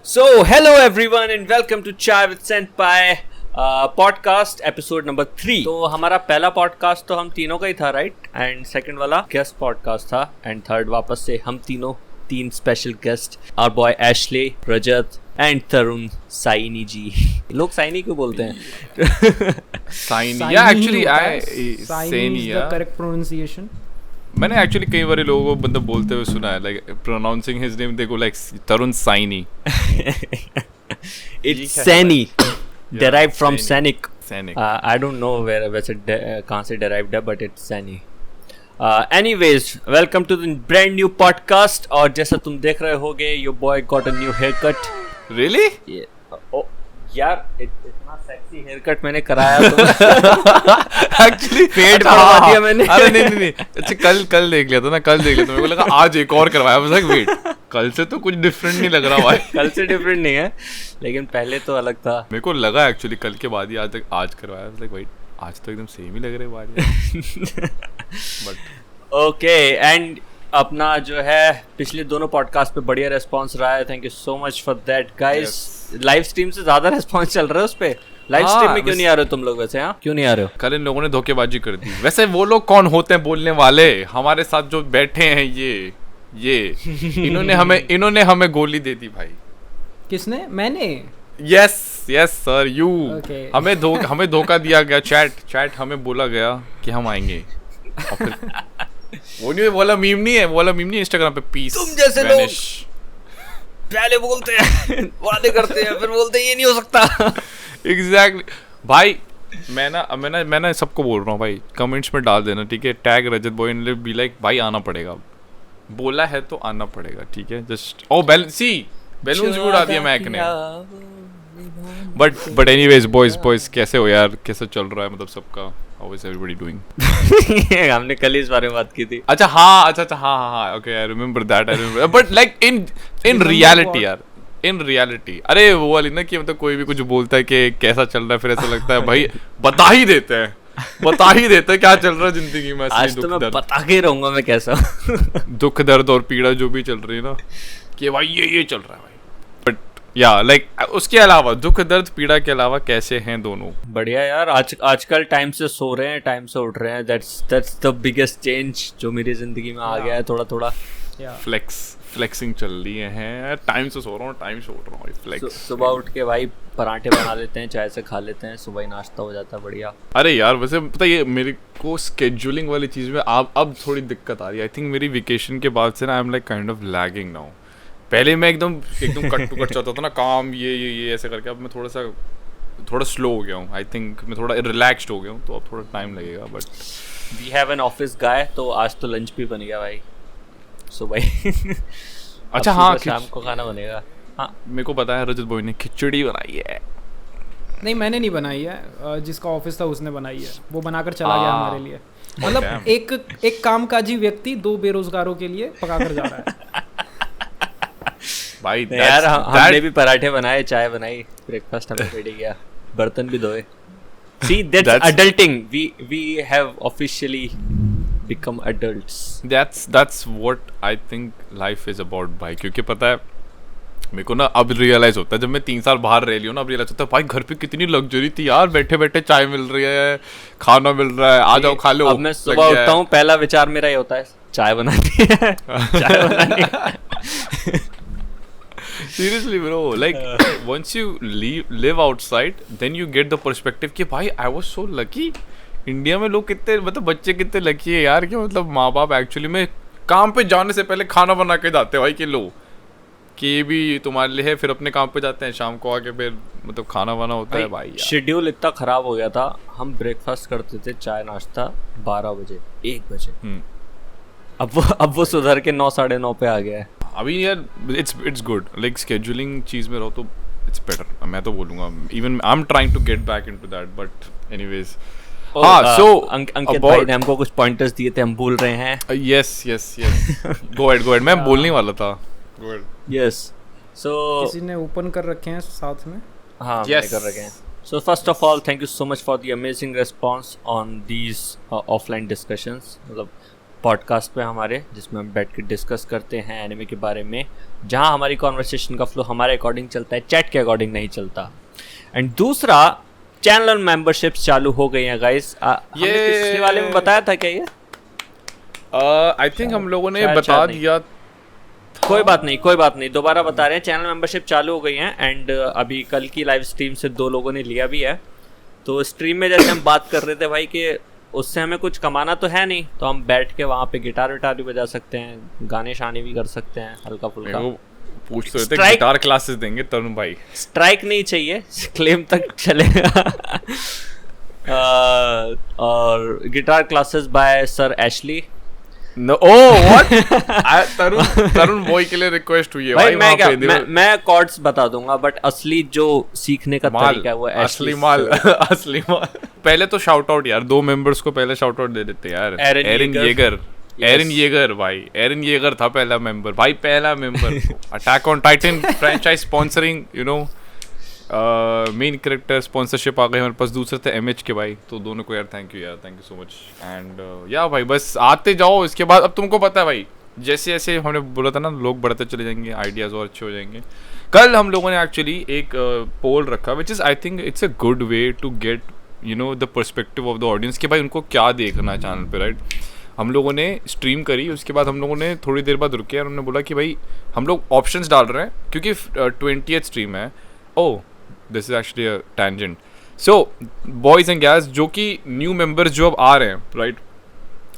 So, hello everyone and welcome to Chai with Senpai podcast episode number 3। तो हमारा पहला podcast तो हम तीनों का ही था, राइट? एंड सेकंड वाला गेस्ट पॉडकास्ट था, एंड थर्ड वापस से हम तीन special guest, our boy Ashley, Rajat and Tarun Saini ji. लोग साइनी क्यों बोलते हैं? साइनी या actually Saini is the correct pronunciation. मैंने एक्चुअली कई बार लोगों को मतलब बोलते हुए सुना है, like pronouncing his name, they go like Tarun Saini. It's Saini, derived from Sainik. I don't know वैसे कहाँ से derived है, but it's Saini. Anyways, welcome to the brand new podcast. और जैसा तुम देख रहे होगे, your boy got a new haircut. Really? Yeah. Oh, यार इतना सेक्सी हेयरकट मैंने कराया तो एक्चुअली पेड करवा दिया मैंने। अरे नहीं अच्छा, कल देख लिया था ना, मेरे को लगा आज एक और करवाया। मैं वेट, कल से तो कुछ डिफरेंट नहीं लग रहा भाई। कल से डिफरेंट नहीं है, लेकिन पहले तो अलग था। मेरे को लगा एक्चुअली कल के बाद ही आज करवाया। वेट, आज तो एकदम सेम ही लग रहे बाल। बट ओके, एंड अपना जो है पिछले दोनों पॉडकास्ट पे बढ़िया रेस्पॉन्स रहा है। Thank you so much for that guys. Live stream से ज्यादा रेस्पॉन्स चल रहा है उस पे। लाइव स्ट्रीम में क्यों नहीं आ रहे हो तुम लोग वैसे? क्यों नहीं आ रहे हो? कल इन लोगों ने धोखेबाजी कर दी। वैसे वो लोग कौन होते हैं बोलने वाले? हमारे साथ जो बैठे हैं ये इन्होंने हमें गोली दे दी भाई। किसने? मैंने। Yes sir, you. Okay. हमें धोखा दिया गया। चैट हमें बोला गया कि हम आएंगे। वो नहीं बोला, मीम नहीं है इंस्टाग्राम पे पीस। तुम जैसे लोग पहले बोलते हैं, वादे करते हैं, फिर बोलते हैं ये नहीं हो सकता। एग्जैक्टली भाई। मैं ना सबको बोल रहा हूँ भाई, कमेंट्स में डाल देना, ठीक है? Tag Rajat boy in, be like भाई आना पड़ेगा, बोला है तो आना पड़ेगा, ठीक है? जस्ट बैलून्स भी उड़ा दिया मैक ने। बट एनीवेज बॉयज कैसे हो यार? कैसे चल रहा है मतलब सबका? How is everybody doing? हमने कल इस बारे में बात की थी। अच्छा हाँ, okay, I remember that. But like in reality यार, in reality, अरे वो वाली ना कि मतलब कोई भी कुछ बोलता है कि कैसा चल रहा है, फिर ऐसा लगता है भाई बता ही देते हैं क्या चल रहा है जिंदगी में। आज तो मैं बता के रहूंगा मैं कैसा। दुख दर्द और पीड़ा जो भी चल रही है ना, कि भाई ये चल रहा है भाई। बट या लाइक उसके अलावा, दुख दर्द पीड़ा के अलावा कैसे हैं दोनों? बढ़िया यार। आजकल टाइम से सो रहे हैं, टाइम से उठ रहे हैं। दैट्स द बिगेस्ट चेंज जो मेरी जिंदगी में आ गया है। थोड़ा फ्लेक्सिंग चल रही है। टाइम से सो रहा हूँ, टाइम से उठ रहा हूँ। फ्लेक्स। सुबह उठ के भाई पराठे बना लेते हैं, चाय से खा लेते हैं, सुबह ही नाश्ता हो जाता है। बढ़िया। अरे यार वैसे पता है, ये मेरे को स्केड्यूलिंग वाली चीज़ में अब थोड़ी दिक्कत आ रही है। आई थिंक मेरी वेकेशन के बाद से ना I am like kind of lagging now. पहले मैं एकदम कट टू कट चाहता था ना काम, ये ऐसे करके। अब मैं थोड़ा स्लो हो गया हूँ। आई थिंक मैं थोड़ा रिलैक्स्ड हो गया हूँ, तो अब थोड़ा टाइम लगेगा। But we have an office guy, तो आज तो लंच भी बन गया भाई सुबह। अच्छा हाँ, शाम को खाना बनेगा। हाँ मेरे को पता है, रजत बॉय ने खिचड़ी बनाई है। नहीं, मैंने नहीं बनाई है, जिसका ऑफिस था उसने बनाई है। वो बनाकर चला गया हमारे लिए। मतलब एक कामकाजी व्यक्ति 2 बेरोजगारों के लिए पकाकर जा रहा है। भाई यार हमने भी पराठे बनाए, चाय बनाई, ब्रेकफास्ट हमने रेडी किया, बर्तन भी धोए। See, that's adulting. We have officially become adults. That's what I think life is about भाई। क्योंकि पता है मेरे को ना अब रियलाइज होता है, जब मैं 3 साल बाहर रह लिया हूँ ना, अब रियलाइज होता है भाई घर पे कितनी लग्जरी थी यार। बैठे बैठे चाय मिल रही है, खाना मिल रहा है, आ जाओ खा लो। अब मैं सुबह उठता हूँ, पहला विचार मेरा ये होता है चाय बनानी है। Seriously bro, like once you live outside, then you get the perspective कि भाई I was so lucky। India में लोग कितने मतलब बच्चे कितने लकी है यार, कि मतलब माँ बाप एक्चुअली में काम पे जाने से पहले खाना बना के जाते हैं भाई, कि लो कि ये भी तुम्हारे लिए है। फिर अपने काम पे जाते हैं, शाम को आके फिर मतलब खाना वाना होता है भाई। शेड्यूल इतना खराब हो गया था, हम ब्रेकफास्ट करते थे, चाय नाश्ता 12 बजे 1 बजे। अब वो सुधर के 9 साढ़े 9 पे आ गया है। अभी यार इट्स गुड, लाइक स्केड्यूलिंग चीज़ में रहो तो इट्स बेटर। मैं तो बोलूँगा, even I am trying to get back into that. But anyways हाँ, सो अंकित भाई ने हमको कुछ पॉइंटर्स दिए थे, हम भूल रहे हैं। यस गो अहेड मैं बोलने वाला था। Go ahead. यस, सो किसी ने ओपन कर रखे हैं साथ में। हाँ yes. कर रखे हैं। So first of all, thank you so much for the amazing response on these offline discussions. मतलब पॉडकास्ट पे हमारे, जिसमें हम बैठ के डिस्कस करते हैं एनिमे के बारे में, जहाँ हमारी कॉन्वर्सेशन का फ्लो हमारे अकॉर्डिंग चलता है, चैट के अकॉर्डिंग नहीं चलता। एंड दूसरा, चैनल मेंबरशिप्स चालू हो गई हैं गाइस। ये पिछले वाले में बताया था क्या ये? आई थिंक हम लोगों ने बता दिया। कोई बात नहीं, दोबारा बता रहे हैं। चैनल मेंबरशिप चालू हो गई हैं एंड अभी कल की लाइव स्ट्रीम से 2 लोगों ने लिया भी है। तो स्ट्रीम में जैसे हम बात कर रहे थे भाई कि उससे हमें कुछ कमाना तो है नहीं, तो हम बैठ के वहाँ पे गिटार विटार भी बजा सकते हैं, गाने शाने भी कर सकते हैं हल्का फुल्का। पूछ तो रहे थे गिटार क्लासेस देंगे तरुण भाई। स्ट्राइक नहीं चाहिए, क्लेम तक चलेगा। और guitar classes bye sir Ashley. No, oh what? Tarun boy के लिए रिक्वेस्ट हुई है भाई। मैं कॉर्ड्स बता दूंगा, बट असली जो सीखने का तरीका है वो असली माल। पहले तो शाउट आउट यार, 2 मेंबर्स को पहले शाउट आउट दे देते यार। एरन येगर भाई, एरन येगर था पहला मेंबर भाई, पहला member. Attack on Titan franchise sponsoring, you know, main character sponsorship आ गई हमारे पास। दूसरे थे MH के भाई, तो दोनों को यार thank you so much. And या भाई बस आते जाओ। इसके बाद अब तुमको पता है भाई, जैसे जैसे हमने बोला था ना, लोग बढ़ते चले जाएंगे, आइडियाज़ और अच्छे हो जाएंगे। कल हम लोगों ने एक्चुअली एक पोल रखा, which is I think it's a good way to get you know the perspective of the audience कि भाई उनको क्या देखना है चैनल पे, राइट। हम लोगों ने स्ट्रीम करी, उसके बाद हम लोगों ने थोड़ी देर बाद रुके और उन्होंने बोला कि भाई हम लोग ऑप्शंस डाल रहे हैं क्योंकि 20th स्ट्रीम है। Oh this is actually a tangent. So boys and gas, जो कि न्यू मेंबर्स जो अब आ रहे हैं, राइट,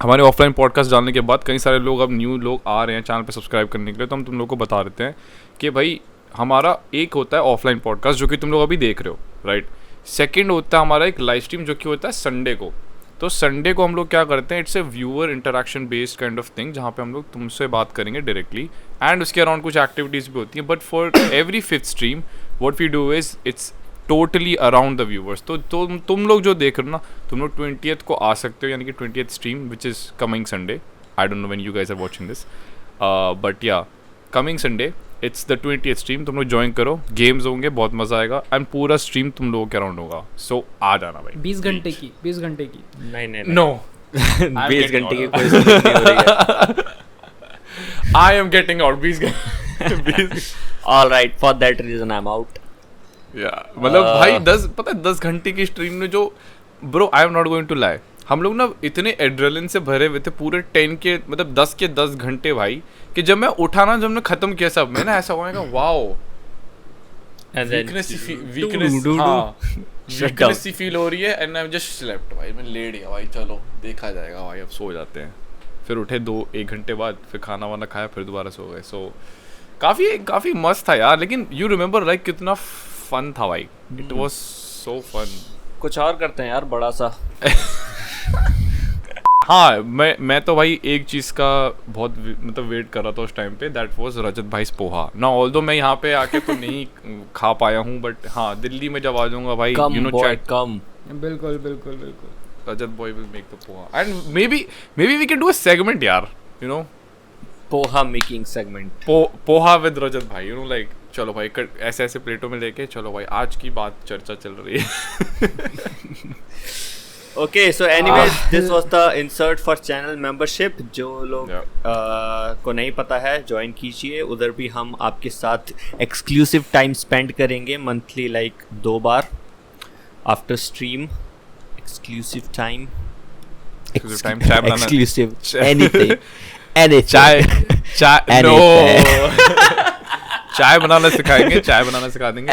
हमारे ऑफलाइन पॉडकास्ट डालने के बाद कई सारे लोग अब न्यू लोग आ रहे हैं चैनल पे सब्सक्राइब करने के लिए, तो हम तुम लोग को बता देते हैं कि भाई हमारा एक होता है ऑफलाइन पॉडकास्ट जो कि तुम लोग अभी देख रहे हो, राइट। सेकंड होता है हमारा एक लाइव स्ट्रीम जो कि होता है संडे को। तो संडे को हम लोग क्या करते हैं, it's a viewer interaction based kind of thing, जहाँ पे हम लोग तुमसे बात करेंगे डायरेक्टली, एंड उसके अराउंड कुछ एक्टिविटीज़ भी होती हैं। But for every 5th stream what we do is it's totally around the viewers. तो तुम लोग जो देख रहे हो ना, तुम लोग 20th को आ सकते हो, यानी कि 20th stream which is coming Sunday. I don't know when you guys are watching this, but yeah coming Sunday it's the 20th stream. तुम लोग ज्वाइन करो, गेम्स होंगे, बहुत मजा आएगा, एंड पूरा स्ट्रीम तुम लोगों के अराउंड होगा। सो आ जाना भाई। 20 घंटे की नहीं नो 20 घंटे की कोई जरूरत नहीं हो रही है। आई एम गेटिंग आउट 20 घंटे। Alright, for that reason I am out. मतलब भाई 10 घंटे की स्ट्रीम में जो, bro I am not going to lie, हम लोग ना इतने एड्रेलिन से भरे हुए थे पूरे 10 के मतलब 10 के 10 घंटे भाई, कि जब मैं उठा ना, जब हमने खत्म किया सब में ना, ऐसा हुआ वाओ वीकनेस सी फील हो रही है, एंड आई जस्ट स्लेप्ट भाई, मैं लेट गया भाई, चलो देखा जाएगा भाई, अब सो जाते हैं। फिर उठे 1 घंटे बाद, फिर खाना वाना खाया, फिर दोबारा सो गए। सो काफ़ी मस्त था यार। लेकिन यू रिमेंबर लाइक कितना फन था भाई, इट वाज सो फन। कुछ और करते हैं यार बड़ा सा। हाँ, मैं तो भाई एक चीज़ का बहुत मतलब वेट कर रहा था उस टाइम पे, दैट वाज रजत भाई पोहा ना। ऑल्दो मैं यहाँ पे आके तो नहीं खा पाया हूँ, बट हाँ दिल्ली में जब आ जाऊँगा भाई, यू नो चैट, कम बिल्कुल रजत भाई will make the poha, and maybe we can do a segment यार, you know, poha making segment, poha with Rajat भाई, यू नो लाइक, चलो भाई ऐसे प्लेटों में लेके चलो भाई, आज की बात चर्चा चल रही है। Okay, so anyways this was the insert for channel membership. जो लोग को नहीं पता है, ज्वाइन कीजिए, उधर भी हम आपके साथ एक्सक्लूसिव टाइम स्पेंड करेंगे मंथली, लाइक 2 बार after stream, exclusive time, exclusive anything, चाय नो चाय बनाना सिखाएंगे, चाय बनाना सिखा देंगे।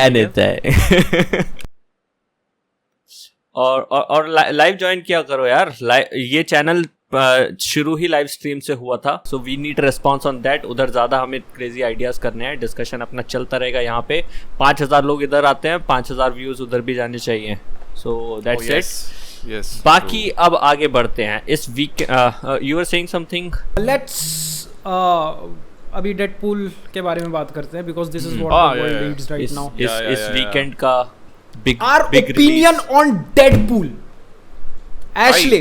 और लाइव ज्वाइन किया करो यार। ये चैनल शुरू ही लाइव स्ट्रीम से हुआ था, so we need response on that. उधर ज़्यादा हमें क्रेजी आइडियाज़ करने हैं, डिस्कशन अपना चलता रहेगा यहाँ पे। 5000 लोग इधर आते हैं, 5000 व्यूज़ उधर भी जाने चाहिए। So that's it. Yes, बाकी true. अब आगे बढ़ते हैं। इस week you are saying something. Let's अभी डेडपूल के बारे में बात करते हैं, because this is what the world needs right now. इस वीकेंड का big opinion on Deadpool. Ashley,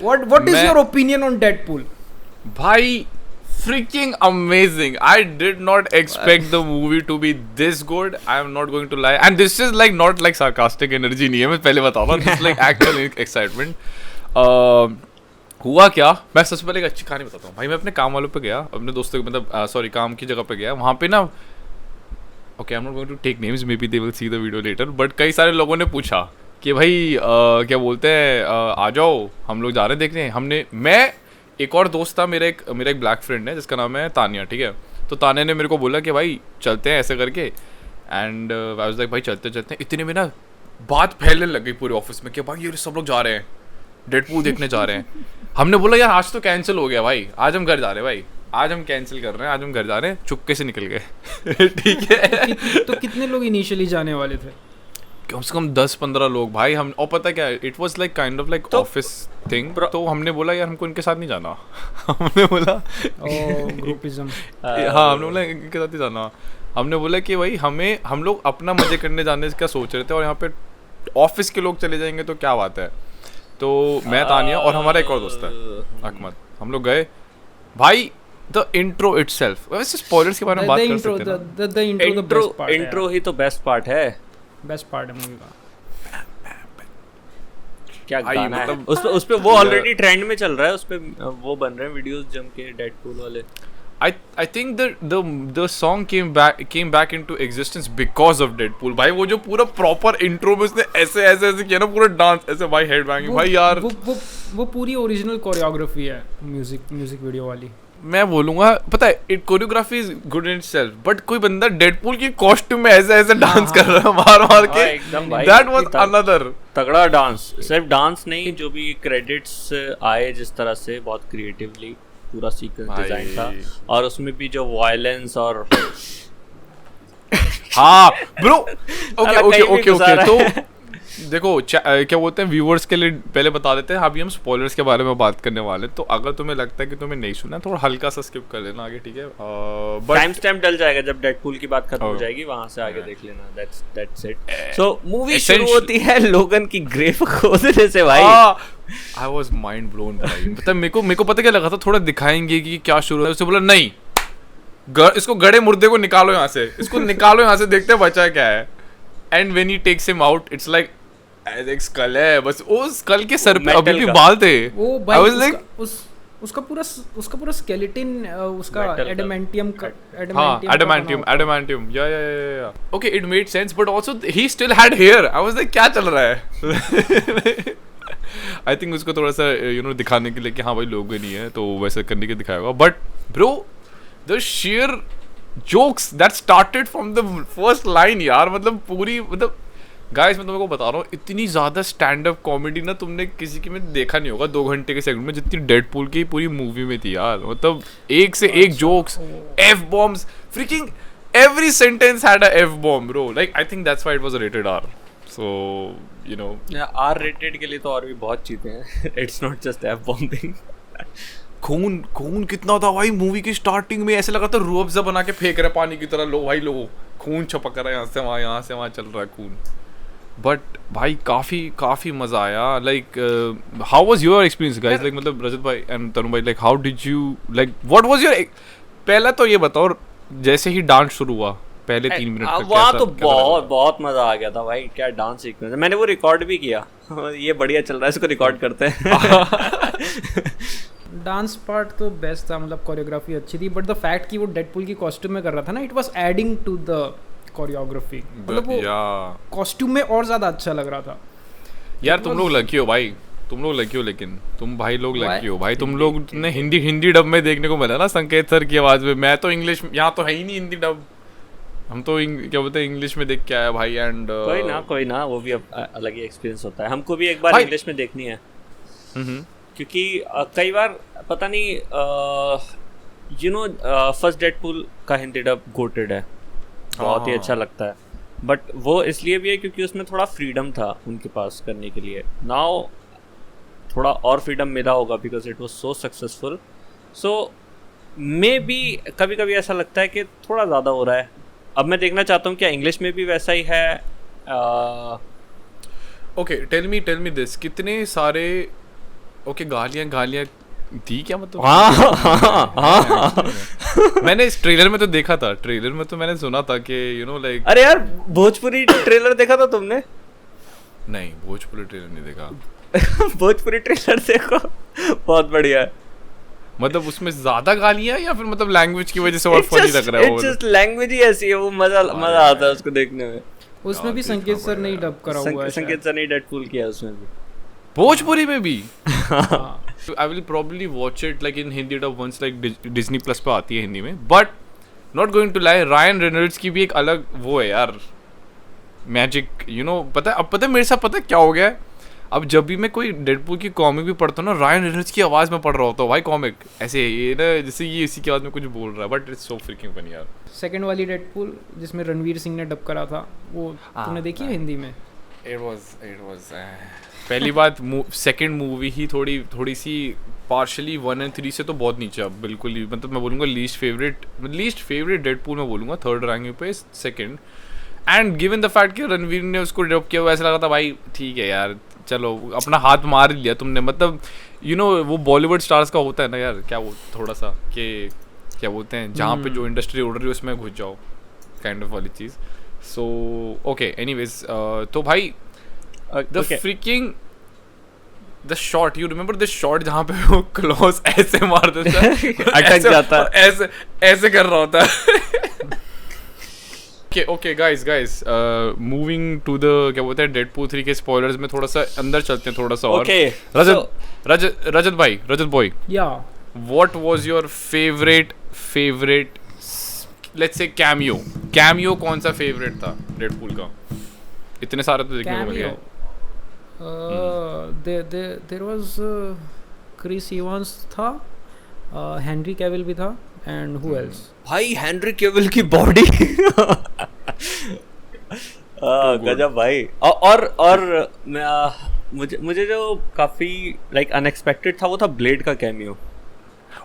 what is your opinion on Deadpool? भाई freaking amazing. I did not expect the movie to be this good. I am not going to lie, and this is like not like sarcastic energy नहीं है, मैं पहले बता रहा हूँ, this is like actual excitement. हुआ क्या, मैं सबसे पहले एक अच्छी कहानी बताता हूँ भाई। मैं अपने काम वालों पे गया, अपने दोस्तों के मतलब सॉरी काम की जगह पे गया। वहाँ पे ना okay I am not going to take names, maybe they will see the video later, but कई सारे लोगों ने पूछा कि भाई क्या बोलते हैं आ जाओ हम लोग जा रहे हैं देखने। हमने मैं एक और दोस्त था, मेरा एक ब्लैक फ्रेंड है जिसका नाम है तानिया, ठीक है। तो तानिया ने मेरे को बोला कि भाई चलते हैं ऐसे करके, एंड आई वाज लाइक भाई चलते चलते हैं। इतने में ना बात फैलने लग गई पूरे ऑफिस में कि भाई ये सब लोग जा रहे हैं डेडपूल देखने जा रहे हैं। हमने बोला यार आज तो कैंसिल हो गया भाई, आज हम घर जा रहे हैं भाई, आज हम कैंसिल कर रहे हैं, आज हम घर जा रहे हैं। चुपके से निकल गए ठीक है। तो कितने लोग इनिशियली जाने वाले थे? कम से कम 10-15 लोग भाई। हम और पता क्या, it was like kind of like office thing. तो हमने बोला यार हमको इनके साथ नहीं जाना हमने बोला ग्रुपिज्म हाँ, हमने बोला इनके साथ ही जाना। हमने बोला कि भाई हम लोग अपना मजे करने जाने का सोच रहे थे, और यहाँ पे ऑफिस के लोग चले जाएंगे तो क्या बात है। तो मैं, तानिया और हमारा एक और दोस्त है अहमद, हम लोग गए भाई। द इंट्रो इटसेल्फ, वैसे स्पॉयलर्स के बारे में बात कर सकते हैं ना। इंट्रो ही तो बेस्ट पार्ट है, बेस्ट पार्ट है मूवी का। क्या गाना है उस पे वो ऑलरेडी ट्रेंड में चल रहा है, उस पे वो बन रहे हैं वीडियोस जम के डेडपूल वाले। I think the song came back into existence because of Deadpool भाई। वो जो पूरा प्रॉपर इंट्रो में उसने ऐसे किया ना, पूरा डांस ऐसे भाई, हेड बैंगिंग भाई यार। वो पूरी ओरिजिनल कोरियोग्राफी है म्यूजिक वीडियो वाली। मैं बोलूंगा पता है, it choreography is good in itself, but कोई बंदा डेडपूल की कॉस्ट्यूम में ऐसे डांस कर रहा है मार के, दैट वाज अनदर तगड़ा डांस। सिर्फ डांस नहीं, जो भी क्रेडिट्स आए जिस तरह से, बहुत क्रिएटिवली पूरा सीक्वेंस डिजाइन था, और उसमें भी जो वायलेंस और हाँ ब्रो ओके तो देखो क्या बोलते हैं, व्यूअर्स के लिए पहले बता देते हैं। अभी हम स्पॉयलर्स के बारे में बात करने वाले हैं, तो अगर तुम्हें लगता है कि तुम्हें नहीं सुना, थोड़ा हल्का सा स्किप कर लेना आगे, ठीक है। टाइम स्टैम्प डल जाएगा जब डेडपूल की बात खत्म हो जाएगी, वहां से आगे देख लेना। That's it. सो मूवी शुरू होती है लोगन की ग्रेव खोदने से भाई। आई वाज माइंड ब्लोन भाई। मतलब मेरे को पता क्या लगा था, थोड़ा दिखाएंगे कि क्या शुरू है। उसने बोला नहीं, इसको गड़े मुर्दे को निकालो यहाँ से, इसको निकालो यहाँ से, देखते हैं बचा क्या है। And when he takes him out, it's like एक स्कल है बस, वो स्कल के सर पे अभी भी बाल थे। वो भाई उसका पूरा स्केलेटन उसका एडामेंटियम या okay, it made sense, but also he still had hair. I was like क्या चल रहा है। आई थिंक उसको थोड़ा सा दिखाने के लिए कि हाँ भाई लोग नहीं है, तो वैसे करने के दिखाया होगा। But bro the share jokes that started from the first line यार, मतलब पूरी, मतलब गाइस मैं तुमको बता रहा हूँ, इतनी ज़्यादा स्टैंड अप कॉमेडी ना तुमने किसी की में देखा नहीं होगा 2 घंटे के सेगमेंट में, जितनी डेडपूल की पूरी मूवी में थी यार। मतलब एक से एक jokes, F bombs, freaking every sentence had a F bomb bro. Like I think that's why it was rated R. So you know R rated के लिए तो और भी बहुत चीजें हैं, it's not just F bombing. खून कितना था भाई मूवी की स्टार्टिंग में, ऐसे लगा था रूह अफ़ज़ा बना के फेंक रहे पानी की तरह, लो भाई लो, खून छपक रहा है यहाँ से वहाँ चल रहा है खून। बट भाई काफ़ी मज़ा आया। Like how was your experience guys? Like मतलब रजत भाई एंड तरुण भाई, like how did you, like what was your, पहला तो ये बताओ, जैसे ही डांस शुरू हुआ पहले 3 मिनट तक वहाँ तो बहुत मजा आ गया था भाई। क्या डांस सीक्वेंस, मैंने वो रिकॉर्ड भी किया। ये बढ़िया चल रहा है, इसको रिकॉर्ड करते हैं। डांस पार्ट तो बेस्ट था, मतलब कोरियोग्राफी अच्छी थी, बट द फैक्ट कि वो डेडपूल की कॉस्ट्यूम में कर रहा था ना, it was adding to the choreography. मतलब वो कॉस्ट्यूम में और ज्यादा अच्छा लग रहा था यार। तुम लोग लकी हो भाई, तुम लोग लकी हो, लेकिन तुम भाई लोग लकी हो भाई। तुम लोग ने हिंदी डब में देखने को मिला ना संकेत सर की आवाज में। मैं तो इंग्लिश, यहाँ तो है ही नहीं हिंदी डब, हम तो क्या बोलते हैं इंग्लिश में देख के आया भाई। एंड कोई ना वो भी अलग ही एक्सपीरियंस होता है। हमको भी एक बार इंग्लिश में देखनी है, क्योंकि कई बार पता नहीं फर्स्ट डेडपूल का हिंदी डब गोटेड है, बहुत ही अच्छा लगता है। बट वो इसलिए भी है क्योंकि उसमें थोड़ा फ्रीडम था उनके पास करने के लिए। नाउ थोड़ा और फ्रीडम मिला होगा because it was so successful. So may be कभी कभी ऐसा लगता है कि थोड़ा ज़्यादा हो रहा है। अब मैं देखना चाहता हूँ क्या इंग्लिश में भी वैसा ही है। ओके टेल मी दिस, कितने सारे ओके गालियाँ थी क्या मतलब? हाँ। मैंने इस ट्रेलर में तो देखा था, ट्रेलर में तो मैंने सुना था कि लाइक, अरे यार भोजपुरी ट्रेलर देखा था तुमने? नहीं भोजपुरी ट्रेलर नहीं देखा। भोजपुरी ट्रेलर देखो, बहुत बढ़िया है। मतलब उसमें ज्यादा गालियां या फिर मतलब लैंग्वेज की वजह से और फनी लग रहा है वो? इट्स जस्ट लैंग्वेज ही ऐसी है, वो मजा आता है उसको देखने में। उसमें भी संकेत सर ने ही डब करा हुआ है। संकेत सर ने डेडपूल किया उसमें भी, भोजपुरी में भी। हाँ। I will probably watch it like in Hindi dub once, like Disney plus पे आती है हिंदी में। But not going to lie, Ryan Reynolds की भी एक अलग वो है यार, मैजिक, यू नो। पता है अब, पता है मेरे साथ पता है क्या हो गया है? अब जब भी मैं कोई डेडपूल की कॉमिक भी पढ़ता हूँ ना, रायन रेनॉल्ड्स की आवाज़ में पढ़ रहा होता हूँ भाई कॉमिक, ऐसे ये ना जैसे ये इसी की आवाज़ में कुछ बोल रहा है, but it's so freaking funny यार। सेकंड वाली डेडपूल जिसमें रणवीर सिंह ने डब करा था, वो तूने देखी है हिंदी में? इट वाज पहली बात, सेकंड मूवी ही थोड़ी सी पार्शली 1 और 3 से तो बहुत नीचे, अब बिल्कुल ही, मतलब मैं बोलूँगा लीस्ट फेवरेट डेडपूल मैं बोलूँगा, थर्ड रैंक पे second. And given the fact कि रणवीर ने उसको डब किया हुआ, ऐसा लगा था भाई ठीक है यार, चलो अपना हाथ मार लिया तुमने, मतलब यू नो वो बॉलीवुड स्टार्स का होता है ना यार, क्या वो थोड़ा सा कि क्या बोलते हैं, जहाँ पे जो इंडस्ट्री उड़ रही है उसमें घुस जाओ काइंड ऑफ वाली चीज़। सो ओके, एनीवेज, तो भाई the freaking the shot, you remember the shot जहाँ पे वो क्लॉज ऐसे मार देता है, अटक जाता है, ऐसे कर रहा होता है। Okay guys, moving to the क्या बोलते हैं Deadpool 3 के spoilers में थोड़ा सा अंदर चलते हैं थोड़ा सा और। Okay, रजत भाई, Yeah. what was your favorite let's say cameo कौन सा favorite था Deadpool का? इतने सारे तो देखने को मिल गए। There was Chris Evans था, Henry Cavill भी था, and who else? भाई हेनरी केविल की बॉडी गजब भाई। और मुझे जो काफी लाइक अनएक्सपेक्टेड था वो था ब्लेड का कैमियो।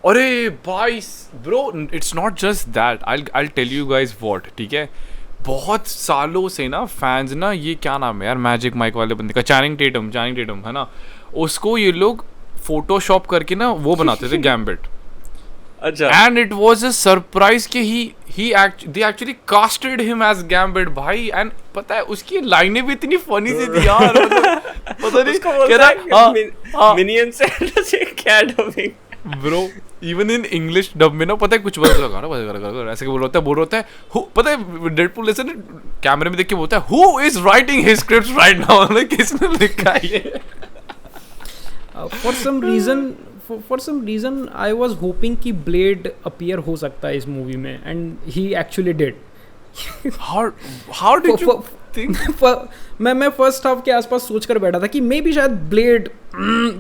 अरे भाई bro, it's not just that, I'll tell you guys what, ठीक है, बहुत सालों से ना फैंस ना, ये क्या नाम है यार मैजिक माइक वाले बंदे का, चानिंग टेटम है ना, उसको ये लोग फोटोशॉप करके ना वो बनाते थे गैम्बिट। अच्छा। And it was a surprise कि they actually casted him as Gambit भाई, and पता है उसकी लाइनें भी इतनी फनी सी थी यार, पता नहीं कह रहा मिनियन से क्या dubbing bro, even in English dub में ना पता है कुछ बस लगा ऐसे बोल रहा है पता है डेडपूल ऐसे कैमरे में देख के बोलता है who is writing his scripts right now, like किसने लिखा है ये? For some reason I was hoping कि Blade appear हो सकता है इस मूवी में, and he actually did. How did you think? मैं फर्स्ट हाफ के आसपास सोच कर बैठा था कि मे बी शायद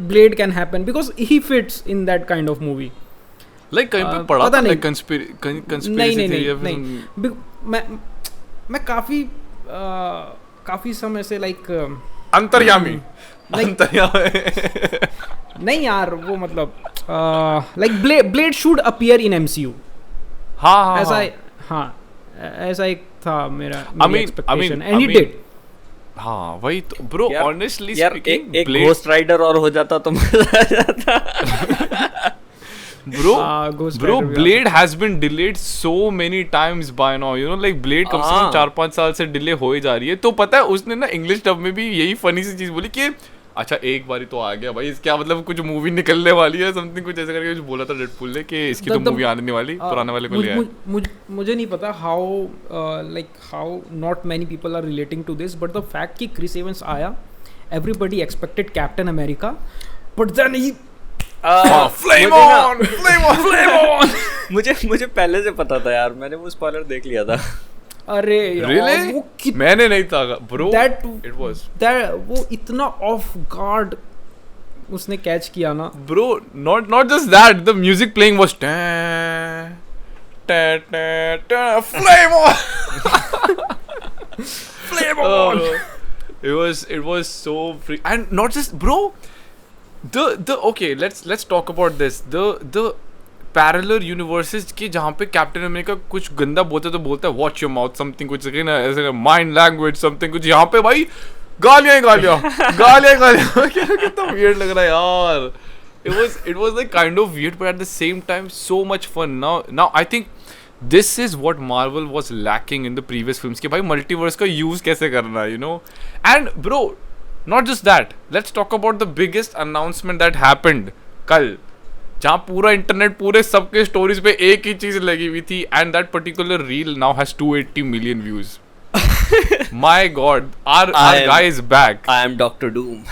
Blade can happen because he fits in that kind of movie. Like कहीं पे पढ़ा था like conspiracy नहीं मैं काफी समय से like अंतर्यामी नहीं यार, वो मतलब like blade should appear in MCU। हाँ ऐसा एक था मेरा एक्सपेक्टेशन, एंड ही डिड। हाँ वही तो ब्रो, ऑनेस्टली स्पीकिंग एक घोस्ट राइडर और हो जाता तो मजा आ जाता। Bro, Blade has been delayed so many times by now, you know, like Blade कम से कम 4-5 साल से डिले हो ही जा रही है। तो पता है उसने ना इंग्लिश डब में भी यही फनी सी चीज बोली कि अच्छा एक बारी तो आ गया भाई, क्या मतलब कुछ मूवी निकलने वाली है समथिंग, कुछ ऐसा करके कुछ बोला था डेडपूल ने कि इसकी तो मूवी आने वाली, पुराने वाले को ले आए। मुझे नहीं पता how not many people are relating to this, but the fact कि क्रिस एवंस आया, everybody expected Captain America, but then he flame on. मुझे पहले से पता था यार, मैंने वो स्पॉइलर देख लिया था। अरे really? मैंने नहीं था ब्रो, वो इतना ऑफ गार्ड उसने कैच किया ना bro, not just that, the music playing was flame on. It was so free, and not just bro, the okay, let's talk about this, the parallel universes की जहाँ पे captain America कुछ गंदा बोलता तो बोलता है वॉच योर माउथ समथिंग, कुछ ऐसे माइंड लैंग्वेज समथिंग कुछ, यहाँ पे भाई गालियाँ कितना वियर्ड लग रहा है यार। it was like kind of weird but at the same time so much fun. Now I think this is what Marvel was lacking in the previous films कि भाई मल्टीवर्स का यूज कैसे करना है, you know, and bro Not just that, let's talk about the biggest announcement that happened कल, जहाँ पूरा internet पूरे सबके स्टोरीज पे एक ही चीज लगी हुई थी, and that particular reel now has 280 million views. My God, our guy is back. I am Dr. Doom.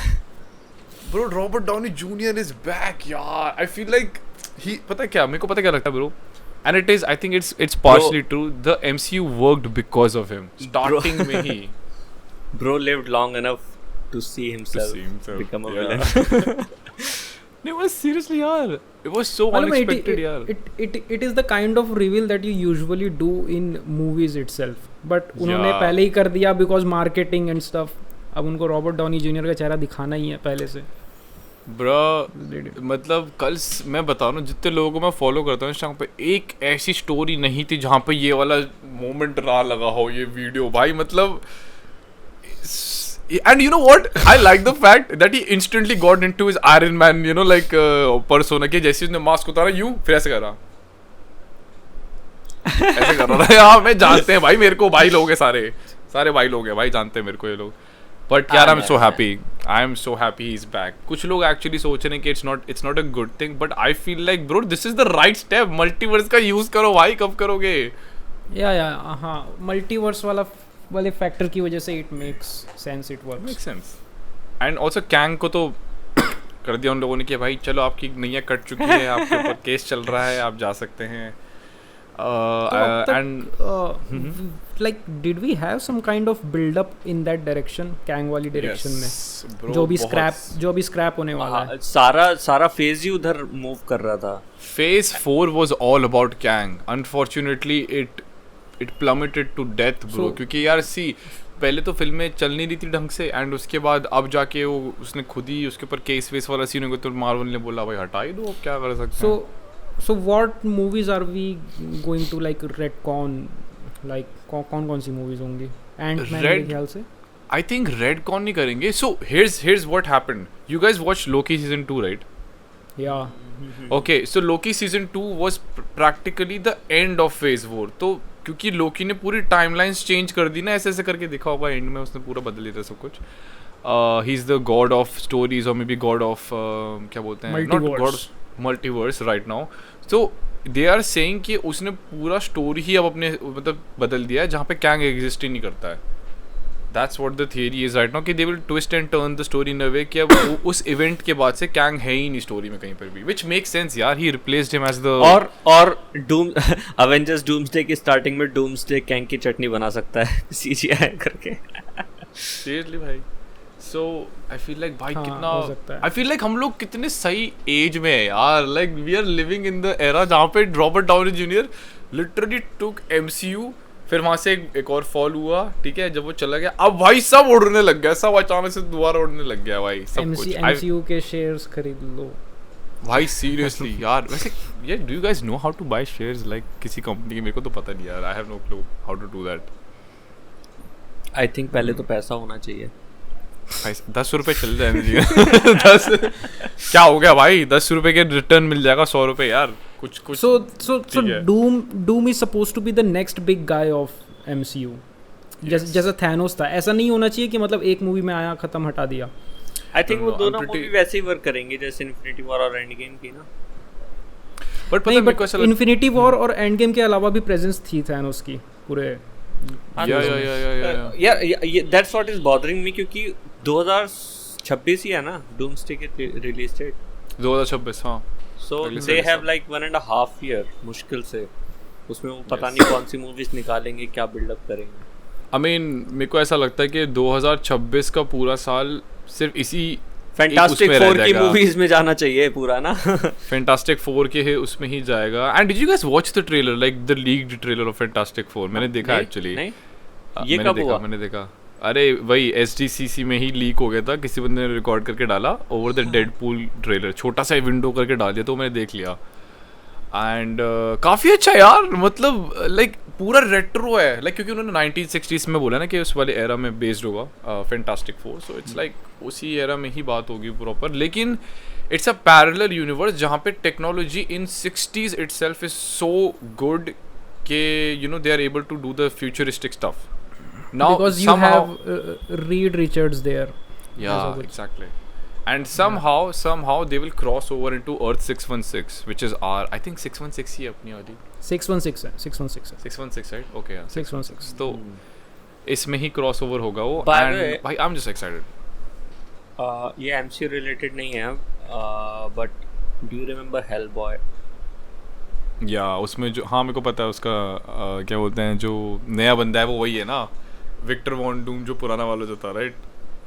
Bro, Robert Downey Jr. is back, यार. I feel like he, पता क्या, मेरे को पता क्या लगता है bro? And it is, I think it's partially true. The MCU worked because of him. Starting में ही. Bro lived long enough to see himself become a villain. No, was seriously yaar. It was so unexpected yaar. It is the kind of reveal that you usually do in movies itself. But उन्होंने पहले ही कर दिया because marketing and stuff. अब उनको Robert Downey junior का चेहरा दिखाना ही है पहले से. Bro, मतलब कल मैं बता रहा हूँ, जितने लोगों को मैं फॉलो करता हूँ इंस्टाग्राम पे, एक ऐसी स्टोरी नहीं थी जहाँ पे ये वाला मोमेंट ना लगा हो, ये वीडियो भाई. मतलब and you know what, I like the fact that he instantly got into his Iron Man, you know, like persona के जैसे उसने मास्क उतारा यूं फिर ऐसे कर रहा ऐसे कर रहा है. हाँ मैं जानते हैं भाई, मेरे को भाई लोग हैं, सारे भाई लोग हैं भाई, जानते हैं मेरे को ये लोग. बट यार I am so happy he is back. कुछ लोग एक्चुअली सोच रहे हैं कि it's not a good thing, but I feel like bro this is the right step. Multiverse का यूज करो भाई, कब करोगे? या हाँ, मल्टीवर्स वाले फैक्टर की वजह से it makes sense, it works, makes sense. And also Kang को तो कर दिया उन लोगों ने कि भाई चलो आपकी नैया कट चुकी है, आपके ऊपर केस चल रहा है, आप जा सकते हैं. And like did we have some kind of build up in that direction, Kang वाली डायरेक्शन में, जो भी स्क्रैप होने वाला है. सारा फेज ही उधर मूव कर रहा था. Phase 4 was all about Kang. Unfortunately it plummeted to death bro, क्योंकि यार सी पहले तो फिल्में चल नहीं रही थी ढंग से, एंड उसके बाद अब जाके वो उसने खुद ही उसके ऊपर केस वेस वाला सीन हो गया, तो मार्वल ने बोला भाई हटा ही दो, अब क्या कर सकते हैं. So what movies are we going to like retcon, like कौन सी movies होंगी? Ant-Man मेरे ख्याल से. I think retcon नहीं करेंगे. So here's what happened. You guys watched Loki season 2, right? Yeah. Okay, so Loki season 2 was practically the end of phase 4. तो क्योंकि लोकी ने पूरी टाइमलाइंस चेंज कर दी ना, ऐसे ऐसे करके दिखा होगा एंड में उसने पूरा बदल दिया सब कुछ. He is the god of stories और मे बी गॉड ऑफ क्या बोलते हैं, not god, multiverse right now. So they are saying कि उसने पूरा स्टोरी ही अब अपने मतलब बदल दिया है, जहाँ पे कैंग एग्जिस्ट ही नहीं करता है. That's what the theory is right now, कि they will twist and turn the story in a way कि अब उस इवेंट के बाद से कैंग है ही नहीं स्टोरी में कहीं पर भी, which makes sense यार. He replaced him as the और डूम Avengers Doomsday की स्टार्टिंग में Doomsday कैंग की चटनी बना सकता है CGI करके. Seriously भाई. So I feel like भाई कितना I feel like हम लोग कितने सही एज में है यार. Like we are living in the era जहाँ पे Robert Downey junior literally took MCU, फिर वहाँ से एक और फॉल हुआ, ठीक है, जब वो चला गया अब भाई सब उड़ने लग गया, सब अचानक से दोबारा उड़ने लग गया भाई सब कुछ. MCU के शेयर्स खरीद लो भाई सीरियसली यार. वैसे ये do you guys know how to buy shares like किसी कंपनी के? मेरे को तो पता नहीं यार. I have no clue how to do that. I think पहले तो पैसा होना चाहिए. 10 रुपए चल जाए 10 क्या हो गया भाई, 10 रुपए के रिटर्न मिल जाएगा 100 रुपए यार. कुछ so Doom is supposed to be the next big guy of MCU. जैसा थैनोस था, ऐसा नहीं होना चाहिए कि मतलब एक मूवी में आया खत्म हटा दिया. आई थिंक वो दोनों मूवी वैसे ही वर्क करेंगे जैसे इन्फिनिटी वॉर और एंड गेम की ना. बट इन्फिनिटी वॉर और एंड गेम के अलावा भी प्रेजेंस थी थैनोस की पूरे. That's what is bothering me, क्योंकि 2026 ही है ना डूम्सडे की रिलीज डेट. 2026 हाँ. So they have like 1.5 year मुश्किल से. उसमें वो पता नहीं कौन सी मूवीज निकालेंगे, क्या बिल्डअप करेंगे. I mean मेरे को ऐसा लगता है कि 2026 का पूरा साल सिर्फ इसी फैंटास्टिक 4 की मूवीज में जाना चाहिए पूरा ना. फैंटास्टिक 4 के है उसमें ही जाएगा. And did you guys watch the trailer, like the leaked trailer of fantastic 4? मैंने देखा एक्चुअली. ये कब हुआ? मैंने देखा, अरे वही SDCC में ही लीक हो गया था, किसी बंदे ने रिकॉर्ड करके डाला ओवर द डेडपूल ट्रेलर, छोटा सा विंडो करके डाल दिया, तो मैंने देख लिया. एंड काफ़ी अच्छा यार, मतलब लाइक पूरा रेट्रो है, लाइक क्योंकि उन्होंने 1960s में बोला ना कि उस वाले एरा में बेस्ड होगा फैंटास्टिक 4. सो इट्स लाइक उसी एरा में ही बात होगी प्रॉपर. लेकिन इट्स अ पैरेलल यूनिवर्स जहाँ पे technology in 60s itself is so good कि you know they are able to do the futuristic stuff. Now because you have Reed Richards there. Yeah, कुछ। exactly. And somehow they will cross over into Earth 616, which is our, I think 616 ही है अपनी वाली. 616 है 616 है 616 right? Okay, yeah. 616 तो इसमें ही cross over होगा वो. By the And way- भाई I'm just excited. ये MC रिलेटेड नहीं है, but do you remember Hellboy? या उसमें जो, हाँ मेरे को पता है उसका क्या बोलते हैं, जो नया बंदा है वो वही है ना, विक्टर वॉन डूम, जो पुराना वाला जो था, राइट?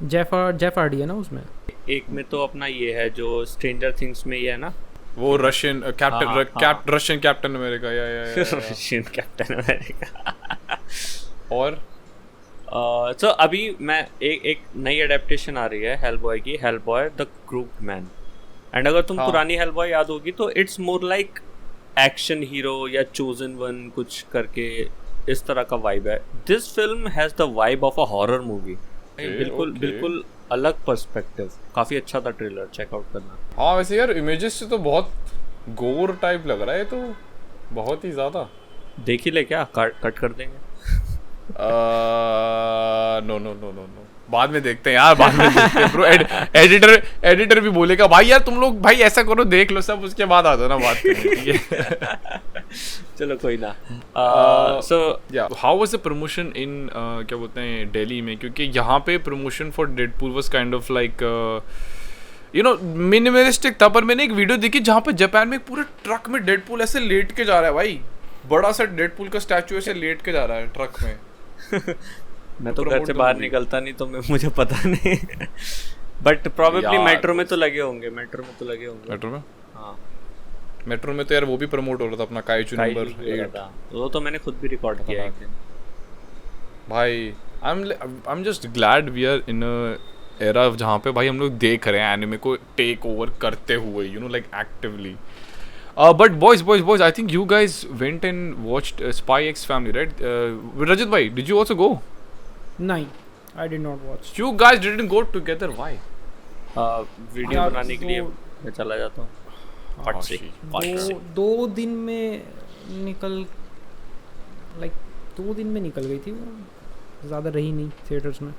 जेफ हार्डी है ना उसमें. एक में तो अपना ये है जो स्ट्रेंजर थिंग्स में ये है ना, वो रशियन हाँ, कैप्टन, रशियन कैप्टन अमेरिका, या रशियन कैप्टन अमेरिका. और तो अभी मैं एक नई एडेप्टेशन आ रही है हेलबॉय की, Hellboy the crooked man. And अगर तुम हाँ. पुरानी हेलबॉय याद होगी तो it's more like action hero या चोजन वन कुछ करके इस तरह का वाइब है. This film has the vibe of a horror movie. बिल्कुल okay. बिल्कुल अलग पर्सपेक्टिव. काफी अच्छा था ट्रेलर, चेकआउट करना. हाँ वैसे यार इमेजेस से तो बहुत गोर टाइप लग रहा है, तो बहुत ही ज्यादा. देख ही ले क्या, कट कर देंगे. No no no no no, बाद में देखते हैं यार, बाद में देखते हैं ब्रो. एडिटर भी बोलेगा भाई यार तुम लोग भाई ऐसा करो, देख लो सब, उसके बाद आ जाना बात करने. चलो कोई ना. सो या हाउ वाज द प्रमोशन इन क्या बोलते हैं दिल्ली में, क्योंकि यहाँ पे promotion for Deadpool was kind of like you know minimalistic था. पर मैंने एक वीडियो देखी जहाँ पे जापान में एक पूरे ट्रक में डेडपूल ऐसे लेट के जा रहा है भाई, बड़ा सा डेडपूल का स्टैचू ऐसे लेट के जा रहा है ट्रक में. मैं तो घर से बाहर निकलता नहीं तो मुझे पता नहीं. बट प्रोबेबली मेट्रो में तो लगे होंगे. मेट्रो में, हाँ मेट्रो में तो यार वो भी प्रमोट हो रहा था अपना काइचू नंबर 8. वो तो मैंने खुद भी रिकॉर्ड किया एक दिन. भाई I am just glad we are in a era जहाँ पे भाई हम लोग देख रहे हैं एनिमे को टेक ओवर करते हुए, you know like actively. But boys, I think you guys went and watched Spy X Family, right? Rajat bhai, did you also go? नहीं, I did not watch. You guys didn't go together, why? Video यार, बनाने के लिए वो- मैं चला जाता हूँ. फट से. दो दिन में निकल गई थी वो, ज़्यादा रही नहीं थिएटर्स में.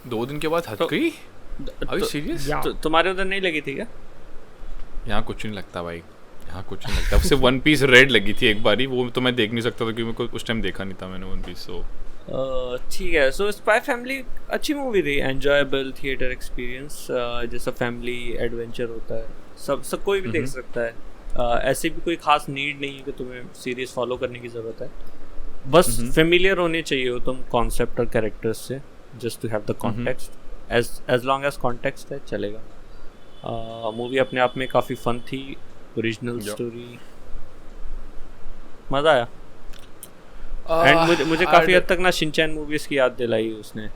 2 दिन के बाद हट गई? Are you serious? या तुम्हारे उधर नहीं लगी थी क्या? यहाँ कुछ नहीं लगता भाई, यहाँ कुछ नहीं लगता. सिर्फ वन पीस रेड लगी थी एक बारी, वो तो मैं देख नहीं सकता था क्योंकि मेरे को उस टाइम देखा नहीं था मैंने वन पीस. सो ठीक है. सो स्पाई फैमिली अच्छी मूवी थी, एंजॉयबल थिएटर एक्सपीरियंस. जैसा फैमिली एडवेंचर होता है सब कोई भी देख सकता है. ऐसे भी कोई खास नीड नहीं है कि तुम्हें सीरीज फॉलो करने की ज़रूरत है. बस फेमिलियर होने चाहिए हो तुम कॉन्सेप्ट और कैरेक्टर्स से, just to have the context. As long as context है चलेगा. मूवी अपने आप में काफ़ी फन थी, ओरिजिनल स्टोरी, मज़ा आया. एंड मुझे काफ़ी हद तक ना शिनचैन मूवीज़ की याद दिलाई उसने.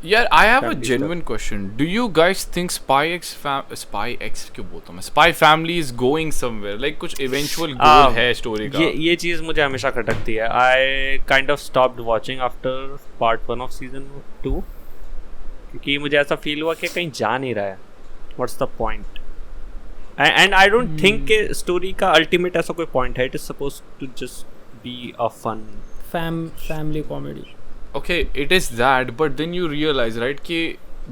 यार I have a Family genuine question. Do you guys think spy x क्यों बोलता हूँ मैं, spy family is going somewhere, like कुछ इवेंचुअल गोल है स्टोरी का? ये चीज़ मुझे हमेशा खटकती है. I kind of stopped watching after part 1 off season 2, क्योंकि मुझे ऐसा फील हुआ कि कहीं जा नहीं रहा है. What's the point? And I don't think कि स्टोरी का अल्टीमेट ऐसा कोई पॉइंट है. It is supposed to just be a fun family comedy. Okay, it is that, but then you realize, right, कि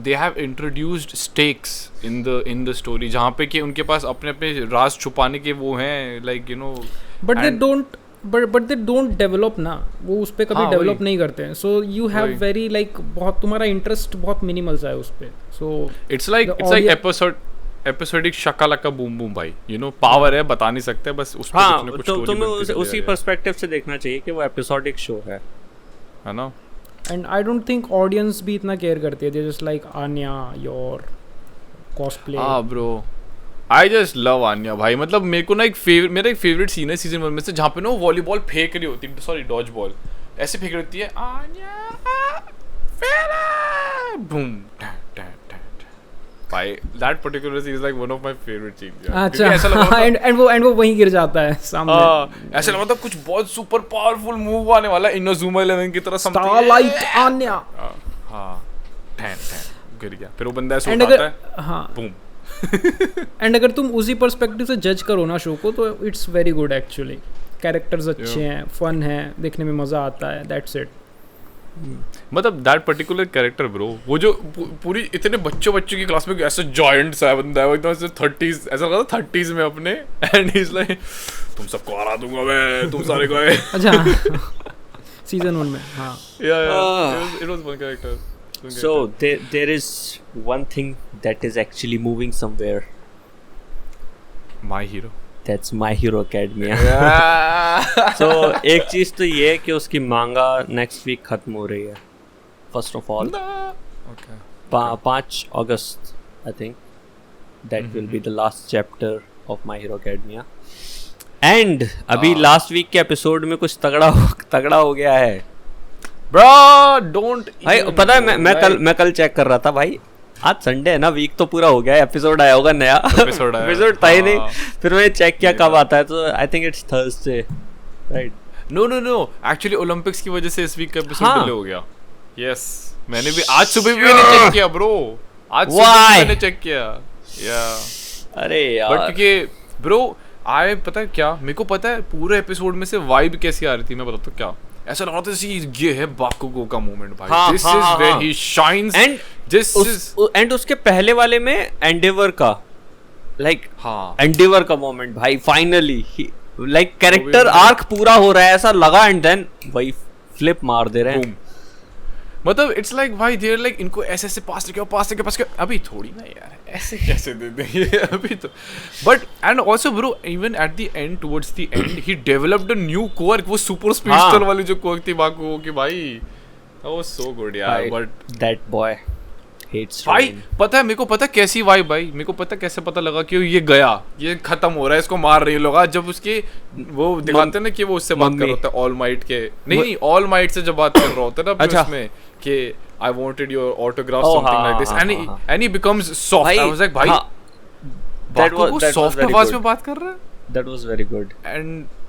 they have introduced stakes in the story, जहाँ पे कि उनके पास अपने अपने राज छुपाने के वो हैं, like you know. But they don't develop ना, वो उस पे कभी हाँ, डेवलप वही. नहीं करते हैं. सो यू हैव वही. वेरी लाइक बहुत तुम्हारा इंटरेस्ट बहुत मिनिमल सा है उस पे. So It's like episodic Shaka Laka Boom Boom भाई, you know, पावर है, बता नहीं सकते, बस उस पे हाँ. कुछ ना कुछ तो story तुम्हें बनती उसी है, पर्सपेक्टिव से देखना चाहिए कि वो एपिसोडिक शो है ना. And I don't think audience भी इतना केयर करती है. They just like Anya your cosplay. हाँ bro, I just love Anya भाई. मतलब मेरे को ना मेरा एक फेवरेट सीन है सीजन 1 में से, जहाँ पे ना वो वॉलीबॉल फेंक रही होती है, सॉरी डॉज बॉल ऐसे फेंक रही होती है, आन्या बूम भाई. That particular scene is like one of my favourite scenes. अच्छा, ऐसा लगा एंड वो वहीं गिर जाता है सामने. ऐसा लगा था कुछ बहुत सुपर पावरफुल मूव आने वाला है, इनोजुमा 11 की तरह समथिंग. स्टारलाइट आन्या. हाँ गिर गया, फिर वो बंदा ऐसे एंड उठाता है, अगर हाँ बूम. एंड अगर तुम उसी पर्सपेक्टिव से जज करो ना शो को, तो it's very good actually. Characters अच्छे हैं, फन है, देखने में मज़ा आता है. That's it. मतलब दैट पर्टिकुलर कैरेक्टर ब्रो, वो जो पूरी इतने बच्चों की क्लास में ऐसा जॉइंट सा बंदा है, वो एकदम ऐसे 30s, ऐसा लगा 30s में अपने, एंड ही इज लाइक तुम सबको हरा दूंगा मैं, तुम सारे को अच्छा सीजन 1 में हाँ it was one character. So there is one thing that is actually moving somewhere. My hero. That's My Hero Academia. So एक चीज तो ये है कि उसकी मांगा नेक्स्ट वीक खत्म हो रही है. First of all, Okay. 5 August I think that will be the last chapter of My Hero Academia. And अभी लास्ट वीक के एपिसोड में कुछ तगड़ा हो गया है. Bro, don't. भाई पता है मैं कल चेक कर रहा था भाई. आज संडे है ना, वीक तो पूरा हो गया है, एपिसोड आया होगा नया. एपिसोड था ही नहीं. फिर मैंने चेक किया कब आता है, तो I think it's Thursday, right? No actually Olympics की वजह से इस वीक का एपिसोड डिले हो गया. यस, मैंने भी आज सुबह भी मैंने चेक किया ब्रो. आज सुबह मैंने चेक किया. या अरे यार, बट क्योंकि ब्रो आए पता है क्या, मेरे को पता है पूरे एपिसोड में से वाइब कैसी आ रही थी, मैं बताता हूँ क्या. ऐसा लग रहा था ये है बाकुगो का मोमेंट भाई. This is where he shines. And this and उसके पहले वाले में एंडेवर का एंडेवर का मोमेंट भाई. फाइनली लाइक कैरेक्टर आर्क पूरा हो रहा है ऐसा लगा, एंड देन वही फ्लिप मार दे रहे हैं. मतलब इट्स लाइक भाई देयर लाइक इनको ऐसे पास लेके अभी थोड़ी ना यार ऐसे कैसे दे देंगे अभी तो. But and also bro even at the and towards the and he developed a new quirk. वो सुपर स्पीडस्टर वाली जो क्वर्क थी बाकुगो की भाई, दैट वाज सो गुड यार. बट दैट बॉय हेट्स भाई पता है मेरे को पता कैसी वाइब भाई, मेरे को पता कैसे पता लगा कि ये गया, ये खत्म हो रहा है, इसको मार रही है लोग. जब उसके वो दिखाते हैं ना कि वो उससे बात कर रहा होता है ऑल माइट के, नहीं ऑल माइट से जब बात कर रहा होता है ना उसमें कि I wanted your autograph, something like this, and he becomes soft. I was like, भाई, that was soft आवाज में बात कर रहा है. That was very good. And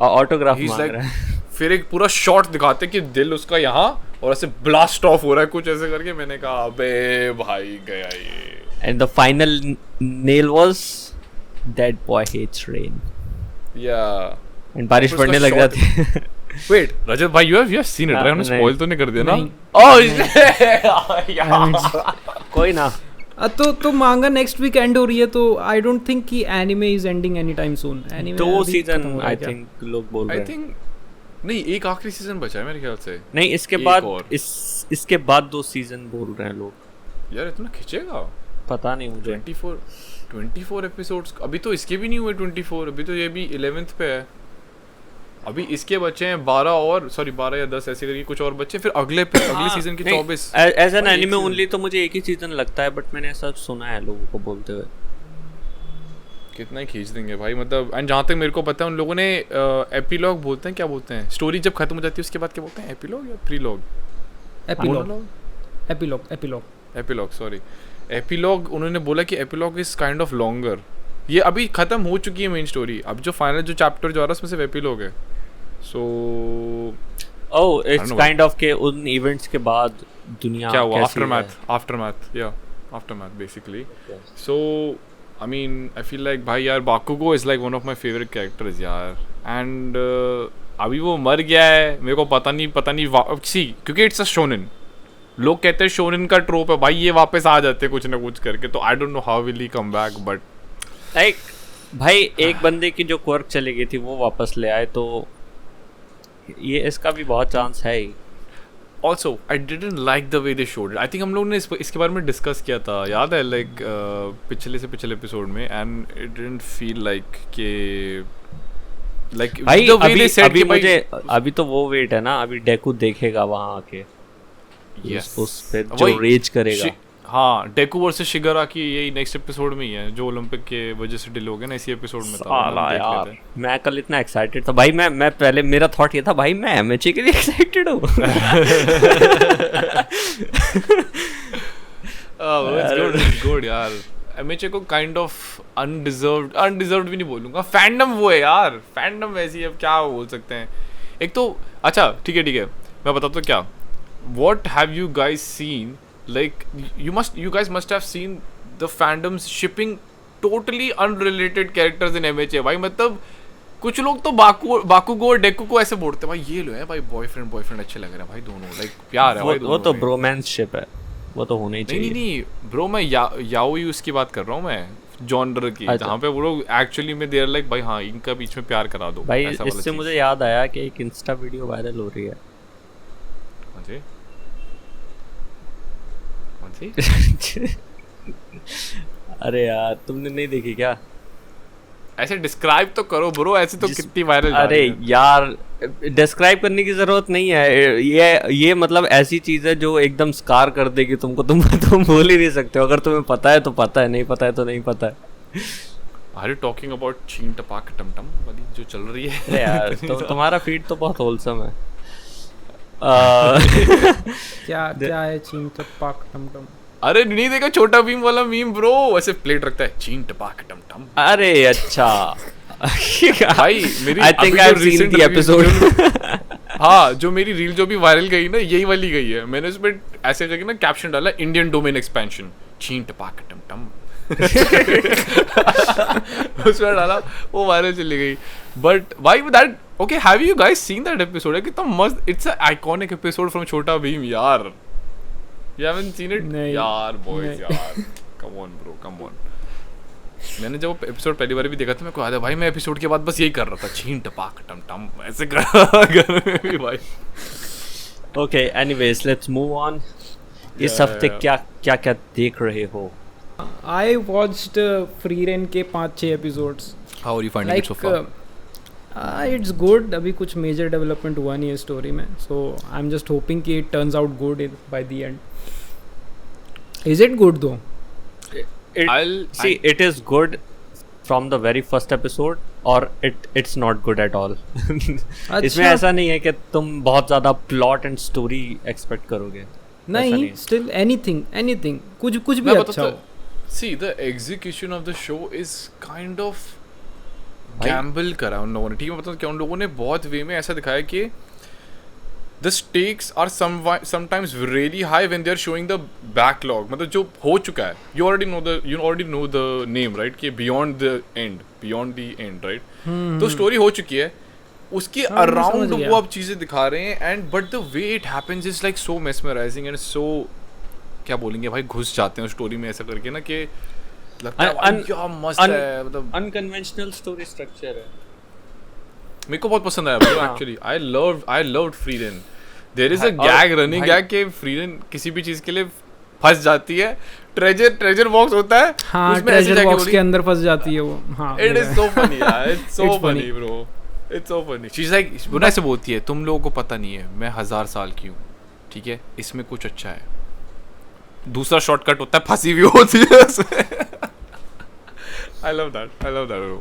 autograph मांग रहा है. फिर एक पूरा शॉट दिखाते कि दिल उसका यहाँ और ऐसे ब्लास्ट ऑफ हो रहा है कुछ ऐसे करके. मैंने कहा अबे भाई गया ये. And the final nail was that boy hates rain. Yeah. And बारिश पड़ने लग जाती है. Wait, Rajat भाई, you have seen it, right? हमने spoil तो नहीं कर दिया ना? कोई ना. तो मांगा नेक्स्ट वीक एंड हो रही है, तो आई डोंट थिंक कि anime is ending any time soon. Anime 2 season I think लोग बोल रहे हैं. I think नहीं, एक आखिरी सीजन बचा है मेरे ख्याल से. नहीं, इसके बाद 2 सीजन बोल रहे हैं लोग. यार इतना खींचेगा पता नहीं मुझे. 24 एपिसोड्स अभी तो इसके भी नहीं हुए. 24 अभी तो ये भी 11th पे है. अभी इसके बच्चे हैं 12 या 10 ऐसे करके कुछ और बच्चे, फिर अगले सीजन के 24. एज एन एनिमे ओनली तो मुझे एक ही सीजन लगता है, बट मैंने ऐसा सुना है लोगों को बोलते हुए. कितना ही खींच देंगे भाई. मतलब एंड जहाँ तक मेरे को पता है उन लोगों ने एपिलॉग बोलते हैं, क्या बोलते हैं, स्टोरी जब खत्म हो जाती है उसके बाद क्या बोलते हैं, एपिलॉग या प्रीलॉग? Epilogue sorry. एपिलॉग उन्होंने बोला कि epilogue is kind of longer. ये अभी खत्म हो चुकी है मेन स्टोरी, अब जो फाइनल जो चैप्टर जो आ रहा है उसमें सिर्फ एपिलॉग है. सो इट्स काइंड ऑफ के उन इवेंट्स के बाद दुनिया क्या हुआ, aftermath basically. So I mean I feel like भाई यार बाकुगो is like one of my favourite characters यार. एंड अभी वो मर गया है, मेरे को पता नहीं सी, क्योंकि इट्स अ शोनेन. लोग कहते हैं शोनेन का ट्रोप है भाई, ये वापस आ जाते हैं कुछ ना कुछ करके. तो आई don't know how will he come back, but like भाई एक बंदे की जो क्वर्क चली गई थी वो वापस ले आए, तो ये इसका भी बहुत चांस है ही. Also, I didn't like the way they showed it. I think हम लोग ने इसके बारे में डिस्कस किया था, याद है, लाइक पिछले एपिसोड में. And it didn't feel like के like भाई the way they said कि मुझे अभी तो वो वेट है ना, अभी डेकू देखेगा वहाँ आके. Yes. उस पे जो रेज करेगा. हाँ, डेकू वर्सेस शिगाराकी यही नेक्स्ट एपिसोड में ही है, जो ओलंपिक के वजह से डिले हो गया ना, इसी एपिसोड में था. यार मैं कल इतना एक्साइटेड था भाई. मैं पहले मेरा थॉट ये था भाई मैं एमएचए के लिए एक्साइटेड हूँ. गुड यार. एमएचए को काइंड ऑफ अनडिजर्व्ड भी नहीं बोलूंगा, फैंडम वो है यार. फैंडम वैसी है, अब क्या बोल सकते हैं. एक तो अच्छा ठीक है मैं बताता हूँ क्या. What have you guys seen? Like you guys must have seen the fandoms shipping totally unrelated characters in MHA. भाई मतलब कुछ लोग तो बाकुगो और डेकू को ऐसे बोलते हैं भाई ये लो है भाई बॉयफ्रेंड अच्छे लग रहे हैं भाई दोनों लाइक प्यार है भाई वो तो ब्रोमांसशिप है, वो तो होना ही चाहिए। नहीं ब्रो मैं याओ यूज की बात कर रहा हूँ मैं, जॉनर की, अच्छा। जहाँ पे वो लोग एक्चुअली में देर लाइक भाई हाँ इनका बीच में प्यार करा दो भाई ऐसा वाला इससे चीज़। मुझे याद आया कि एक इंस्टा वीडियो वायरल हो रही है। कौन सी? अरे यार तुमने नहीं देखी क्या? ऐसे डिस्क्राइब तो करो ब्रो, ऐसे तो कितनी वायरल। अरे यार डिस्क्राइब करने की जरूरत नहीं है, ये मतलब ऐसी चीज है जो एकदम स्कार कर देगी तुमको, तुम बोल ही नहीं सकते हो। अगर तुम्हें पता है तो पता है, नहीं पता है तो नहीं पता है। आर यू टॉकिंग अबाउट चीन टपाक टमटम वाली जो चल रही है? अरे यार तुम्हारा फीड तो बहुत होलसम है। क्या है चीन टपाक टमटम? अरे नहीं देखा छोटा भीम वाला मीम ब्रो, ऐसे प्लेट रखता है चीन टपाक टमटम। अरे अच्छा भाई मेरी I think I've seen the episode। हाँ जो मेरी रील जो भी वायरल गई ना यही वाली गई है, मैंने उसमें ऐसे करके ना कैप्शन डाला इंडियन डोमेन एक्सपेंशन चीन टपाक टमटम उसमें डाला, वो वायरल चली गई। बट भाई that okay, have you guys seen that episode? है कितना मस्त, it's a iconic episode from छोटा भीम यार। You haven't seen it? नहीं, यार boys नहीं। यार come on bro come on। मैंने जब वो एपिसोड पहली बार भी देखा था मेरे को याद है भाई मैं एपिसोड के बाद बस यही कर रहा था छीन टपाक टम टम ऐसे कर घर में भी भाई। Okay anyways let's move on. इस Yeah, हफ्ते yeah. क्या क्या देख रहे हो? आई वॉच्ड फ्री रेन के 5-6 episodes. How are you finding it so far? It's good. अभी कुछ मेजर डेवलपमेंट हुआ नहीं है स्टोरी में, सो आई एम जस्ट होपिंग कि it turns out good by the end. Is it good दो? It is good from the very first episode और it's not good at all। इसमें ऐसा नहीं है कि तुम बहुत ज़्यादा प्लॉट एंड स्टोरी एक्सपेक्ट करोगे। नहीं, स्टिल एनीथिंग कुछ भी मैं अच्छा हो। See the execution of the show is kind of Gamble करा उन लोगों ने, ठीक है मतलब क्या उन लोगों ने बहुत वे में ऐसा दिखाया कि the stakes are sometimes really high when they are showing the backlog, मतलब जो हो चुका है you already know the name right कि beyond the end right। तो स्टोरी हो चुकी है उसके अराउंड वो अब चीजें दिखा रहे हैं and but the way it happens is like so mesmerising and so क्या बोलेंगे भाई घुस जाते हैं स्टोरी में ऐसा करके ना कि लगता है भाई क्या मस्त है, मतलब अनकन्वेंशनल स्टोरी स्ट्रक्चर है। मेरे को बहुत पसंद आया bro actually. I loved Frieren. There is a gag running gag के फ्रीडन किसी भी चीज के लिए फंस जाती है, ट्रेजर बॉक्स होता है हाँ, ट्रेजर बॉक्स के अंदर फंस जाती है वो। हाँ इट इज सो फनी यार, it's so funny bro, it's so funny. She is like बुना से बोलती है तुम लोगों को पता नहीं है मैं 1000 साल की हूँ, ठीक है इसमें कुछ अच्छा है। दूसरा शॉर्टकट होता है फंसी हुई होती है उसमें। I love that bro।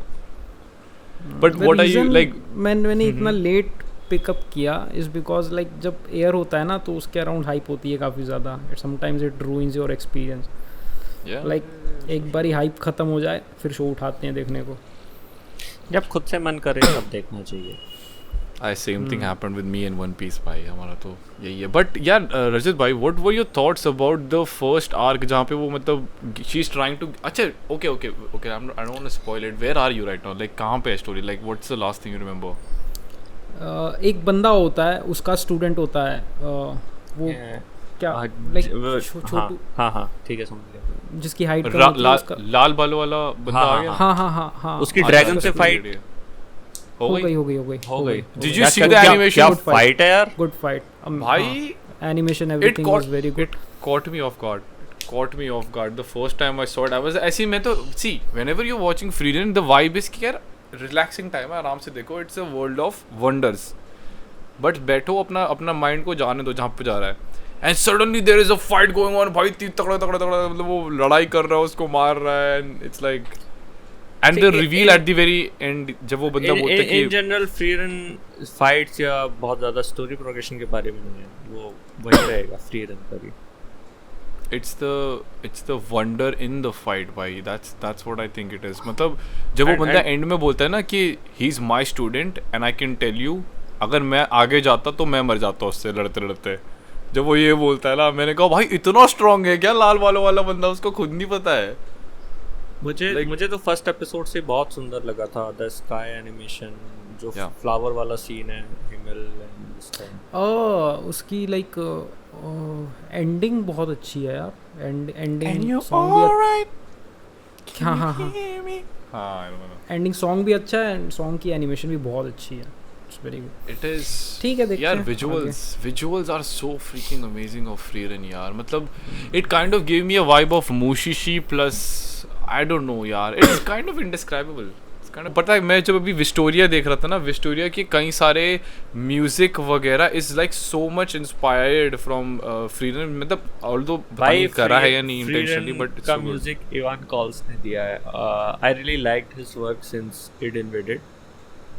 But what are you like? मैंने इतना लेट पिकअप किया इज बिकॉज लाइक जब एयर होता है ना तो उसके अराउंड हाइप होती है काफ़ी ज़्यादा। Sometimes it ruins your experience. Like एक बार ही हाइप ख़त्म हो जाए फिर शो उठाते हैं देखने को। जब खुद से मन करे तब देखना चाहिए। Same thing happened with me and One Piece भाई, हमारा तो यही है। But यार रजत भाई what were your thoughts about the first arc जहाँ पे वो मतलब she's trying to अच्छा okay I don't want to spoil it। Where are you right now? Like कहाँ पे है story? Like what's the last thing you remember? एक बंदा होता है उसका स्टूडेंट होता है वो क्या लाइक छोटू। हाँ ठीक है समझ गया। जिसकी हाइट लाल बालों वाला बंदा आ गया। हाँ उसकी ड्रैगन से फाइट हो गई। Did you see the animation? क्या फाइट है यार, गुड फाइट भाई। Animation everything was very good. Caught me off guard the first time I saw it। I was ऐसी मैं तो see whenever you're watching Frieren the vibe is कि यार relaxing time है, आराम से देखो, it's a world of wonders. But बैठो अपना माइंड को जाने दो जहाँ पे जा रहा है and suddenly there is a fight going on भाई, तगड़ा मतलब वो लड़ाई कर रहा है उसको मार रहा है and it's like and the reveal at the very and जब वो बंदा बोलता है कि इन जनरल फ्रीरन फाइट्स या बहुत ज़्यादा स्टोरी प्रोग्रेशन के बारे में नहीं है, वो वही रहेगा फ्रीरन का भी। it's the wonder in the fight भाई, that's what I think it is। मतलब जब वो बंदा एंड में बोलता है ना कि he is my student and I can tell you अगर मैं आगे जाता तो मैं मर जाता उससे लड़ते, जब वो ये बोलता है ना मैंने कहा भाई इतना स्ट्रांग है क्या लाल वालों वाला बंदा, उसको खुद नहीं पता है। मुझे तो फर्स्ट एपिसोड से बहुत सुंदर लगा था, द स्काई एनिमेशन, जो फ्लावर वाला सीन है, हिमल एंड स्काई। उसकी लाइक एंडिंग बहुत अच्छी है यार, एंडिंग सॉन्ग भी हाँ एंडिंग सॉन्ग भी अच्छा है, एंड सॉन्ग की एनिमेशन भी बहुत अच्छी है। Very good. It is. ठीक है, देखते हैं। यार visuals are so freaking amazing of Frieren यार, मतलब it kind of gave me a vibe of Mushishi plus I don't know यार, it's kind of indescribable. It's kind of, पता है मैं जब अभी विस्टोरिया देख रहा था ना, विस्टोरिया के कई सारे म्यूजिक वगैरह is like so much inspired from Frieren, मतलब although भाई करा है या नहीं intentionally, but का म्यूजिक इवान कॉल्स ने दिया है। I really liked his work since it invaded.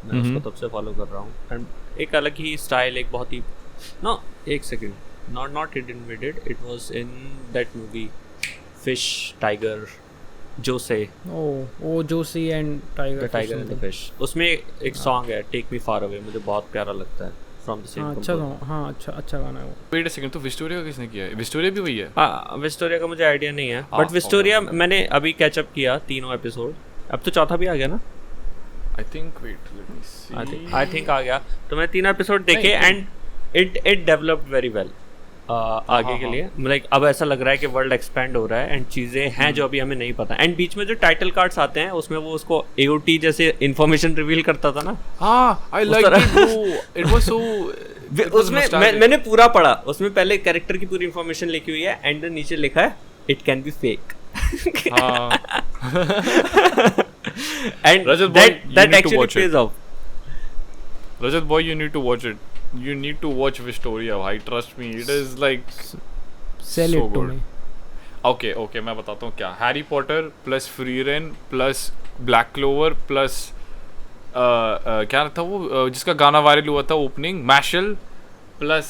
मैं उसको तब से फॉलो कर रहा हूँ, एंड एक अलग ही स्टाइल, एक बहुत ही एक second, not it invaded, it was in that movie fish tiger Jose, oh Jose and tiger and the fish, उसमें एक सॉन्ग है टेक मी फार अवे, मुझे बहुत प्यारा लगता है, फ्रॉम द सेम कंपोजर। अच्छा गाना है वो। वेट अ सेकंड, तो विस्टोरिया किसने किया है? विस्टोरिया भी वही है? हाँ, विस्टोरिया का मुझे आइडिया नहीं है, बट विस्टोरिया मैंने अभी कैचअप किया 3 एपिसोड, अब तो चौथा भी आ गया ना। I think wait, let me see. I think आ गया, तो मैं 3 एपिसोड देखे and it developed very well आगे के लिए। लाइक अब ऐसा लग रहा है कि वर्ल्ड एक्सपेंड हो रहा है एंड चीज़ें हैं जो अभी हमें नहीं पता, एंड बीच में जो टाइटल कार्ड्स आते हैं उसमें वो उसको AOT जैसे इन्फॉर्मेशन रिवील करता था ना। हाँ, I like it. It was so. उसमें मैंने पूरा पढ़ा, उसमें पहले कैरेक्टर की पूरी इन्फॉर्मेशन लिखी हुई है एंड नीचे लिखा है it can be fake. And Rajat boy, that actually pays off. Rajat boy, you need to watch it. You need to watch Vistoria, bhai. Trust me, it is like sell so it to good. me. Okay, मैं बताता हूँ क्या। Harry Potter plus Frieren plus Black Clover plus क्या था वो जिसका गाना viral हुआ था ओपनिंग, मैशल प्लस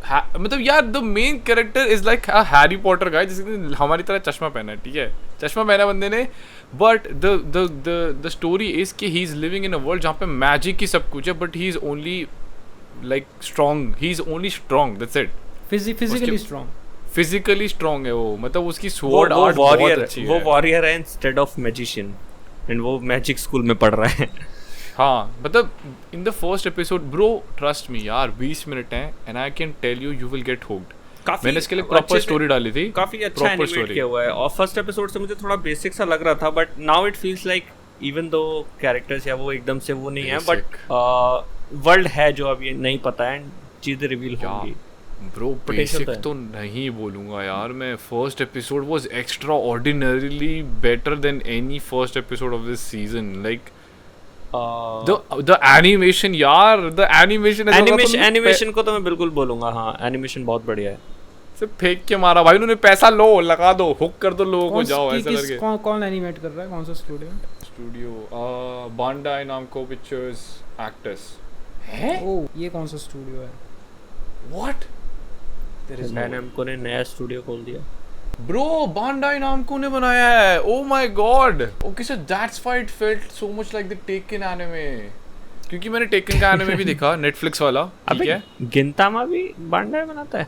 मतलब यार the main character is like Harry Potter guy, जिसने हमारी तरह चश्मा पहना है, ठीक है, चश्मा पहना बंदे ने, बट द स्टोरी इज कि he is living in a world जहाँ पे मैजिक ही सब कुछ है, but he is only like strong, he is only strong, that's it. Physically strong है वो, मतलब उसकी स्वॉर्ड आर्ट बहुत अच्छी है। वो वॉरियर है इंस्टेड ऑफ मैजिशियन, एंड वो मैजिक स्कूल में पढ़ रहा है। हाँ, मतलब in the first episode bro, trust me यार, 20 मिनट हैं and I can tell you will get hooked. मैंने इसके लिए प्रॉपर स्टोरी डाली थी, काफी अच्छा एनिमेट किया हुआ है, और फर्स्ट एपिसोड से मुझे थोड़ा बेसिक सा लग रहा था, but now it feels like even though characters या वो एकदम से वो नहीं है, बट वर्ल्ड है जो अभी नहीं पता है, चीजें रिवील होंगी। ब्रो बेसिक तो नहीं बोलूंगा यार मैं, first episode was extra ordinarily better than any first episode of this season, like the animation यार, the animation को तो मैं बिल्कुल बोलूंगा, हाँ एनिमेशन बहुत बढ़िया है। सिर्फ फेंक के मारा भाई उन्होंने, पैसा लो लगा दो, हुक कर दो लोगों को, जाओ ऐसा करके। कौन एनिमेट कर रहा है, कौन सा स्टूडियो? बांडाई नामको पिक्चर्स एक्टर्स है। ओह, ये कौन सा स्टूडियो है? व्हाट? नामको ने नया स्टूडियो खोल दिया ब्रो, बांडाई नामको ने बनाया है। Oh my God, okay so that's why it felt so much like the taken anime, क्योंकि मैंने टेकन का एनिमे भी देखा, नेटफ्लिक्स वाला, ठीक है। गिंतामा भी बांडाई बनाता है?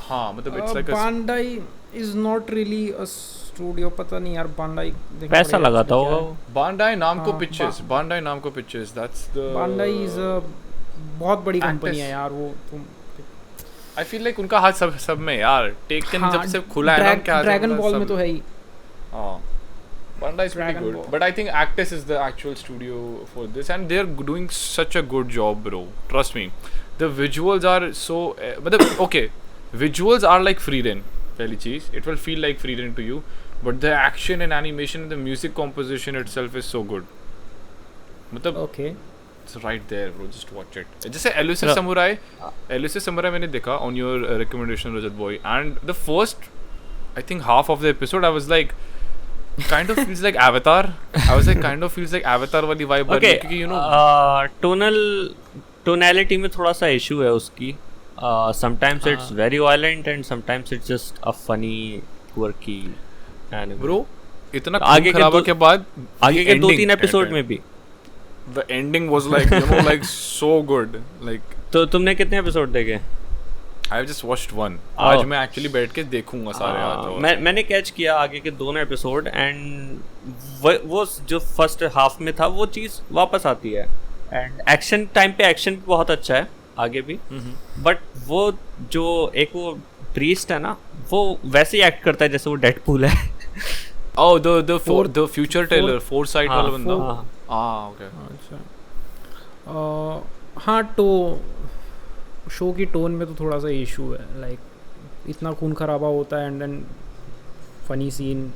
हाँ, मतलब it's like Bandai is not really a studio, पता नहीं यार, बांडाई पैसा लगाता होगा। बांडाई Namco Pictures, Bandai Namco Pictures, that's the Bandai is a बहुत बड़ी कंपनी है यार वो। तुम I feel like उनका हाथ सब में यार, टेकन जब से खुला है ना, क्या ड्रैगन बॉल में तो है ही। हाँ, Bandai is pretty good, but I think Actis is the actual studio for this, and they're doing such a good job, bro. Trust me, the visuals are so मतलब okay, visuals are like Frieren, पहली चीज, it will feel like Frieren to you, but the action and animation and the music composition itself is so good. मतलब okay, it's right there, bro. Just watch it. जैसे Elusive Samurai मैंने देखा on your recommendation, Rajat boy, and the first, I think half of the episode, I was like, kind of feels like Avatar. I was like, kind of feels like Avatar वाली vibe. Okay, क्योंकि you know, tonality में थोड़ा सा issue है उसकी. Sometimes it's very violent and sometimes it's just a funny, quirky anime. Bro, इतना खराब के बाद आगे के 2-3 एपिसोड में भी the ending was like, you know, like so good, like. तो तुमने कितने एपिसोड देखे? I have just watched one. आज मैं actually बैठ के देखूंगा सारे आज. और मैंने कैच किया आगे के दोनों एपिसोड एंड वो जो फर्स्ट हाफ में था वो चीज़ वापस आती है एंड एक्शन टाइम पे एक्शन बहुत अच्छा है आगे भी बट वो जो एक वो प्रीस्ट है ना वो वैसे ही एक्ट करता है जैसे वो डेडपूल है. Oh, the future teller, foresight वाला बंदा. Okay. अच्छा. हाँ तो शो की टोन में तो थोड़ा सा इशू है लाइक इतना खून खराबा होता है and then funny scene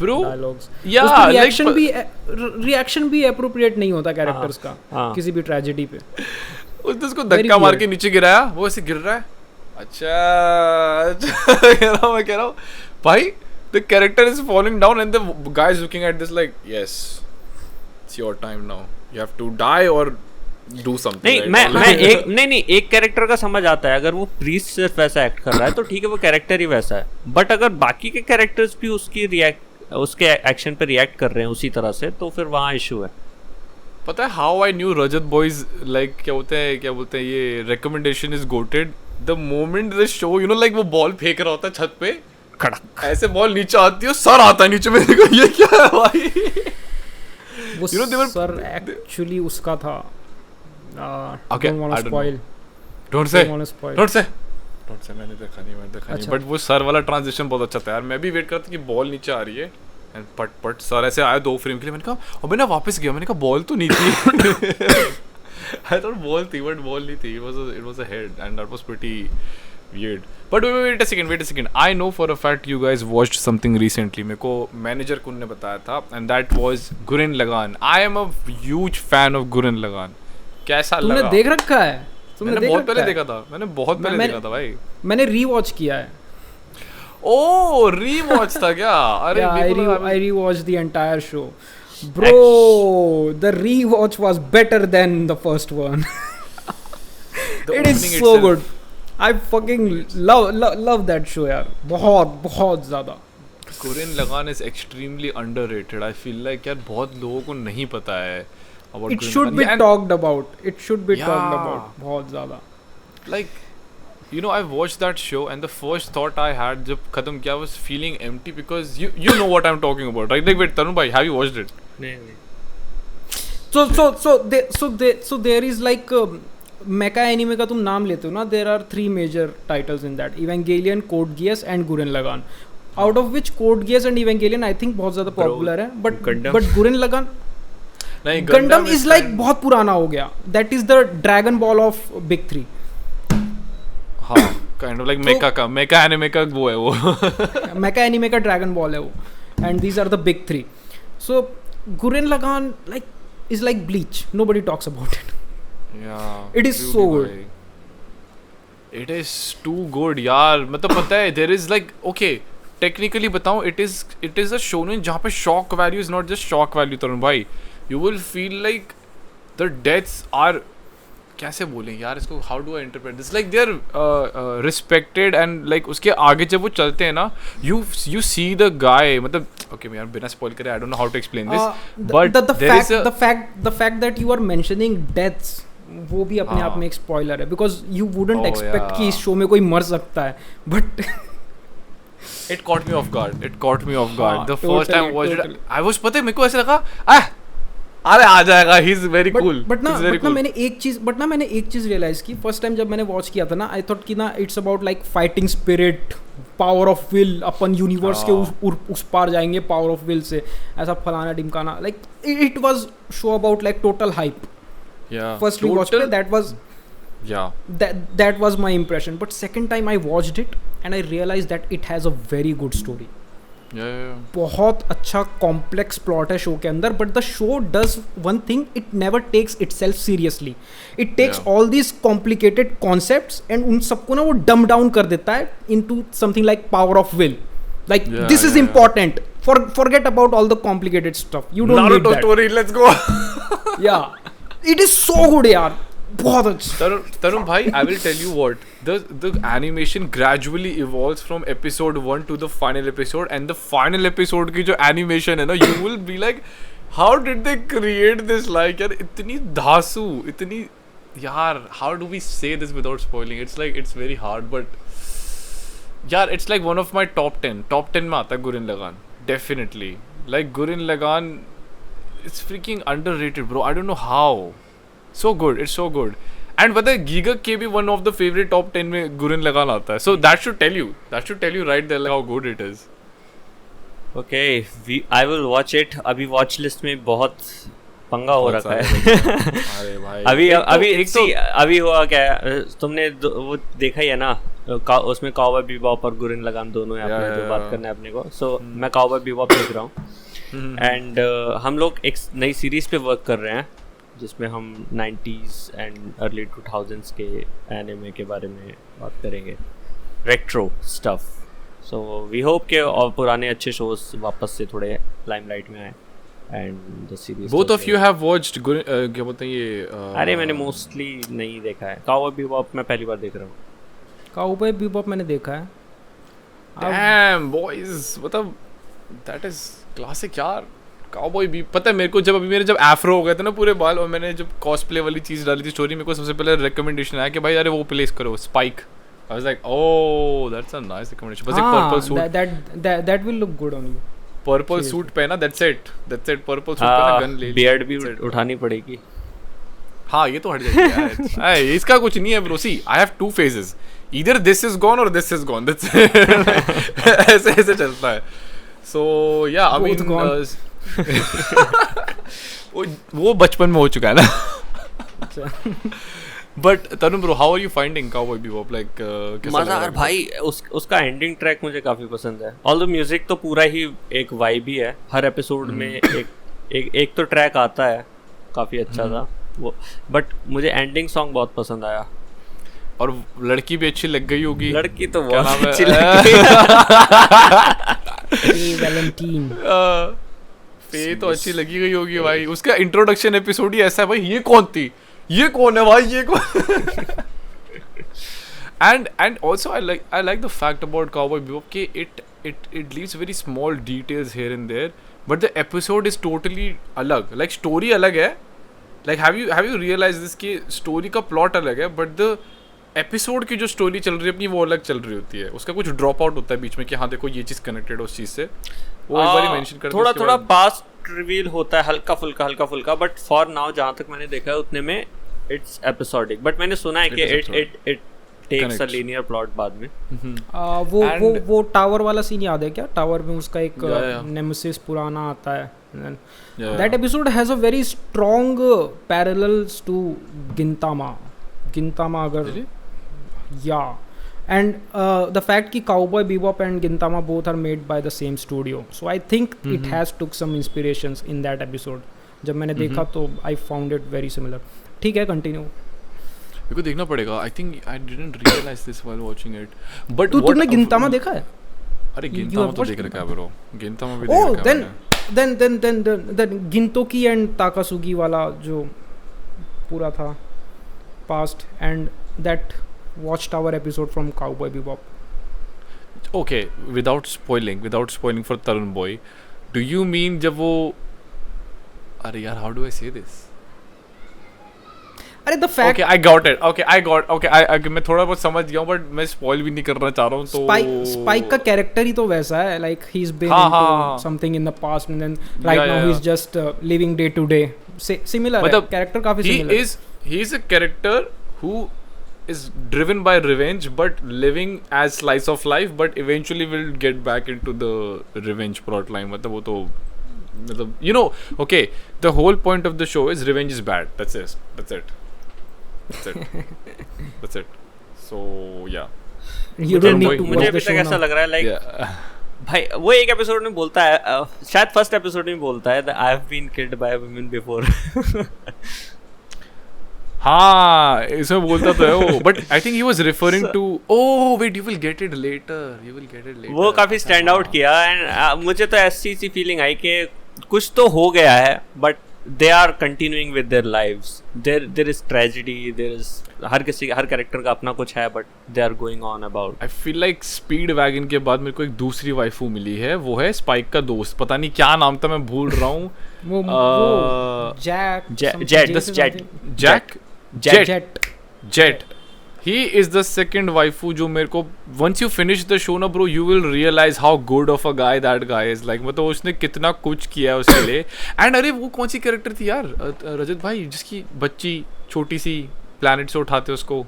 Bro, dialogues reaction भी एप्रोप्रिएट नहीं होता कैरेक्टर्स का किसी भी ट्रेजेडी पे. उसको धक्का मार के नीचे गिराया वो ऐसे गिर रहा है. अच्छा कह रहा हूँ भाई the character is falling down and the guy is looking at this like yes it's your time now you have to die or do something. नहीं एक कैरेक्टर का समझ आता है अगर वो प्रीस्ट सिर्फ वैसा एक्ट कर रहा है तो ठीक है वो कैरेक्टर ही वैसा है बट अगर बाकी के कैरेक्टर्स भी उसके एक्शन पे रिएक्ट कर रहे हैं उसी तरह से तो फिर वहाँ इशू है. पता है how I knew Rajat boys like क्या बोलते हैं ये recommendation is goated the moment the show you know like वो बॉल फेंक रहा होता है छत पे खड़क ऐसे बॉल नीचे आती है सर आता है नीचे. मेरे को ये क्या है भाई वो सर एक्चुअली उसका था. Don't say मैंने देखा नहीं बट वो सर वाला ट्रांजिशन बहुत अच्छा था यार. मैं भी वेट करता कि बॉल नीचे आ रही है एंड पट सर ऐसे आया 2 फ्रेम के लिए. मैंने कहा अबे ना वापस गया मैंने कहा बॉल तो नहीं थी. I thought बॉल थी बट बॉल नहीं थी. It was a head and that was pretty weird. But wait a second. I know for a fact you guys watched something recently. मेरे को मैनेजर कुन ने बताया था and that was Gurren Lagann. I am a huge fan of Gurren Lagann. कैसा लगा? तुमने देख रखा है? मैंने बहुत पहले देखा था. मैंने बहुत पहले देखा था भाई. मैंने रीवॉच किया है. ओह रीवॉच था क्या? अरे I rewatched the entire show. Bro, the rewatch was better than the first one. It is so good. I fucking love that show यार. बहुत ज़्यादा. Gurren Lagann is extremely underrated. I feel like यार बहुत लोगों को नहीं पता है. It should be talked about. Talked about. बहुत ज़्यादा. Like, you know, I watched that show and the first thought I had जब खत्म किया was feeling empty because you know what I'm talking about, right? Like, wait, Tarun bhai, have you watched it? नहीं. So there is like mecha anime का तुम नाम लेते हो ना. There are 3 major titles in that: Evangelion, Code Geass, and Gurren Lagann. Out of which Code Geass and Evangelion I think बहुत ज़्यादा popular है. But Gurren Lagann नहीं Gundam is like बहुत पुराना हो गया. That is the Dragon Ball of Big 3. हाँ kind of like mecha anime का वो है वो. mecha anime का Dragon Ball है वो. And these are the big 3. So Gurren Lagann like is like Bleach. Nobody talks about it. Yeah, it is so good. It is too good यार. मतलब पता है there is like okay technically बताऊँ it is a shonen जहाँ पे shock value is not just shock value तरुण भाई. You will feel like the deaths are कैसे बोलें यार इसको how do I interpret this like they are respected and like उसके आगे जब वो चलते हैं ना you see the guy मतलब okay यार बिना spoil करे I don't know how to explain this but the fact that you are mentioning deaths वो भी अपने आप में एक स्पॉइलर है बिकॉज यू वुडंट एक्सपेक्ट कि इस शो में कोई मर सकता है but it caught me off guard the first time I watched it I was पता है मेरे को ऐसे लगा अरे आ जाएगा he is very cool but ना मैंने एक चीज रियलाइज की फर्स्ट टाइम जब मैंने वॉच किया था ना आई थॉट कि ना it's about like fighting spirit power of will upon universe के उस पार जाएंगे पावर ऑफ विल से ऐसा फलाना ढिमकाना like it was show about like total hype first rewatch पे that was my impression but second time I watched it and I realized that it has a very good story बहुत अच्छा complex plot है show के अंदर but the show does one thing it never takes itself seriously it takes all these complicated concepts and उन सबको ना वो dumb down कर देता है into something like power of will like this is important forget about all the complicated stuff you don't Naruto need that story let's go yeah it is so good yaar बहुत अच्छा Tarun bhai I will tell you what the animation gradually evolves from episode 1 to the final episode and the final episode की जो animation है ना you will be like how did they create this like यार इतनी धांसू इतनी यार how do we say this without spoiling? It's very hard, but यार it's like one of my top 10 में आता है गुरिन लगान, definitely. Like Gurren Lagann, it's freaking underrated, bro. I don't know how. So good, it's so good. And पता है गीगक के भी one of the favorite top 10 में Gurren Lagann आता है. So that should tell you right there like how good it is. Okay, I will watch it. अभी watch list में बहुत पंगा हो रखा है. अरे भाई. अभी हुआ क्या है? तुमने वो देखा ही है ना? उसमें काउबॉय बीबॉप और गुरिन लगान दोनों हैं अपने जो बात करना है अपने को. सो मैं काउबॉय बीबॉप देख रहा हूँ एंड हम लोग एक नई सीरीज पे वर्क कर रहे हैं जिसमें हम 90s एंड अर्ली 2000s के एनिमे के बारे में बात करेंगे, retro stuff. So we hope के और पुराने अच्छे शोज वापस से थोड़े लाइमलाइट में आए and the series. Both of you have watched क्या बोलते हैं ये? अरे मैंने मोस्टली नहीं देखा है. काउबॉय बीबॉप मैं पहली बार देख रहा हूँ. काउबॉय बीबॉप मैंने देखा है. डैम बॉयज, मतलब दैट इज क्लासिक यार. काउबॉय भी पता है मेरे को, जब एफ्रो हो गए थे ना पूरे बाल और मैंने जब कॉस्प्ले वाली चीज डाली थी स्टोरी, मेरे को सबसे पहले रिकमेंडेशन आया कि भाई अरे वो प्लेस करो spike. I was like oh that's a nice recommendation. बस एक purple suit that will look good on you. Purple suit पहना, दैट्स इट. पर्पल सूट पहना, गन ले ली, बियर्ड भी उठानी पड़ेगी. हाँ ये तो हट जाएगी यार. इसका कुछ नहीं है bro. See I have two phases, either this is gone or this is gone. That's ऐसे चलता है. So yeah, I mean वो बचपन में हो चुका है ना. But Tarun bro, how are you finding Cowboy Bebop? Like मज़ा भाई. उसका एंडिंग ट्रैक मुझे काफ़ी पसंद है. ऑल द म्यूजिक तो पूरा ही एक वाइब ही है. हर एपिसोड में एक तो ट्रैक आता है काफ़ी अच्छा था वो, बट मुझे एंडिंग सॉन्ग बहुत पसंद आया. और लड़की भी अच्छी लग गई होगी. लड़की तो बहुत अच्छी लग गई. वैलेंटाइन पे तो अच्छी लगी गई होगी भाई. उसका इंट्रोडक्शन एपिसोड ही ऐसा है भाई, ये कौन थी, ये कौन है भाई, ये कौन. and also I like the fact about Cowboy Bebop कि it leaves very small details here and there, but the episode is totally अलग. like story अलग है. like have you realized this कि story का plot अलग है, but the episode की जो स्टोरी चल रही है अपनी वो अलग चल रही होती है. उसका कुछ ड्रॉप आउट होता है बीच में कि हाँ देखो ये चीज कनेक्टेड है उस चीज से. वो एक बार मेंशन करते हैं. थोड़ा पास्ट रिवील होता है हल्का फुल्का, बट फॉर नाउ जहाँ तक मैंने देखा है उतने में इट्स एपिसोडिक. बट मैंने सुना है कि it takes a linear plot बाद में. वो टावर वाला सीन याद है क्या? टावर में उसका एक नेमेसिस पुराना आता है. That episode has a very strong parallels to Gintama अगर yeah, and the fact कि Cowboy Bebop and Gintama both are made by the same studio, so I think it has took some inspirations in that episode. जब मैंने देखा तो I found it very similar. ठीक है, continue. मेरे को देखना पड़ेगा. I think I didn't realize this while watching it. But तुमने Gintama देखा है? अरे Gintama तो देख रखा है bro. Gintama भी देख रखा है. then Gintoki and Takasugi वाला जो पूरा था past, and that Watchtower episode from Cowboy Bebop. Okay, without spoiling for Tarun boy, do you mean जब वो, अरे यार how do I say this? अरे the fact. Okay, I got it. Okay, मैं थोड़ा बहुत समझ गया हूँ but मैं spoil भी नहीं करना चाह रहा हूँ. तो Spike का कैरेक्टर ही तो वैसा है. Like he's been into something in the past and then right now he's just living day to day. Similar है. Character काफी similar. He is a character who is driven by revenge but living as slice of life, but eventually will get back into the revenge plot line. मतलब वो तो you know, okay, the whole point of the show is revenge is bad. That's it. So yeah, you don't need to मुझे अभी तक ऐसा लग रहा है like भाई वो एक एपिसोड में बोलता है, शायद फर्स्ट एपिसोड में बोलता है that I have been killed by women before. हाँ इसमें बोलता तो है वो, but I think he was referring to oh wait you will get it later. वो काफी स्टैंड आउट किया एंड मुझे तो ऐसी सी फीलिंग आई कि कुछ तो हो गया है but they are continuing with their lives. There is tragedy, there is हर कैरेक्टर का अपना कुछ है but they are going on about. I feel like speed wagon के बाद मेरे को एक दूसरी वाइफू मिली है, वो है स्पाइक का दोस्त, पता नहीं क्या नाम था मैं भूल रहा हूँ. Jack Jet. He is the second waifu जो मेरे को once you finish the show ना bro you will realize how good of a guy that guy is like मतलब उसने कितना कुछ किया है उसके लिए and अरे वो कौन सी कैरेक्टर थी यार रजत भाई जिसकी बच्ची छोटी सी प्लैनेट से उठाते उसको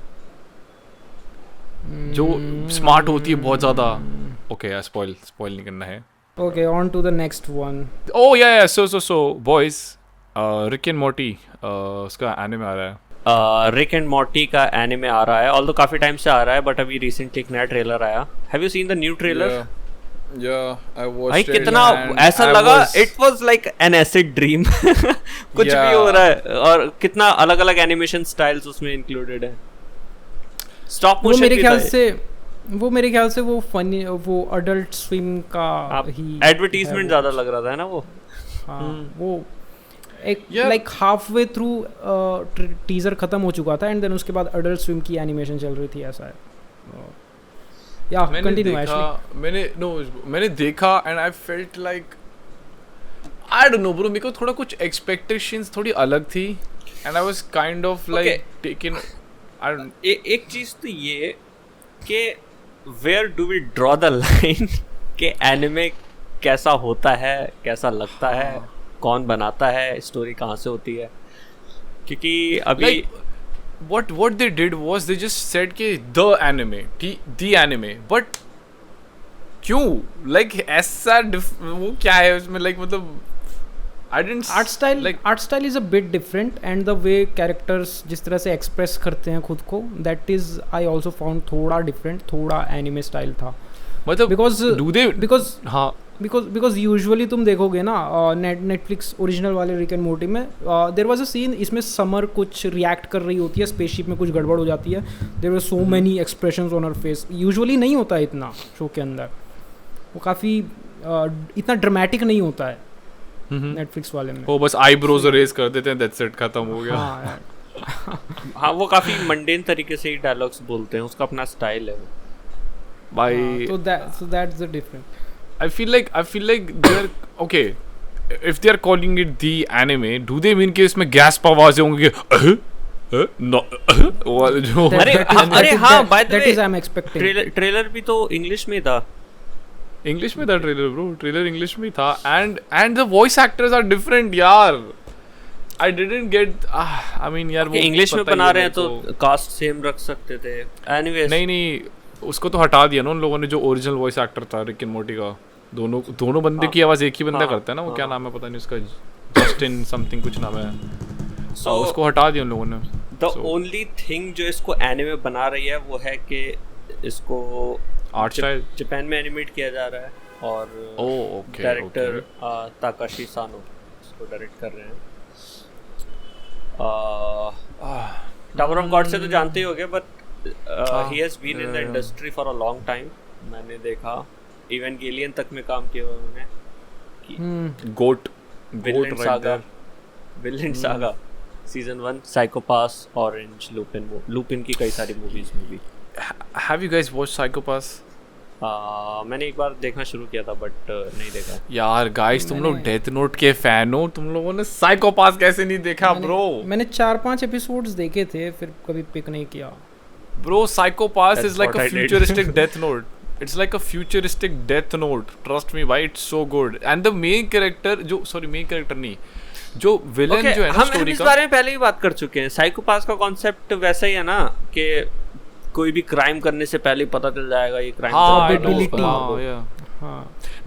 जो स्मार्ट होती है बहुत ज़्यादा ओके यार स्पॉइल नहीं करना है Okay, on to the next one. oh yeah so boys Rick and Morty उसका एनिमे आ रहा है रिक एंड मॉर्टी का एनिमे आ रहा है ऑल्दो काफी टाइम से आ रहा है बट अभी रिसेंटली एक नया ट्रेलर आया have you seen the new trailer I watched भाई it कितना and ऐसा I लगा was- it was like an acid dream कुछ भी Yeah. हो रहा है और कितना अलग अलग एनिमेशन स्टाइल्स उसमें इंक्लूडेड है स्टॉप वो मोशन मेरे ख्याल से वो फनी वो अडल्ट स्विम का ही एडवर्टाइजमेंट ज्यादा लग रहा था ना वो हाँ वो एक Yeah. Like half way through teaser खत्म हो चुका था एंड देन उसके बाद अडल्ट स्विम की एनिमेशन चल रही थी ऐसा है या कंटिन्यू मैंने देखा and I felt like I don't know bro मेरे को थोड़ा कुछ एक्सपेक्टेशंस थोड़ी अलग थी and I was kind of like taken I don't एक चीज तो ये कि where do we draw the line कि एनिमे कैसा होता है कैसा लगता है कौन बनाता है स्टोरी कहाँ से होती है क्योंकि अभी like what they did was they just said कि the anime but क्यों like ऐसा वो क्या है उसमें like मतलब I didn't art style is a bit different and the way characters जिस तरह से एक्सप्रेस करते हैं खुद को that is I also found थोड़ा डिफरेंट थोड़ा एनिमे स्टाइल था मतलब बिकॉज हाँ बिकॉज यूजुअली तुम देखोगे ना नेटफ्लिक्स ओरिजिनल वाले रिक एंड मोर्टी में देयर वाज अ सीन इसमें समर कुछ रिएक्ट कर रही होती है स्पेसशिप में कुछ गड़बड़ हो जाती है there were so many expressions on her face usually नहीं होता है इतना शो के अंदर वो काफ़ी इतना ड्रामेटिक नहीं होता है नेटफ्लिक्स वाले में वो बस आईब्रोज रेज कर देते हैं दैट्स इट खत्म हो गया हाँ यार हाँ वो काफी मंडेन तरीके से ही डायलॉग्स बोलते हैं उसका अपना स्टाइल है वो भाई so that's the difference. I feel like they're okay. If they are calling it the anime, do they mean कि इसमें गैस आवाज़ें होंगी कि no जो अरे हाँ by the that way is I'm expecting. Trailer भी तो इंग्लिश में था इंग्लिश में था ट्रेलर इंग्लिश में था and the voice actors are different यार I didn't get I mean यार वो इंग्लिश में पता ही बना है रहे हैं मेरे तो को। कास्ट सेम रख सकते थे एनीवेज नहीं उसको तो हटा दिया ना उन लोगों ने जो ओरिजिनल वॉइस एक्टर था रिक एंड मोर्टी का दोनों बंदे की आवाज़ एक ही बंदा करता है ना वो क्या नाम है पता नहीं उसका जस्टिन समथिंग कुछ नाम है So, उसको हटा दिया उन लोगों ने द ओनली थिंग जो इसको एनिमे बना रही है वो है कि इसको आर्ट स्टाइल जापान में एनिमेट किया जा रहा है और ओके डायरेक्टर ताकाशी सानो इसको डायरेक्ट कर रहे हैं टावर ऑफ गॉड से तो जानते ही होगे but he has been in the industry for a long time मैंने देखा इवेंगेलियन तक में काम किया उन्होंने goat villain saga villain saga season 1 Psycho Pass Orange Lupin की कई सारी मूवीज में भी have you guys watched Psycho Pass मैंने एक बार देखना शुरू किया था बट नहीं देखा यार गाइस तुम लोग डेथ नोट के फैन हो तुम लोगों ने साइकोपास कैसे नहीं देखा ब्रो मैंने 4-5 एपिसोड्स देखे थे फिर कभी पिक नहीं किया bro Psycho Pass That's is like what a I did. Futuristic Death Note it's like a futuristic Death Note trust me भाई it's so good and the main character जो सॉरी मेन कैरेक्टर नहीं जो villain Okay, जो है ना हम story इस का बारे में पहले ही बात कर चुके हैं साइकोपास का कॉन्सेप्ट वैसा ही है ना कि कोई भी क्राइम करने से पहले पता चल जाएगा ये crime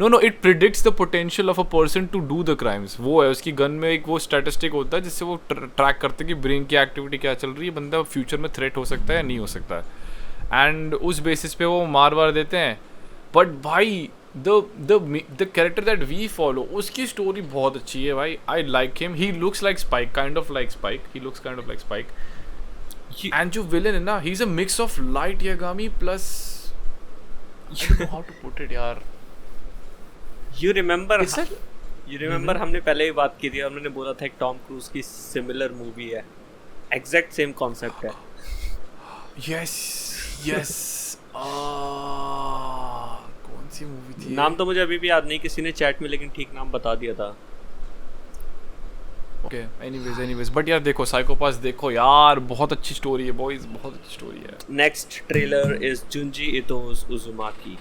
no it predicts the potential of a person to do the crimes वो है उसकी गन में एक वो स्टैटिस्टिक होता है जिससे वो ट्रैक करते हैं कि ब्रेन की एक्टिविटी क्या चल रही है बंदा फ्यूचर में थ्रेट हो सकता है या नहीं हो सकता है एंड उस बेसिस पे वो मार देते हैं बट भाई the character that we follow उसकी स्टोरी बहुत अच्छी है भाई I like him he looks like Spike kind of like Spike and जो विलन है ना he is a mix of Light Yagami plus how to put it यार you remember हमने पहले ही बात की थी और मैंने बोला था एक टॉम क्रूज की सिमिलर मूवी है एग्जैक्ट सेम कॉन्सेप्ट है यस कौन सी मूवी थी नाम तो मुझे अभी भी याद नहीं किसी ने चैट में लेकिन ठीक नाम बता दिया था ओके एनीवेज बट यार देखो साइकोपाथ देखो यार, बहुत अच्छी स्टोरी है बॉयज, बहुत अच्छी स्टोरी है. Next trailer is Junji Ito's Uzumaki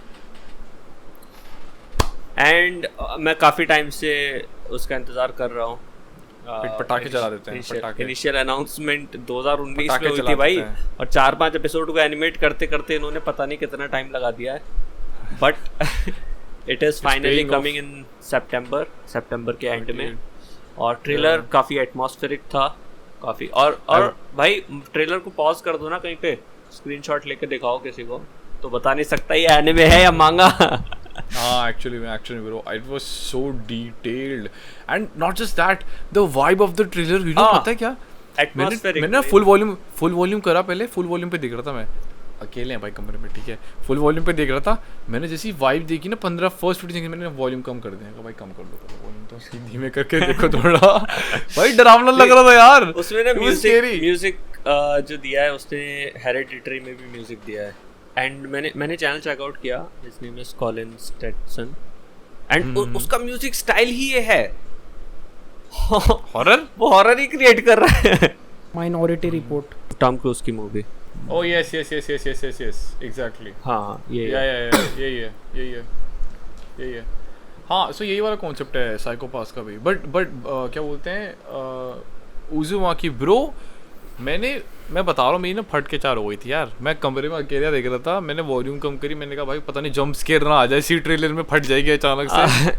and मैं काफ़ी टाइम से उसका इंतज़ार कर रहा हूँ. पटाखे चला देते हैं, पटाखे. इनिशियल अनाउंसमेंट 2019 में पटाखे हुई चला थी भाई, देते हैं. और 4-5 एपिसोड को एनिमेट करते करते इन्होंने पता नहीं कितना टाइम लगा दिया है, but it is finally coming in सितंबर के एंड में. और ट्रेलर काफ़ी एटमॉस्फेरिक था, काफ़ी. और भाई ट्रेलर को पॉज कर दो ना कहीं पे, स्क्रीनशॉट लेके दिखाओ किसी को तो बता नहीं सकता ये एनिमे है या मांगा. Actually bro, it was so detailed and not just that, the vibe of the trailer, you know, पता है क्या, मैंने ना फुल वॉल्यूम करा, पहले फुल वॉल्यूम पे देख रहा था, मैं अकेले हैं भाई कमरे में, ठीक है, फुल वॉल्यूम पे देख रहा था. मैंने जैसी वाइब देखी ना 15 सेकंड मैंने वॉल्यूम कम कर दिया, भाई कम कर दो वॉल्यूम, तो धीमे करके देखो थोड़ा. भाई डरावना लग रहा था यार उसमें ना. म्यूजिक जो दिया है उसने हेरेडिटरी में भी म्यूजिक दिया है. एंड मैंने चैनल चेकआउट किया, his name is Colin Stetson, and उसका म्यूजिक स्टाइल ही ये है, हॉरर, वो हॉरर ही क्रिएट कर रहा है. माइनॉरिटी रिपोर्ट, टॉम क्रूज की मूवी. Oh yes exactly. हाँ ये है. हाँ सो यही वाला कॉन्सेप्ट है साइकोपाथ का भी. बट क्या बोलते हैं उजुमाकी ब्रो, मैं बता रहा हूँ, मेरी ना फट के चार हो गई थी यार. मैं कमरे में अकेला देख रहा था, मैंने वॉल्यूम कम करी, मैंने कहा भाई पता नहीं जंप स्केयर ना आ जाए, इसी ट्रेलर में फट जाएगी अचानक से.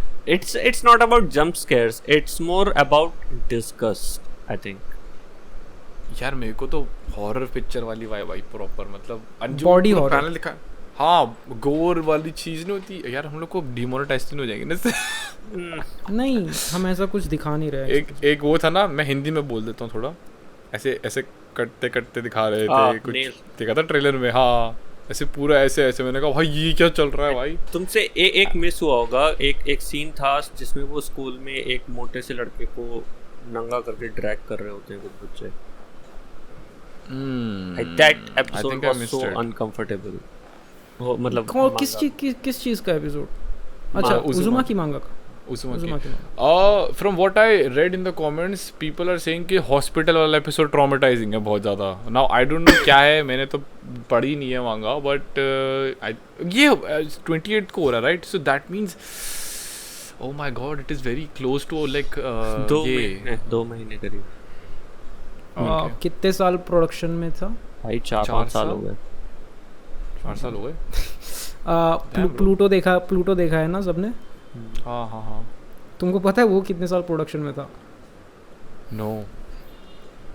It's not about jump scares, it's more about disgust I think. यार मेरे को तो हॉरर पिक्चर वाली वाइब प्रॉपर, मतलब बॉडी हॉरर पैनल दिखा. हाँ गोर वाली चीज नहीं होती यार, हम लोग को डिमोनेटाइजेशन हो जाएगी ना इससे. नहीं हम ऐसा कुछ दिखा नहीं रहे. एक वो था ना, मैं हिंदी में बोल देता हूँ थोड़ा, ऐसे कटते दिखा रहे थे कुछ, देखा था ट्रेलर में. हाँ ऐसे पूरा ऐसे मैंने कहा भाई ये क्या चल रहा है भाई. तुमसे एक मिस हुआ होगा, एक सीन था जिसमें वो स्कूल में एक मोटे से लड़के को नंगा करके ड्रैग कर रहे होते हैं कुछ बच्चे. That episode was so uncomfortable. वो मतलब किस चीज का एपिसोड? अच्छा उजुमाकी मांगा का. From what I read in the comments, people are saying कि हॉस्पिटल वाला एपिसोड ट्रॉमेटाइजिंग है बहुत ज़्यादा. नाउ आई डोंट नो क्या है, मैंने तो पढ़ी नहीं है मांगा, बट ये 28 को हो रहा है right, so that means oh my god, it is very close to like 2 महीने करीब. कितने साल प्रोडक्शन में था भाई? 4-5 साल हो गए. 4 साल हो गए. प्लूटो देखा है ना सबने? हाँ. तुमको पता है वो कितने साल प्रोडक्शन में था? नो.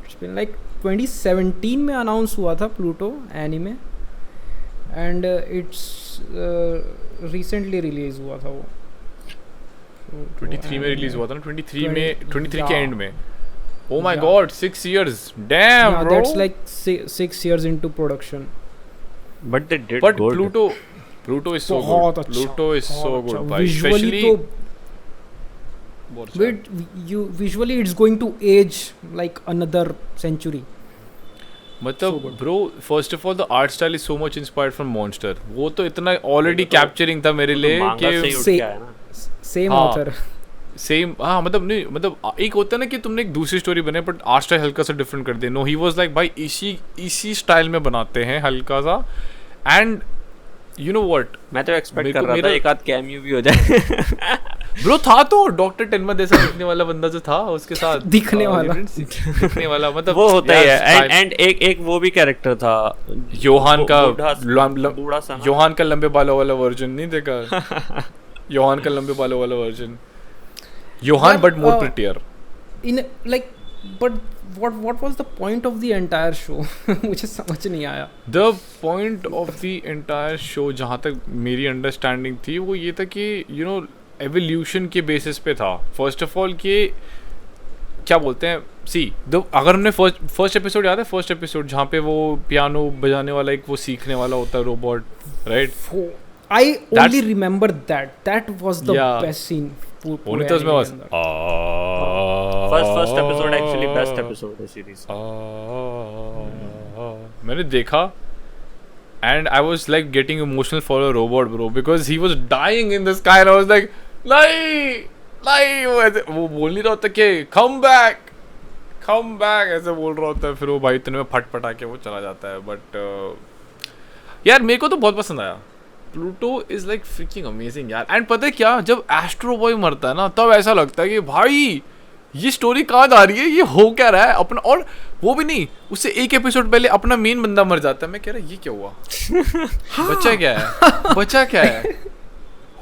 इट्स बीन लाइक 2017 में अनाउंस हुआ था Pluto anime, and it's recently release हुआ था वो. 23 में रिलीज हुआ था ना, 23 के एंड में. Oh my god, 6 years. Damn, bro. That's like 6 years into production. But they did good. Pluto is so good. Pluto is so good. Especially visually it's going to age like another century. मतलब bro, first of all the art style is so much inspired from Monster. वो तो इतना already capturing था मेरे लिए कि same author. Same. हाँ मतलब नहीं, मतलब एक होता है ना कि तुमने एक दूसरी स्टोरी बनाई बट आर्ट स्टाइल हल्का सा डिफरेंट कर दे. नो ही वाज लाइक भाई इसी स्टाइल में बनाते हैं हल्का सा. एंड यू नो व्हाट, मैं तो एक्सपेक्ट कर रहा था एक आध कैमियो भी हो जाए. ब्रो था तो डॉक्टर टेनमा जैसा दिखने वाला बंदा जो था उसके साथ दिखने वाला मतलब वो होता ही है. एंड एक वो भी कैरेक्टर था योहान का, योहान का लंबे बालों वाला वर्जन नहीं देखा? योहान का लंबे बालों वाला version, Johan but more prettier. But what was the point of the entire show? मुझे समझ नहीं आया. The point of the entire show जहाँ तक मेरी अंडरस्टैंडिंग थी वो ये था कि you know एवोल्यूशन के बेसिस पे था. फर्स्ट ऑफ ऑल कि क्या बोलते हैं, अगर हमने फर्स्ट एपिसोड याद है, फर्स्ट एपिसोड जहाँ पे वो पियानो बजाने वाला एक वो सीखने वाला होता है robot, right? I only remember that was the best scene. Only तो उसमें was first episode actually best episode है series. मैंने देखा and I was like getting emotional for a robot bro because he was dying in the sky and I was like नहीं वो बोल नहीं रहा होता कि come back कम बैक ऐसे बोल रहा होता है, फिर वो भाई इतने में फट पटा के वो चला जाता है. बट यार मेरे को तो बहुत पसंद आया. Pluto is like freaking amazing यार. एंड पता है क्या, जब एस्ट्रो बॉय मरता है ना तब ऐसा लगता है कि भाई ये स्टोरी कहाँ जा रही है, ये हो क्या रहा है अपना. और वो भी नहीं, उससे एक एपिसोड पहले अपना मेन बंदा मर जाता है. मैं कह रहा ये क्या हुआ. बच्चा क्या है, बच्चा क्या है,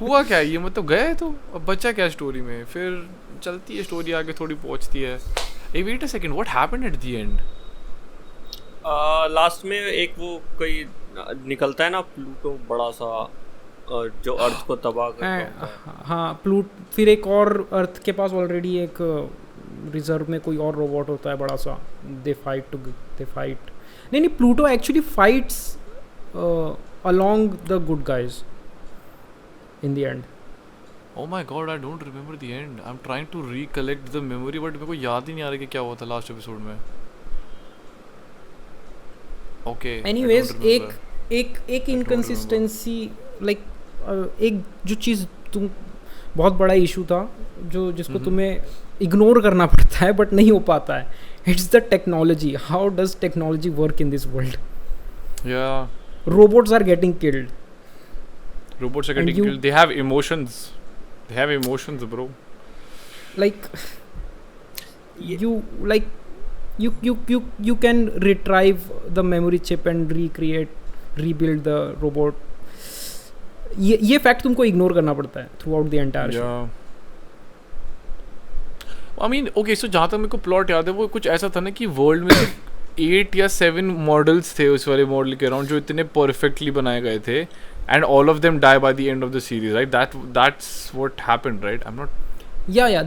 हुआ क्या है ये, मतलब गए तो अब बच्चा क्या है स्टोरी में. फिर चलती है स्टोरी आगे, थोड़ी पहुंचती है. Hey wait a second, what happened at the end. Last में एक वो कोई निकलता है ना प्लूटो, बड़ा सा जो अर्थ को तबाह करता है. हाँ फिर एक और अर्थ के पास ऑलरेडी एक रिजर्व में कोई और रोबोट होता है बड़ा सा. दे फाइट नहीं Pluto actually fights along the good guys in the end. Oh my god, I don't remember the end. I'm trying to recollect the memory, but मेरे को याद ही नहीं आ रहा कि क्या हुआ था लास्ट एपिसोड में. Okay. Anyways, एक इनकंसिस्टेंसी लाइक एक जो चीज़ तुम बहुत बड़ा इशू था जिसको तुम्हें इग्नोर करना पड़ता है बट नहीं हो पाता है. It's the technology. How does technology work in this world. Yeah. Robots are getting killed. Robots are getting killed. They have emotions. They have emotions, bro. Like you can retrieve the memory chip and rebuild the robot. ये fact तुमको ignore करना पड़ता है throughout the entire show. I mean, okay, so जहाँ तक मेरे को plot याद है वो कुछ ऐसा था ना कि वर्ल्ड में 8 या 7 मॉडल्स थे उस वाले मॉडल के अराउंड जो इतने परफेक्टली बनाए गए थे. And all of them die by the end of the series, right? That's what happened, right? I'm not. Yeah.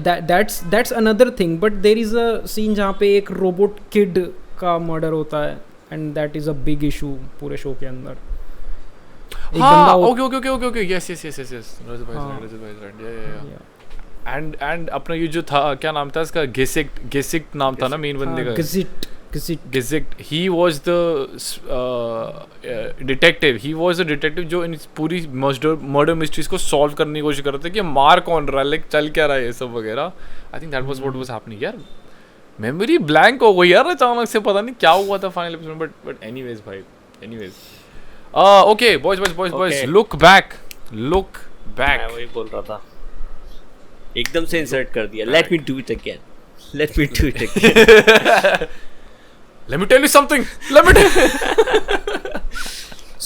That's another thing. But there is a scene जहाँ पे एक robot kid का murder होता है, and that is a big issue पूरे show के अंदर. हाँ, okay. Yes. Rajat bhai is right. Yeah. And अपना ये जो था क्या नाम था इसका, Gesicht नाम था ना मेन बंदे का. Gesicht. He was the detective. He was a detective जो इन पूरी murder mysteries को solve करने की कोशिश कर रहे थे कि मार कौन रहा है, लाइक चल क्या रहा है ये सब वगैरह. I think that was what was happening. यार मेमोरी ब्लैंक हो गई यार अचानक से, पता नहीं क्या हुआ था फाइनल एपिसोड में. बट एनीवेज भाई, anyways. Okay boys, look back. मैं वही बोल रहा था, एकदम से इंसर्ट कर दिया. Let me do it again. Let me tell you something.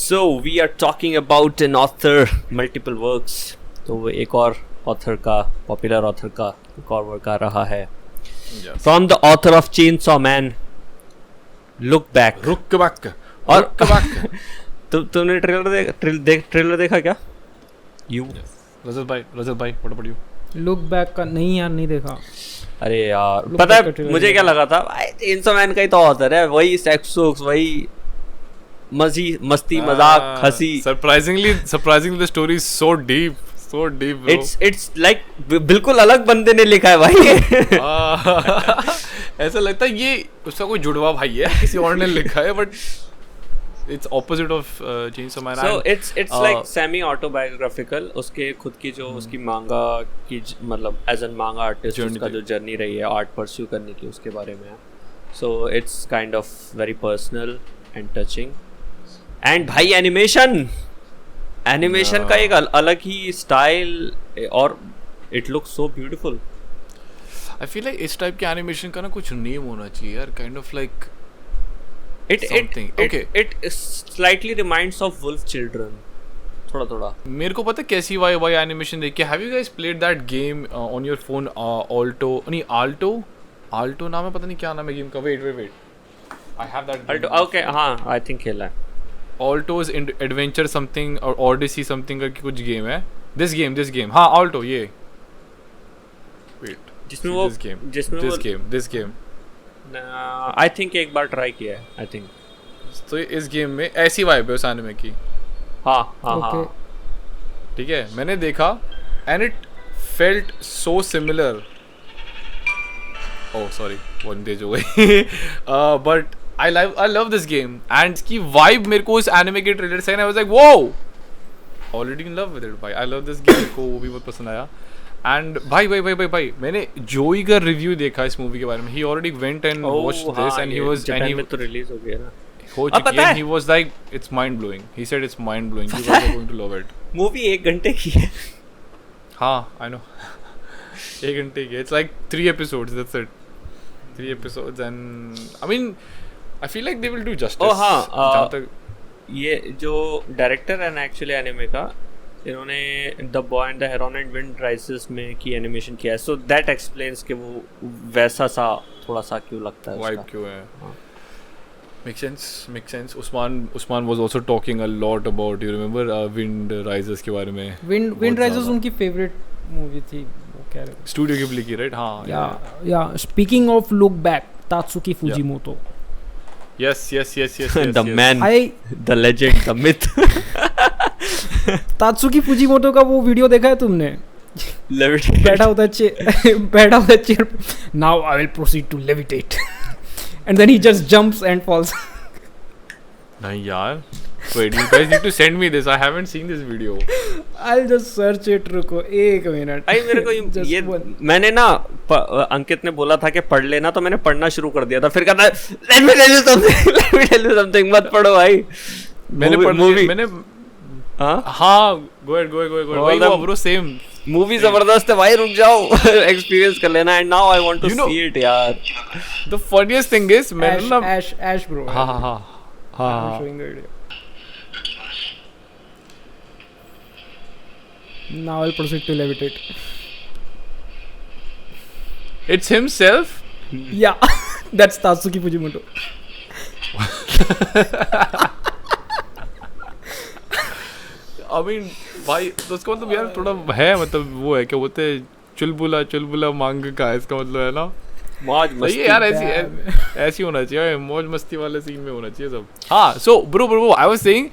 So we are talking about an author, multiple works. तो वो एक और author का, popular author का एक और work आ रहा है. From the author of Chainsaw Man, Look Back. और तुमने ट्रेलर देखा क्या? You? रजत भाई, what about you? Look Back का नहीं यार, नहीं देखा. अरे यार पता है मुझे क्या लगा था, चेनसॉ मैन का ही तो ऑथर है, वही सेक्स वही मस्ती मजाक हंसी. Surprisingly the story is so deep bro. It's like बिल्कुल अलग बंदे ने लिखा है भाई. ऐसा लगता है ये उसका कोई जुड़वा भाई है, किसी और ने लिखा है, but it's opposite of Chainsaw Man. So it's like semi autobiographical. उसके खुद की जो उसकी मांगा की मतलब as an manga artist उसका जो जर्नी रही है आर्ट परस्यू करने की, उसके बारे में है. So it's kind of very personal and touching. And भाई एनिमेशन का एक अलग ही स्टाइल और it looks so beautiful. I feel like इस टाइप के एनिमेशन का ना कुछ नेम होना चाहिए यार, kind of like It slightly reminds of Wolf Children. थोड़ा. मेरे को पता है कैसी वाई एनिमेशन देख के. Have you guys played that game on your phone? Alto नाम है, पता नहीं क्या नाम है गेम का. Wait. I have that. Alto. Okay, हाँ, I think खेला है. Alto's Adventure something और Odyssey something का कुछ गेम है. This game. हाँ, Alto ये. Wait. This game. I think एक बार ट्राई किया है. I think. तो इस गेम में ऐसी वाइब है उस एनिमे की. हाँ. ठीक है, मैंने देखा and it felt so similar. Oh sorry, one day हो गई. But I love this game and इसकी वाइब मेरे को इस एनिमे के ट्रेलर से I was like, whoa, already in love with it. भाई I love this game को वो भी बहुत पसंद आया. And भाई मैंने जोई का रिव्यू देखा इस मूवी के बारे में. He already went and watched this and he was Japan में तो रिलीज हो गया ना. हो चुकी है. He was like it's mind blowing. He said it's mind blowing. You guys are going to love it. Movie 1 घंटे की है. हाँ I know. 1 घंटे की. It's like 3 episodes. That's it. 3 episodes and I mean I feel like they will do justice. Oh हाँ. जहाँ तक ये जो डायरेक्टर है ना एक्चुअली एनिमे का, इन्होंने the boy and the Heron and wind rises में की एनिमेशन किया है. सो दैट एक्सप्लेन्स कि वो वैसा सा थोड़ा सा क्यों लगता है, वाइब क्यों है. Makes sense. Usman was also talking a lot about, you remember Wind Rises के बारे में. Wind Rises उनकी favorite movie थी, वो कह रहे. Studio Ghibli की, right? हाँ. Yeah. Speaking of look back, Tatsuki Fujimoto. Yes. The man, the legend, the myth. तात्सुकी फुजीमोटो का वो वीडियो देखा है तुमने? बैठा होता है chair. Now I will proceed to levitate. And then he just jumps and falls. नहीं यार. Wait, you guys need to send me this. I haven't seen this video. I'll just search it. रुको 1 minute. आई मेरे को ये मैंने ना अंकित ने बोला था कि पढ़ लेना, तो मैंने पढ़ना शुरू कर दिया था. फिर कहता let me tell you something. मत पढ़ो भाई. मैंने हाँ go ahead. वही वो bro same. मूवी जबरदस्त है भाई, रुक जाओ एक्सपीरियंस कर लेना. And now I want to see it यार. The funniest thing is मैंने ना Ash bro. हाँ. Showing the video. Now I'll proceed to levitate. It's himself. Yeah, that's Tatsuki Fujimoto. I mean भाई तो उसका मतलब यार थोड़ा है, मतलब वो है क्या बोलते हैं चुलबुला मांग का, इसका मतलब है ना मौज मस्ती यार. ऐसी होना चाहिए, मौज मस्ती वाले सीन में होना चाहिए सब. हाँ. So bro I was saying,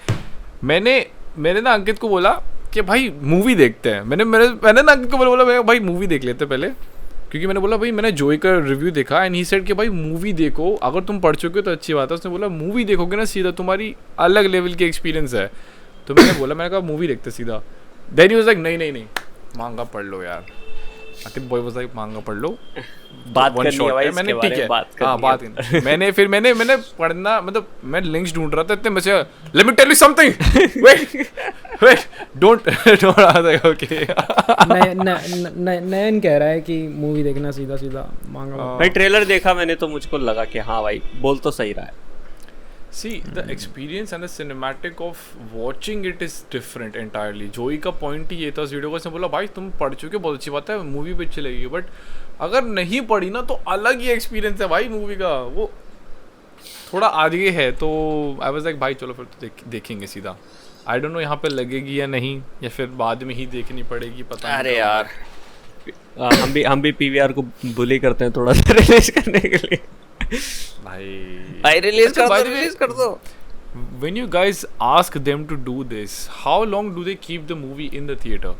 मैंने ना अंकित को बोला कि भाई मूवी देखते हैं. मैंने ना अंकित को बोला भाई मूवी देख लेते पहले, क्योंकि मैंने बोला भाई मैंने जोई का रिव्यू देखा एंड ही सेड कि भाई मूवी देखो, अगर तुम पढ़ चुके हो तो अच्छी बात है. उसने बोला मूवी देखोगे ना सीधा तुम्हारी अलग लेवल की एक्सपीरियंस है. तो मैंने कहा मूवी देखते सीधा. देन ही वाज लाइक नहीं मांगा पढ़ लो यार. अंकित बॉय वाज लाइक मांगा पढ़ लो, बात करनी है भाई इसके बारे में. बात करनी. मैंने पढ़ना, मतलब मैं लिंक्स ढूंढ रहा था इतने में से let me tell you something. Wait don't okay. Nayan कह रहा है कि मूवी देखना सीधा मांगा. भाई ट्रेलर देखा मैंने तो मुझको लगा कि हाँ भाई बोल तो सही रहा है. See, the experience and the cinematic of watching it is different entirely. जोई का पॉइंट ही ये था उस वीडियो को. उसने बोला भाई तुम पढ़ चुके बहुत अच्छी बात है, मूवी भी अच्छी लगेगी, बट अगर नहीं पढ़ी ना तो अलग ही एक्सपीरियंस है भाई मूवी का, वो थोड़ा आगे है. तो आई वाज लाइक भाई चलो फिर तो देखेंगे सीधा. आई डोंट नो यहाँ पे लगेगी या नहीं, या फिर बाद में ही देखनी पड़ेगी, पता नहीं. अरे यार हम भी पीवीआर को बुली करते हैं थोड़ा सा रिलीज करने के लिए. भाई रिलीज कर दो. When you guys ask them to do this, how long do they keep the movie in the theater?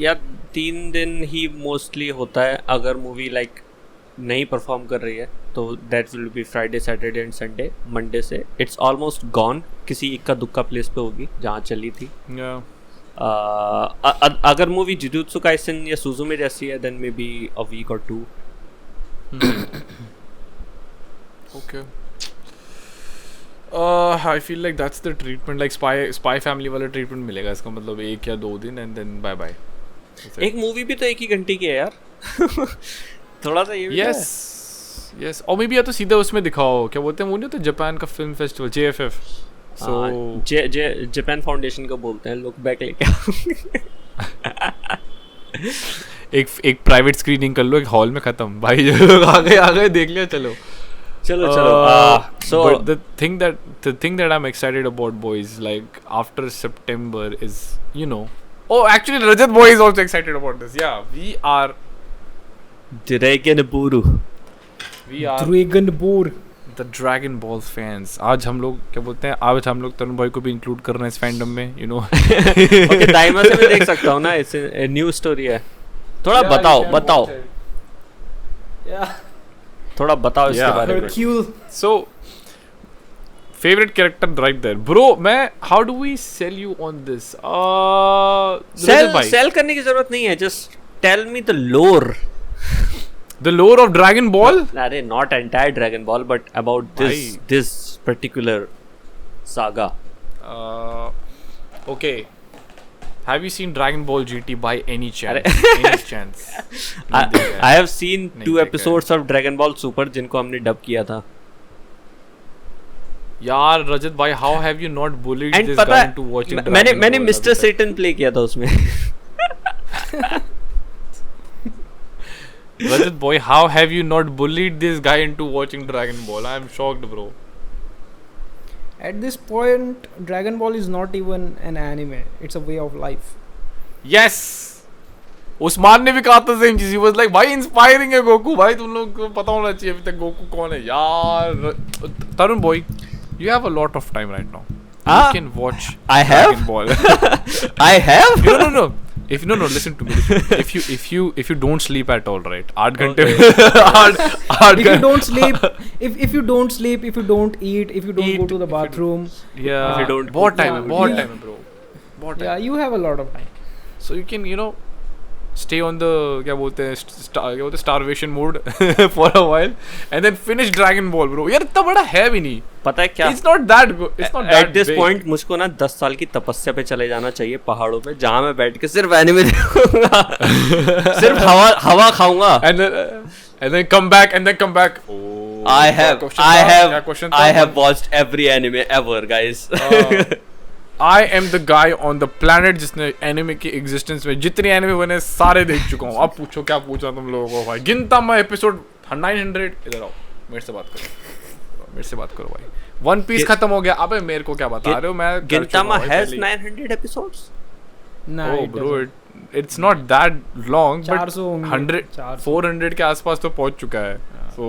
यार 3 दिन ही मोस्टली होता है. अगर मूवी लाइक नहीं परफॉर्म कर रही है तो that will be Friday Saturday and Sunday. Monday से इट्स ऑलमोस्ट गॉन. किसी इक्का दुक्का प्लेस पे होगी जहाँ चली थी. अगर मूवी जुजुत्सु काइसेन या सुजुमे जैसी है देन मे बी अ वीक और 2. Okay. I feel like that's the treatment, like spy family वाला treatment मिलेगा इसका, मतलब 1 या 2 दिन and then bye bye. एक मूवी भी तो 1 ही घंटे की है यार. थोड़ा सा ये भी yes और मे बी या तो सीधा उसमें दिखाओ, क्या बोलते हैं वो नहीं होता जापान का film festival JFF. So Japan foundation का बोलते हैं लोग. बैक लेके एक प्राइवेट स्क्रीनिंग कर लो एक हॉल में, खत्म भाई. आ गए देख लिया, चलो. So but the thing that I'm excited about, boys, like after September is, you know, actually Rajat boy is also excited about this. Yeah, we are Dragon Ball. The Dragon Ball fans. आज हम लोग क्या बोलते हैं, आज हम लोग तरुण भाई को भी इंक्लूड कर रहे हैं इस फैंडम में, you know. Okay, टाइमर से मैं देख सकता हूँ ना, इट्स ए न्यू स्टोरी है. थोड़ा बताओ. थोड़ा बताओ इसके बारे में. So favorite character right there, bro. मैं how do we sell you on this? Sell करने की जरूरत नहीं है. Just tell me the lore. The lore of Dragon Ball? अरे not entire Dragon Ball, but about this particular saga. Okay. Have you seen Dragon Ball GT by any chance? Any chance? I have seen 2 episodes of Dragon Ball Super जिनको हमने dub किया था. यार रजत भाई, how have you not bullied And this पता guy है, into watching Dragon Ball? मैंने mister सेटन play किया था उसमें. Rajat boy, how have you not bullied this guy into watching Dragon Ball? I am shocked, bro. At this point, Dragon Ball is not even an anime. It's a way of life. Yes. Usman ने भी कहा था same चीज. He was like, भाई inspiring है Goku. भाई तुम लोग को पता होना चाहिए अभी तक गोकू कौन है यार. तरुण boy, you have a lot of time right now. You can watch Dragon Ball. I have? No. Listen to me. If you don't sleep at all, right? 8 घंटे. If you don't sleep, if you don't sleep, if you don't eat, if you don't go to the bathroom, Yeah. If you don't बहुत time है, bro. बहुत time. yeah, you have a lot of time. So you can, stay on the क्या बोलते हैं starvation mode for a while and then finish Dragon Ball, bro. यार इतना बड़ा है भी नहीं. पता है क्या? It's not that good. It's not that At this big. point मुझको ना 10 साल की तपस्या पे चले जाना चाहिए पहाड़ों पे, जहाँ मैं बैठ के सिर्फ एनिमे देखूंगा. सिर्फ हवा खाऊंगा. And then come back. Oh. I have watched every anime ever, guys. I am the guy on the planet जिसने एनिमे की एग्जिस्टेंस में जितने एनिमे बने सारे देख चुका हूँ. अब पूछो क्या पूछा तुम लोगों को भाई. गिनता मैं एपिसोड 900. इधर आओ, मेरे से बात करो भाई. वन पीस खत्म हो गया. अबे मेरे को क्या बता रहे हो. मैं गिनतामा has 900 episodes. Nah, Oh it bro, doesn't. it's not that long, but 400 होंगे. 100 400. 400 के आसपास तो पहुंच चुका है. So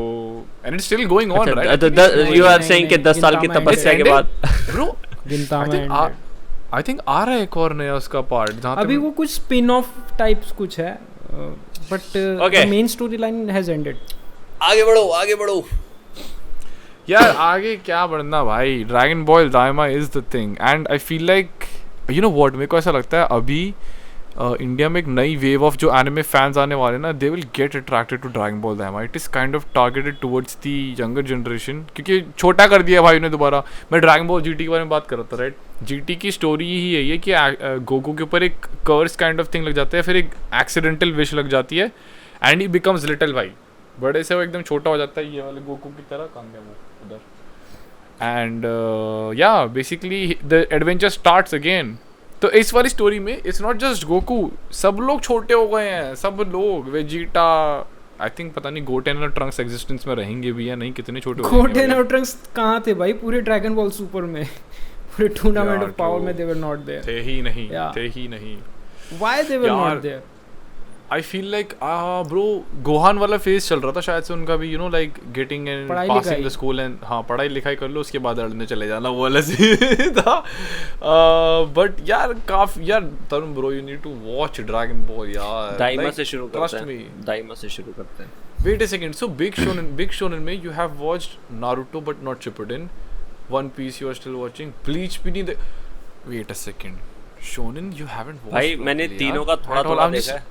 and it's still going on, right? You are saying कि 10 साल की तपस्या के बाद Bro, गिनतामा I think आ रहा है एक और नया उसका पार्ट. अभी वो कुछ स्पिन ऑफ टाइप्स कुछ है, but the main story line has ended. आगे बढ़ो. यार आगे क्या बढ़ना भाई. Dragon Ball Daima is the thing and I feel like मेरे को ऐसा लगता है अभी इंडिया में एक नई वेव ऑफ जो एनिमे फैंस आने वाले ना, they will get attracted to Dragon Ball Daima. It is kind of targeted towards the younger generation, क्योंकि छोटा कर दिया भाई ने दोबारा. मैं ड्रैगन बॉल जीटी के बारे में बात कर रहा था, राइट. जीटी की स्टोरी ही यही है कि गोकू के ऊपर एक कर्स काइंड ऑफ थिंग लग जाता है, फिर एक एक्सीडेंटल विश लग जाती है एंड ही बिकम्स लिटिल भाई. बड़े से वो एकदम छोटा हो जाता है, ये वाले गोकू की तरह. काम है वो उधर. And basically the adventure starts again. तो इस वाली स्टोरी में इट्स नॉट जस्ट गोकू, सब लोग छोटे हो गए हैं. सब लोग वेजिटा, आई थिंक पता नहीं गोटेन और ट्रंक्स एग्जिस्टेंस में रहेंगे भी या नहीं, कितने छोटे हो गए. गोटेन और ट्रंक्स कहाँ थे भाई पूरे ड्रैगन बॉल सुपर में? पूरे टूर्नामेंट ऑफ पावर में दे वर नॉट देयर. थे ही नहीं. Why they were not there? I feel like bro Gohan वाला फेज चल रहा था शायद से उनका भी, like getting and passing the school and पढ़ाई लिखाई कर लो उसके बाद अड़ने चले जाना, वो वाला सी था. बट यार काफी यार Tarun bro, you need to watch Dragon Ball यार. दाइमा से शुरू करते हैं. Wait a second. So big shonen में you have watched Naruto but not Shippuden. One Piece you are still watching. Bleach भी नहीं. Wait a second. Shonen you haven't watched. भाई मैंने तीनों का थोड़ा देखा है.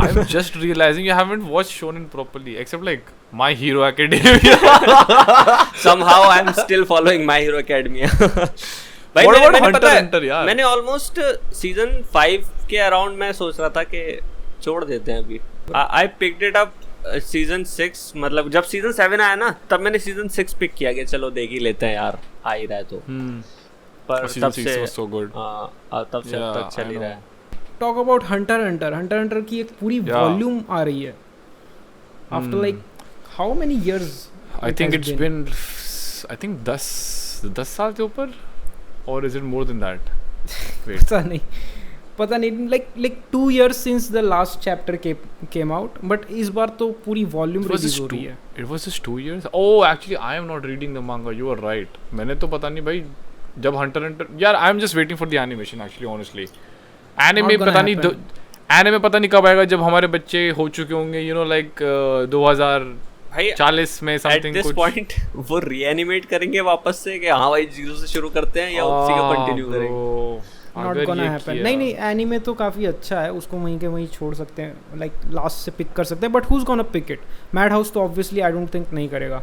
I'm just realizing you haven't watched Shonen properly, except like My Hero Academia. Somehow I'm still following My Hero Academia. भाई मैंने ऑलमोस्ट सीजन 5 के अराउंड मैं सोच रहा था कि छोड़ देते हैं अभी. I picked it up season 6, मतलब जब सीजन 7 आया ना तब मैंने सीजन 6 पिक किया कि चलो देख ही लेते हैं यार, आ ही रहा है तो. पर तब से so good. तब से अब तक चल ही रहा है. टॉक अबाउट हंटर की एक पूरी वॉल्यूम आ रही है after like how many years. I think it's been I think 10 साल के ऊपर, और is it more than that? पता नहीं like 2 years since the last chapter came out, but इस बार तो पूरी वॉल्यूम रिलीज हो रही है. It was just 2 years. Oh actually I am not reading the manga. You are right. मैंने तो पता नहीं भाई जब हंटर यार आई am just waiting for the animation actually honestly. Anime पता नहीं कब आएगा, जब हमारे बच्चे हो चुके होंगे, लाइक भाई 40 में एट समथिंग दिस कुछ पॉइंट वो रीएनिमेट करेंगे वापस से कि हाँ भाई जीरो से शुरू करते हैं या उसी का कंटिन्यू करेंगे? Not gonna happen. नहीं एनीमे तो काफ़ी अच्छा है, उसको वहीं के वहीं छोड़ सकते हैं, लाइक लास्ट से पिक कर सकते हैं, but who's gonna pick it? Madhouse तो ऑब्वियसली आई डोंट थिंक नहीं करेगा।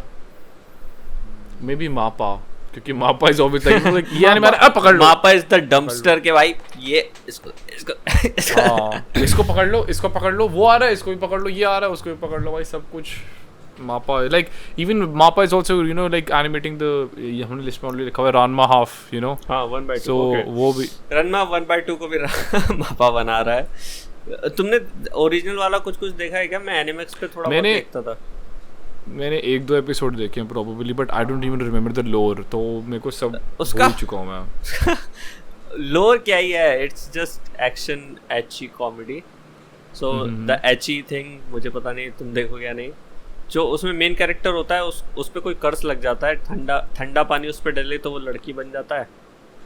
मे बी मापा, क्योंकि मापा इज ऑब्वियसली लाइक ये एनीमे अब पकड़ लो, मापा इज द डंपस्टर के भाई, ये इसको पकड़ लो, इसको पकड़ लो, वो आ रहा है इसको भी पकड़ लो, ये आ रहा है उसको भी पकड़ लो भाई, सब कुछ मापा लाइक इवन मापा is also you know like animating the, हमने लिस्ट में ऑलरेडी लिखा हुआ है रानमा हाफ, यू नो। हाँ 1/2 सो वो भी रनमा 1/2 को भी मापा बना रहा है। तुमने ओरिजिनल वाला कुछ देखा है क्या? मैं एनिमेक्स पे थोड़ा बहुत देखता था। मैंने 1-2 एपिसोड देखे हैं probably, but I don't even remember the लोर, तो मेरे को सब भूल चुका हूं मैं। लोर क्या ही है, it's just action Aichi comedy. So the Aichi thing मुझे पता नहीं तुम देखोगे या नहीं। जो उसमें मेन कैरेक्टर होता है उस पे कोई कर्स लग जाता है, ठंडा पानी उस पे डले तो वो लड़की बन जाता है,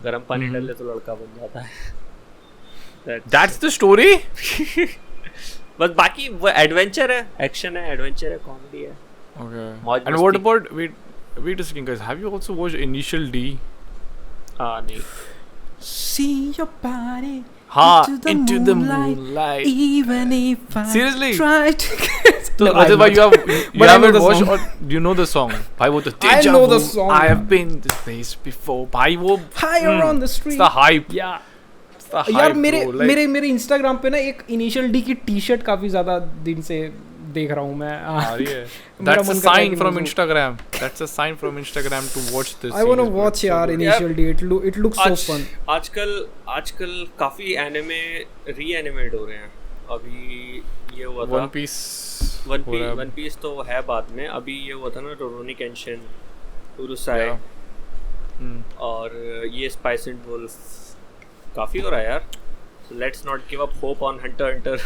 गर्म पानी डले तो लड़का बन जाता है। That's the story. बस बाकी वो एडवेंचर है, एक्शन है, एडवेंचर है, कॉमेडी है। Okay. And what about wait a second guys, have you also watched Initial D? नहीं। See your body into the moonlight. Even if I Seriously? try to get So Rajat bhai, you haven't watched or do you know the song? Bhai wo to I know the song. I have been this place before. Bhai wo higher on the street. It's the hype. Yeah. It's the hype. यार bro, मेरे Instagram पे ना एक Initial D की T-shirt काफी ज्यादा दिन से देख रहा हूँ मैं। आ रही है। That's a sign from Instagram. That's a sign from Instagram to watch this. I wanna watch यार Initial D. It looks so fun. आजकल काफी एनिमे री-एनिमेट हो रहे हैं। अभी ये हुआ था वन पीस तो है बाद में, अभी ये हुआ था ना रोरोनी केंशिन, उरुसाई और ये स्पाइस एंड वुल्फ काफी हो रहा है यार। Let's not give up hope on Hunter x Hunter.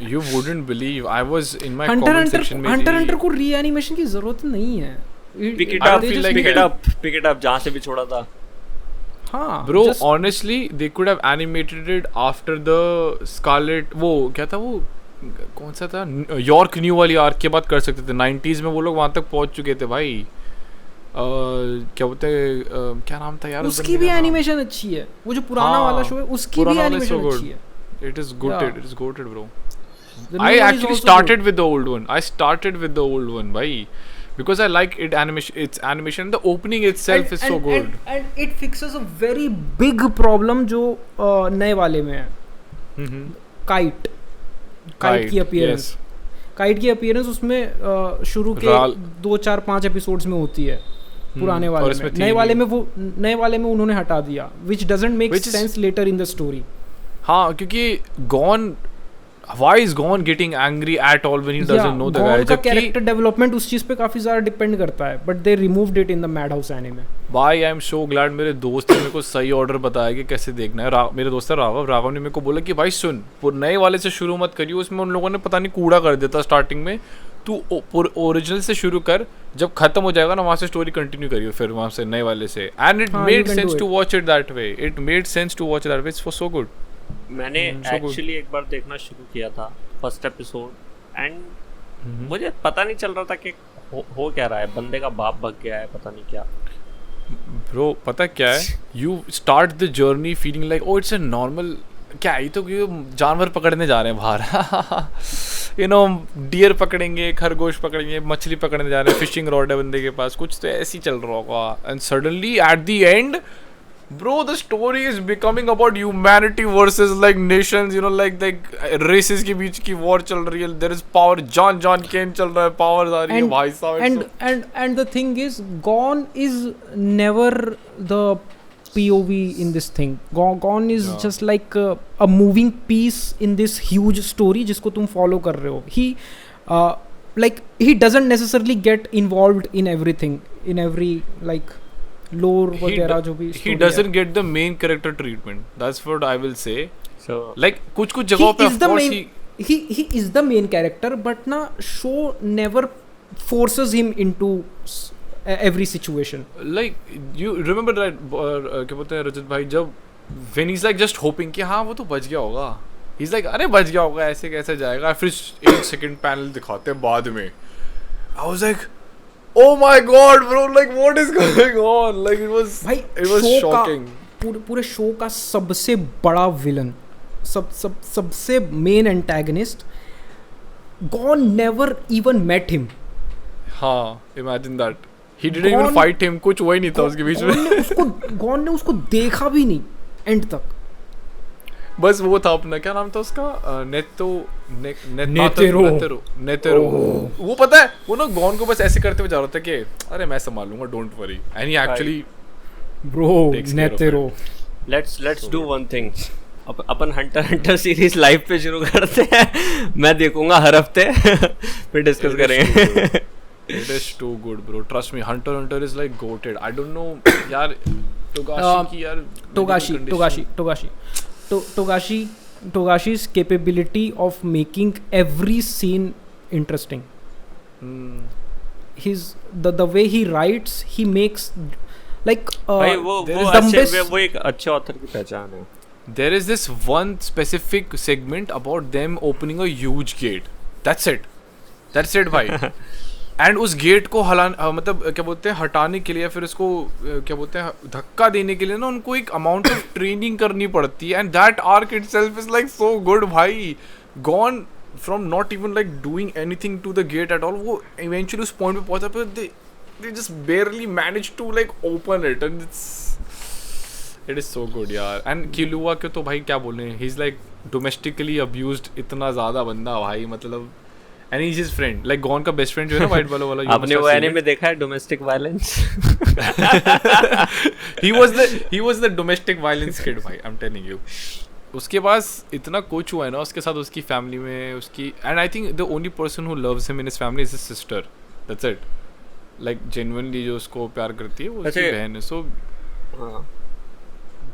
You wouldn't believe I was in my comment section में Hunter x Hunter को री-एनिमेशन की जरूरत नहीं है। Pick it up जहाँ से भी छोड़ा था। हाँ bro, honestly they could have animated it after the Scarlet, वो क्या था वो कौन सा था, यॉर्क न्यू वाली आर्क के बाद कर सकते थे। 90s में वो लोग वहाँ तक पहुँच चुके थे भाई। क्या बोलते हैं, क्या नाम था यार उसकी भी एनिमेशन अच्छी है, वो जो पुराना वाला शो है उसकी भी एनिमेशन अच्छी है। It is goated bro. I actually started with the old one bhai, because I like its animation. The opening itself is so good. And it fixes a very big problem जो नए वाले में है। Kite की appearance. Kite की appearance उसमें शुरू के 2, 4, 5 एपिसोड्स में होती है पुराने वाले में। नए वाले में उन्होंने हटा दिया, which doesn't make sense later in the story. हाँ, क्योंकि why is Gon getting angry at all when he doesn't know the guy? Gon का character development उस चीज पे काफी ज़्यादा डिपेंड करता है, but they removed it in the Madhouse anime. Bhai, I am so glad मेरे दोस्त ने मेरे को सही ऑर्डर बताया कि कैसे देखना है। मेरे दोस्त है राघव ने मेरे को बोला कि भाई सुन, नए वाले से शुरू मत करियो, उसमें उन लोगों ने पता नहीं कूड़ा कर देता स्टार्टिंग में, तू ओरिजिनल से शुरू कर, जब खत्म हो जाएगा ना वहाँ से स्टोरी कंटिन्यू करियो फिर वहाँ से नए वाले से। And it made sense to watch it that way, it's for so good. मैंने एक्चुअली एक बार देखना शुरू किया था फर्स्ट एपिसोड, एंड मुझे पता नहीं चल रहा था कि हो क्या रहा है, बंदे का बाप भग गया है, पता नहीं क्या। ब्रो पता क्या है, you start the journey feeling like oh it's a normal, क्या ये तो जानवर पकड़ने जा रहे हैं बाहर यू नो, डियर पकड़ेंगे, खरगोश पकड़ेंगे, मछली पकड़ने जा रहे हैं, फिशिंग रॉड है बंदे के पास, कुछ तो ऐसे ही चल रहा होगा। And suddenly eight the and bro, the story is becoming about humanity versus like nations, you know, like races के बीच की war चल रही है, there is power, John Kane चल रहा है, powers आ रही है भाई साहब। and the thing is, Gon is never the POV in this thing. Gon is just like a moving piece in this huge story जिसको तुम follow कर रहे हो। He doesn't necessarily get involved in everything, in every like lore वगैरह जो भी। He doesn't get the main character treatment. That's what I will say. So like कुछ जगहों पे of course he is the main character, but ना show never forces him into every situation. Like you remember that क्या बोलते हैं रजत भाई, जब when he's like just hoping कि हाँ वो तो बच गया होगा, he's like अरे बच गया होगा, ऐसे कैसे जाएगा, फिर 1 सेकंड पैनल दिखाते हैं बाद में, I was like, oh my god bro, like what is going on, like it was shocking. पूरे शो का सबसे बड़ा विलन, सबसे main antagonist, gone never even met him. हाँ, imagine that. He didn't even fight him. कुछ हुआ ही नहीं था उसके बीच में. गॉन ने उसको देखा भी नहीं एंड तक. बस वो था अपना, क्या नाम था उसका, नेतेरो. वो पता है, वो ना गॉन को बस ऐसे करते हुए जा रहा था कि अरे मैं संभाल लूंगा, don't worry. And he actually bro Netero. Let's do one thing. अपन हंटर सीरीज लाइव पे शुरू करते हैं. मैं देखूंगा हर हफ्ते. फिर डिस्कस करेंगे. It is too good bro, trust me. Hunter is like goated. I don't know यार, Togashi's capability of making every scene interesting. The way he writes, he makes like वो एक अच्छे ऑथर की पहचान है. There is this one specific segment about them opening a huge gate. That's it भाई. And उस gate को मतलब क्या बोलते हैं, हटाने के लिए, फिर उसको क्या बोलते हैं, धक्का देने के लिए ना उनको एक अमाउंट ऑफ ट्रेनिंग करनी पड़ती है. And that arc itself is like so good भाई. Gon from not even like doing anything to the gate at all, वो इवेंचुअली उस पॉइंट पे पहुंचा, पर they just barely manage to like open it. And it is so good यार. And Killua के तो भाई क्या बोले, he is like domestically abused इतना ज्यादा बंदा भाई, मतलब. And he's his friend, like Gon का best friend जो है ना, white वाला. आपने वो एनीमे देखा है, domestic violence? He was the domestic violence kid भाई, I'm telling you. उसके पास इतना कुछ हुआ है ना उसके साथ, उसकी फैमिली में उसकी. And I think the only person who loves him in his family is his sister. That's it. Like genuinely जो उसको प्यार करती है वो उसकी बहन है. So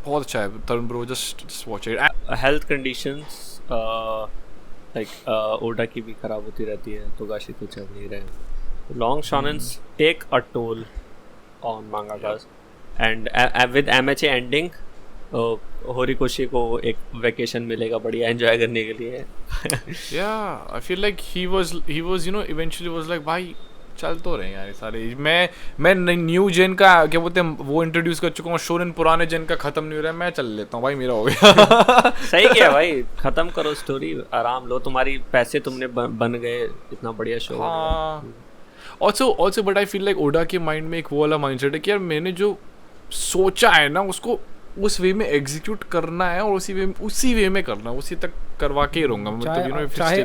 बहुत अच्छा है Tarun bro, just watch it. Health conditions Oda की भी खराब होती रहती है, तोगाशी तो चल नहीं रहे. Long shonens take a toll on mangakas. And with MHA ending, Horikoshi को एक वेकेशन मिलेगा बढ़िया एंजॉय करने के लिए. I feel like he was you know eventually was like भाई चल तो रहे यार सारे. मैं न्यू जेन का क्या बोलते हैं वो इंट्रोड्यूस कर चुका हूँ, शोनेन पुराने जेन का खत्म नहीं हो रहा है, मैं चल लेता हूँ भाई, मेरा हो गया. सही किया भाई, खत्म करो स्टोरी, आराम लो, तुम्हारी पैसे तुमने बन गए, इतना बढ़िया show. Also but I feel like Oda के माइंड में एक वो वाला माइंडसेट है कि यार मैंने जो सोचा है ना उसको उस वे में एग्जीक्यूट करना है, और उसी वे में करना, उसी तक करवा के ही रहूंगा. मतलब चाहे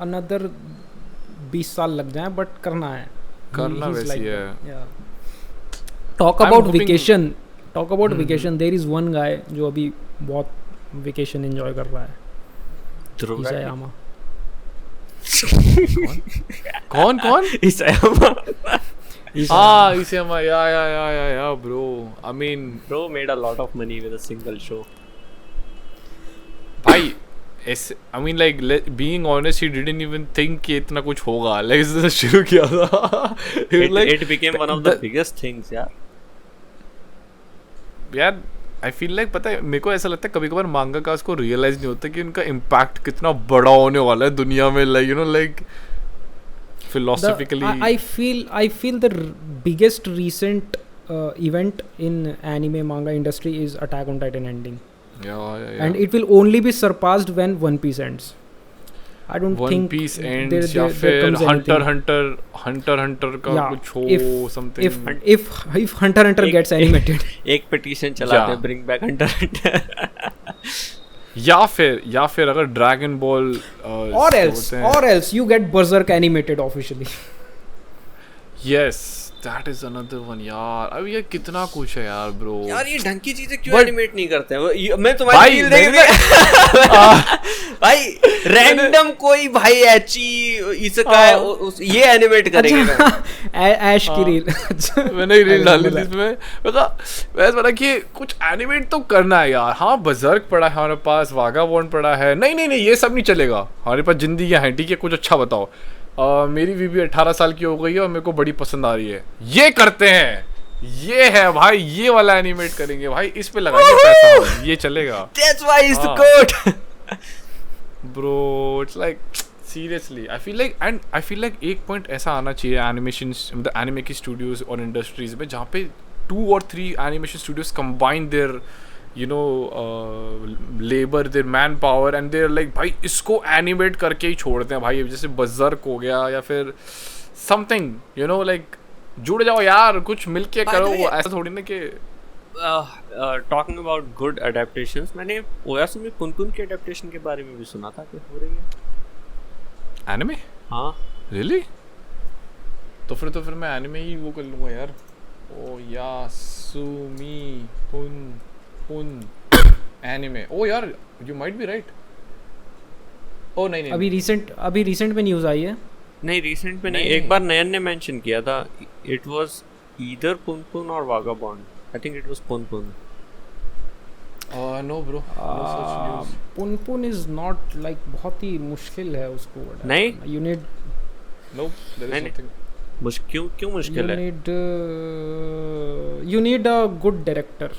अनदर 20 साल लग जाए, बट करना वैसी है. Talk about vacation, there is one guy जो अभी बहुत वेकेशन एंजॉय कर रहा है. इसायामा. कौन? इसायामा. Isayama, yeah, bro. I mean, bro made a lot of money with a single show. भाई, I mean, like, being honest, he didn't even think कि इतना कुछ होगा. Like, इसने शुरू किया था. It became one of the biggest things, यार. यार, I feel like पता है, मेरे को ऐसा लगता है कभी कभार मांगाकास को रियलाइज नहीं होता कि उनका इम्पैक्ट कितना बड़ा होने वाला है दुनिया में. Like, you know, like. Philosophically, I feel the biggest recent event in anime manga industry is Attack on Titan ending. Yeah. And it will only be surpassed when One Piece ends. I don't think One Piece ends या फिर Hunter का कुछ हो something. If Hunter gets animated. एक petition चलाते हैं, bring back Hunter. या फिर अगर dragon ball or else you get Berserk animated officially. Yes, that is another one यार. अब ये कितना कुछ है यार ब्रो. यार ये ढंग की चीजें क्यों एनिमेट नहीं करते हैं? मैं तुम्हारी रील देख भाई रैंडम कोई भाई एची इसका ये एनिमेट करेगा. ऐश की रील मैंने रील डाली थी इसमें. वैसे बता कि कुछ एनिमेट तो करना है यार. हाँ, बजर्क पड़ा है हमारे पास, वागाबॉन्ड पड़ा है. नहीं ये सब नहीं चलेगा. हमारे पास जिंदगी है, ठीक है, कुछ अच्छा बताओ. मेरी बीवी 18 साल की हो गई है और मेरे को बड़ी पसंद आ रही है, ये करते हैं. ये है भाई, ये वाला एनिमेट करेंगे भाई, इस पे लगाएंगे पैसा, ये चलेगा. That's why it's the code. Bro, it's like seriously I feel like एक पॉइंट ऐसा आना चाहिए एनिमेशन मतलब एनिमे की स्टूडियोज और इंडस्ट्रीज में जहाँ पे 2 or 3 animation studios combine their you know labour their manpower and their like भाई इसको एनिमेट करके ही छोड़ते हैं भाई, जैसे बजर्क हो गया या फिर समथिंग यू नो लाइक जुड़ जाओ यार, कुछ मिलके करो, ऐसा थोड़ी ना कि टॉकिंग अबाउट गुड अडेप्टेशंस, मैंने ओयासुमी पुनपुन के अडेप्टेशन के बारे में भी सुना था कि हो रही है एनिमे। हाँ रियली? तो फिर मैं एनिमे ही वो कर लूँगा यार। ओयासुमी पुन एनिमे, ओ यार यू माइट बी राइट। ओ नहीं अभी रिसेंट में न्यूज़ आई है। नहीं रिसेंट में नहीं, एक बार नयन ने मेंशन किया था, इट वाज ईदर पुनपुन और Vagabond, I think it was Punpun. No bro, Punpun is not like, बहुत ही मुश्किल है उसको। नहीं you need no there is something क्यों मुश्किल है? You need a good director.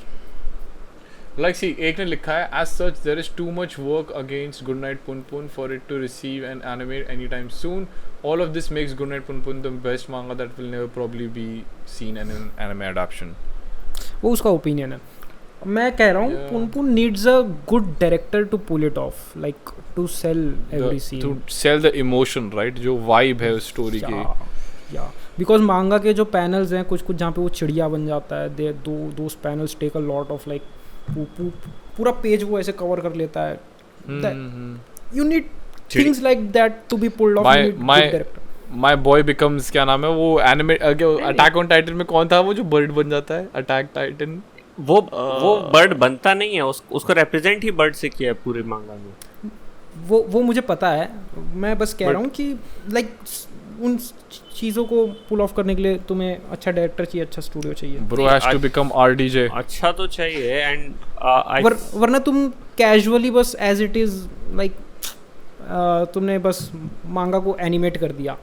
Like see, एक ने लिखा है as such there is too much work against Goodnight Punpun for it to receive and animate anytime soon. All of this makes Goodnight Punpun the best manga that will never probably be seen in an anime adaptation. वो उसका opinion है। मैं कह रहा हूँ Punpun needs a good director to pull it off, like to sell every scene. To sell the emotion, right? जो vibe है उस story की। Yeah. Because manga के जो panels हैं कुछ जहाँ पे वो चिड़िया बन जाता है, those panels take a lot of like पूरा पेज वो ऐसे कवर कर लेता है। You need things like that to be pulled off. My boy becomes, क्या नाम है वो एनिमे अटैक ऑन टाइटन में कौन था वो जो बर्ड बन जाता है? अटैक टाइटन वो बर्ड बनता नहीं है, उसको रिप्रेजेंट ही बर्ड से किया है पूरे मांगा में। वो मुझे पता है, मैं बस कह रहा हूँ कि लाइक उन चीज़ों को पुल ऑफ करने के लिए तुम्हें अच्छा डायरेक्टर चाहिए, अच्छा स्टूडियो चाहिए। Bro has to become RDJ. अच्छा तो चाहिए एंड वरना तुम कैजुअली बस एज इट इज लाइक तुमने बस मांगा को एनिमेट कर दिया,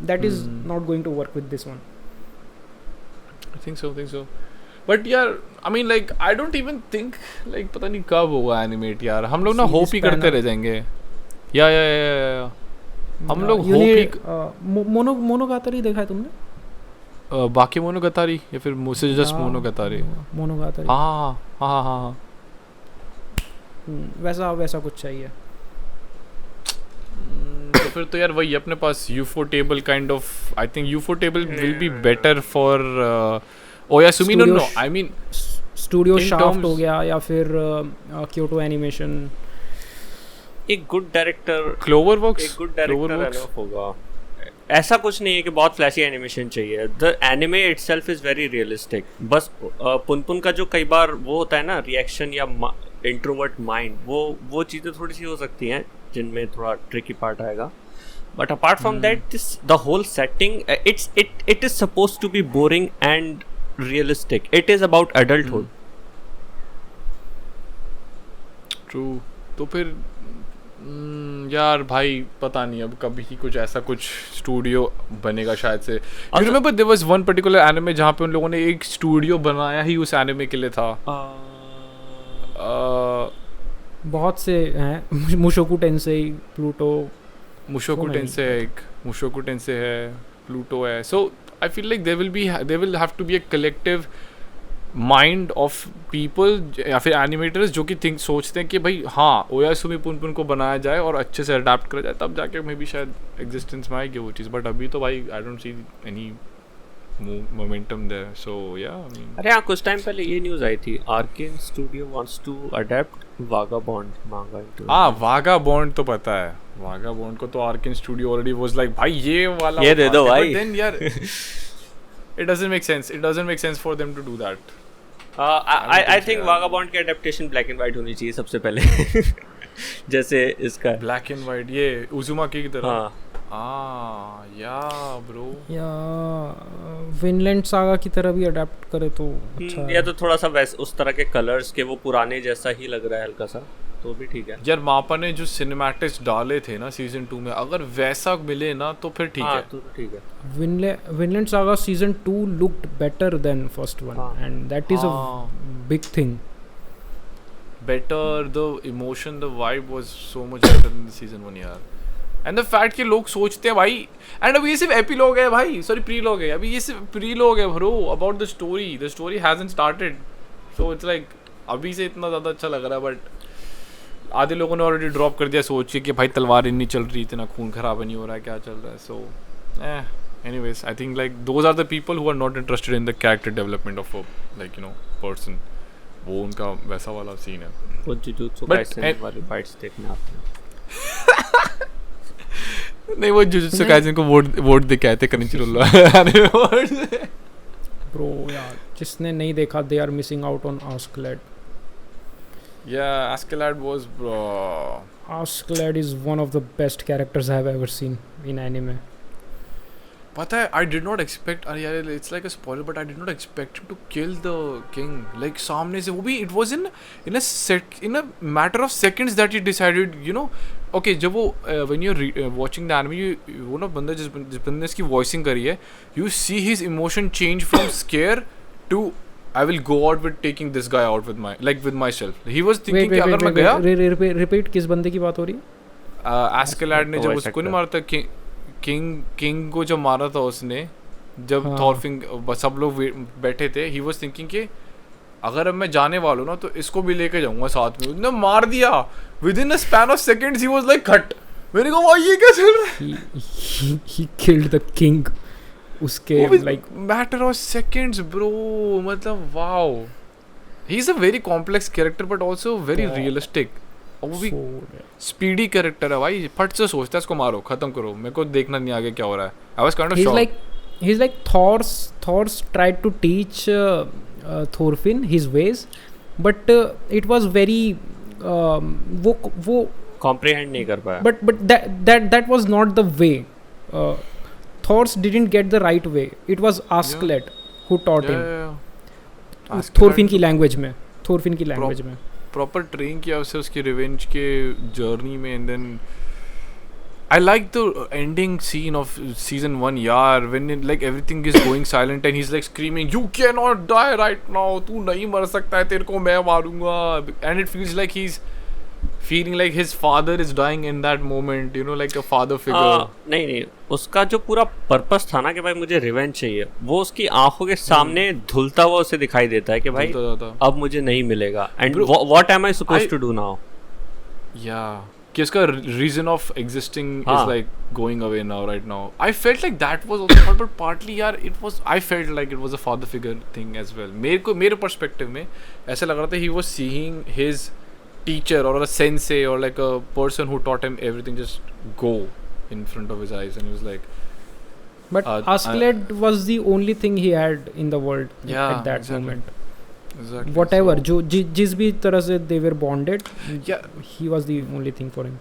that is not going to work with this one. I think so but यार I mean like I don't even think like पता नहीं कब होगा एनिमेट यार, हम लोग ना होप ही करते रह जाएंगे। या हम लोग मोनोगातारी देखा है तुमने? बाकी मोनोगातारी या फिर मुझसे जस्ट मोनोगातारी? मोनोगातारी हाँ वैसा कुछ चाहिए। तो फिर तो यार वही अपने पास Ufotable kind of, I think Ufotable will be better for Oyasumi. No I mean studio Shaft हो गया या फिर क्योटो एनिमेशन। एक गुड डायरेक्टर क्लोवरवर्क्स होगा। ऐसा कुछ नहीं है कि बहुत फ्लैशी एनिमेशन चाहिए। The anime itself is very realistic. बस पुनपुन का जो कई बार वो होता है ना रिएक्शन या इंट्रोवर्ट माइंड, वो चीज़ें थोड़ी सी हो सकती हैं जिनमें थोड़ा ट्रिकी पार्ट आएगा। But apart from that this the whole setting it is suppose to be boring and realistic. It is about adulthood. True. तो फिर यार भाई पता नहीं अब कभी ही कुछ ऐसा कुछ स्टूडियो बनेगा शायद से। You remember there was one particular anime जहाँ पे उन लोगों ने एक स्टूडियो बनाया ही उस एनिमे के लिए था। बहुत से हैं, मुशोकु टेंसेई, प्लूटो। मुशोकु टेंसेई है, प्लूटो है। So I feel like they will have to be a collective mind of people या फिर एनिमेटर्स जो कि सोचते हैं कि भाई हाँ ओयासुमी पुनपुन को बनाया जाए और अच्छे से अडेप्ट करा जाए, तब जाके मे बी शायद एग्जिस्टेंस में आएगी वो चीज़। बट अभी तो भाई I don't see any momentum there. So yeah अरे हाँ, कुछ टाइम पहले ये न्यूज़ आई थी, Arcane studio wants to adapt Vagabond manga into. हाँ वागाबॉन्ड तो पता है, वागाबॉन्ड को तो arcane studio already was like भाई ये वाला ये दे दो भाई। देन यार it doesn't make sense for them to do that. I think वागाबॉन्ड की एडेप्टेशन ब्लैक एंड व्हाइट होनी चाहिए सबसे पहले। जैसे इसका ब्लैक एंड व्हाइट ये उजुमाकी की तरह। हाँ या ब्रो या विनलैंड सागा की तरह भी अडेप्ट करे तो अच्छा है। या तो थोड़ा सा वैसे उस तरह के कलर्स के वो पुराने जैसा ही लग रहा है हल्का सा, तो भी ठीक है। यार मापा ने जो सिनेमैटिक्स डाले थे ना सीजन 2 में, अगर वैसा मिले ना तो फिर ठीक है। तो ठीक है। Vinland saga season 2 looked better than first one and that is a big thing. Better, the emotion, the vibe was so much better than the season 1 यार। एंड द फैक्ट कि लोग सोचते हैं भाई, एंड अभी ये सिर्फ एपिलॉग है भाई, सॉरी प्रीलॉग है, अभी ये सिर्फ प्रीलॉग है bro about the story hasn't started. So it's like अभी से इतना ज़्यादा अच्छा लग रहा है, बट आधे लोगों ने ऑलरेडी ड्रॉप कर दिया सोच के कि भाई तलवार नहीं चल रही, इतना खून खराब नहीं हो रहा है, क्या चल रहा है. सो anyways, I think like those are the people who are not interested in the character development of a like you know person. वो उनका वैसा वाला सीन है. वो जुजुत्सु काइसेन वाली फाइट्स देखने आते हैं. नहीं वो जुजुत्सु काइसेन को वोट दे के आए थे क्रंचरोल. ब्रो यार जिसने नहीं देखा they are missing out on Askeladd. Yeah, Askeladd was bro. Askeladd is one of the best characters I have ever seen in anime. पता है I did not expect, अरे यार it's like a spoiler, but I did not expect him to kill the king. Like सामने से वो भी it was in a matter of seconds that he decided, you know. Okay, जब वो when you're watching the anime, वो ना बंदा जिस बंदे ने इसकी voicing करी है, you see his emotion change from scare to I will go out with taking this guy out with myself. He was thinking कि अगर मैं गया repeat किस बंदे की बात हो रही है? Askeladd ने जब उसको नहीं मारा था किंग को जब मारा था उसने, जब थॉरफिंग सब लोग बैठे थे, ही वाज थिंकिंग कि अगर अब मैं जाने वाला हूँ ना तो इसको भी लेके जाऊंगा साथ में. उसने मार दिया within a span of seconds. He was like cut. मैंने कहा भाई ये क्या चल रहा है. He killed the king. उसके like matter of seconds bro. मतलब wow, he is a very complex character but also very realistic. और वो भी स्पीडी कैरेक्टर है भाई. फट से सोचता है इसको मारो खत्म करो, मेरे को देखना नहीं आगे क्या हो रहा है. I was kind of shocked. He is like Thors tried to teach Thorfinn his ways, but it was very वो कॉम्प्रिहेंड नहीं कर पाया. But that was not the way. Thors didn't get the right way. It was Askeladd who taught him Thorfinn की language में. Proper train किया उसे उसकी revenge के जर्नी में. And then I like the ending scene of season 1 यार, when like everything is going silent and he is like screaming you can not die right now, तू नहीं मर सकता है, तेरे को मैं मारूंगा. And it feels like he is feeling like his father is dying in that moment, you know, like a father figure. नहीं उसका जो पूरा पर्पस था ना कि भाई मुझे रिवेंज चाहिए, वो उसकी आंखों के सामने धुलता हुआ उसे दिखाई देता है कि भाई अब मुझे नहीं मिलेगा. And what am I supposed to do now. या कि उसका reason of existing is like going away now right now. I felt like that was also, but partly यार it was, I felt like it was a father figure thing as well. मेरे perspective में ऐसा लग रहा था he was seeing his teacher or a sensei or like a person who taught him everything just go in front of his eyes, and he was like, but Askeladd was the only thing he had in the world at that moment. Exactly. Whatever जो जिस भी तरह से they were bonded, he was the only thing for him.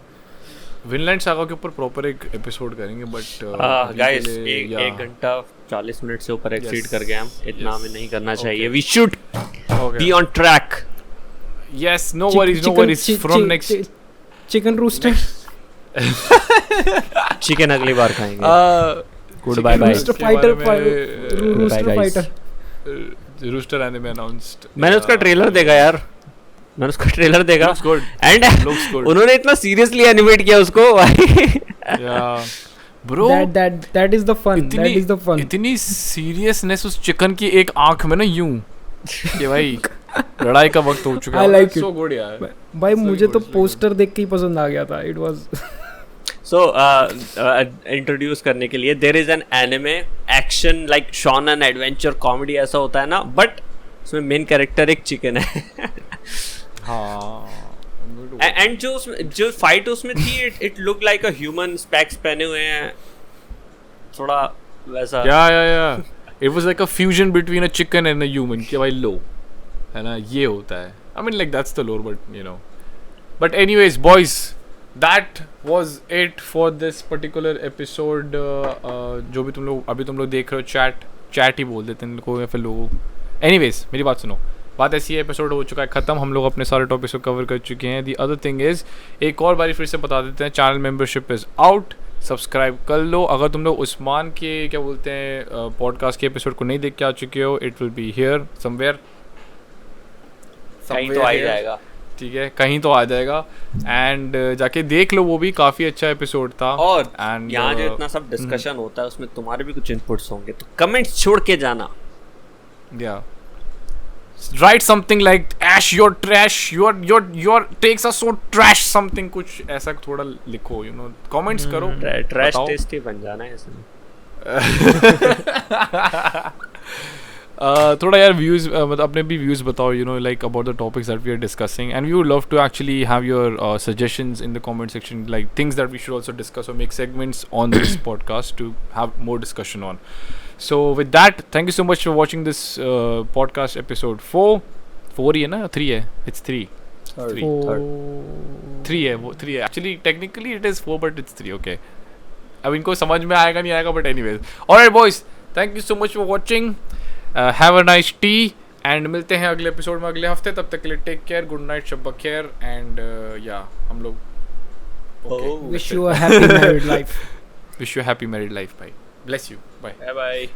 Vinland saga के ऊपर proper एक episode करेंगे, but guys 1 घंटा 40 मिनट से ऊपर एक्सीड कर गए हम. इतना हमें नहीं करना चाहिए. We should be on track. Yes, no worries. From next chicken rooster. Chicken अगली बार खाएंगे. Goodbye bye. Rooster fighter. Rooster anime announced. मैंने उसका ट्रेलर देखा यार. Looks good. And looks good. उन्होंने इतना सीरियसली एनिमेट किया उसको. Yeah. Bro, that is the fun. इतनी सीरियसनेस उस चिकन की एक आंख में ना यूं कि भाई लड़ाई का वक्त हो चुका है. I like it. So good यार. भाई मुझे तो पोस्टर देख के ही पसंद आ गया था. It was so इंट्रोड्यूस करने के लिए there is an anime action like shonen adventure comedy ऐसा होता है ना, बट उसमें मेन कैरेक्टर एक चिकन है. हाँ. एंड जो फाइट उसमें थी it look like a human. Specs पहने हुए हैं थोड़ा वैसा. Yeah. It was like a fusion between a chicken and a human. कि भाई लो है ना, ये होता है. I mean like that's the lore, but you know. But anyways boys, that was it for this particular episode. जो भी अभी तुम लोग देख रहे हो, चैट ही बोल देते हैं इनको या फिर लोगों. Anyways मेरी बात सुनो. बात ऐसी है, एपिसोड हो चुका है ख़त्म. हम लोग अपने सारे टॉपिक्स को कवर कर चुके हैं. दी अदर थिंग इज़, एक और बारी फिर से बता देते हैं, channel membership is out. Subscribe कर लो. अगर तुम लोग उस्मान के क्या बोलते हैं पॉडकास्ट के एपिसोड को नहीं देख के आ चुके हो, it will be here somewhere. कहीं तो आ ही जाएगा. ठीक है, कहीं तो आ जाएगा। एंड जाके देख लो, वो भी काफी अच्छा एपिसोड था। और And, यहाँ जो इतना सब डिस्कशन होता है उसमें तुम्हारे भी कुछ इनपुट्स होंगे, तो कमेंट्स छोड़ के जाना। Yeah. Write something like Ash, you're trash, your takes are so trash, something कुछ ऐसा थोड़ा लिखो, you know, comments करो, ट्रैश बताओ। टेस्टी बन जाना है इसमें। थोड़ा यार व्यूज मतलब अपने भी व्यूज बताओ, you know, like about the topics that we are discussing, and we would love to actually have your suggestions in the comment section, like things that we should also discuss or make segments on this podcast to have more discussion on. So with that, thank you so much for watching this podcast episode 4 ही है ना, 3 है, it's 3 3 है, वो 3 है actually, technically it is 4 but it's 3, okay. अब इनको समझ में आएगा नहीं आएगा, but anyways, alright boys, thank you so much for watching, have a nice tea, and मिलते हैं अगले एपिसोड में अगले हफ्ते। तब तक के लिए टेक केयर, गुड नाइट, शब बखैर, एंड या हम लोग wish you a happy married life. Wish you happy married life भाई, bless you, bye bye bye.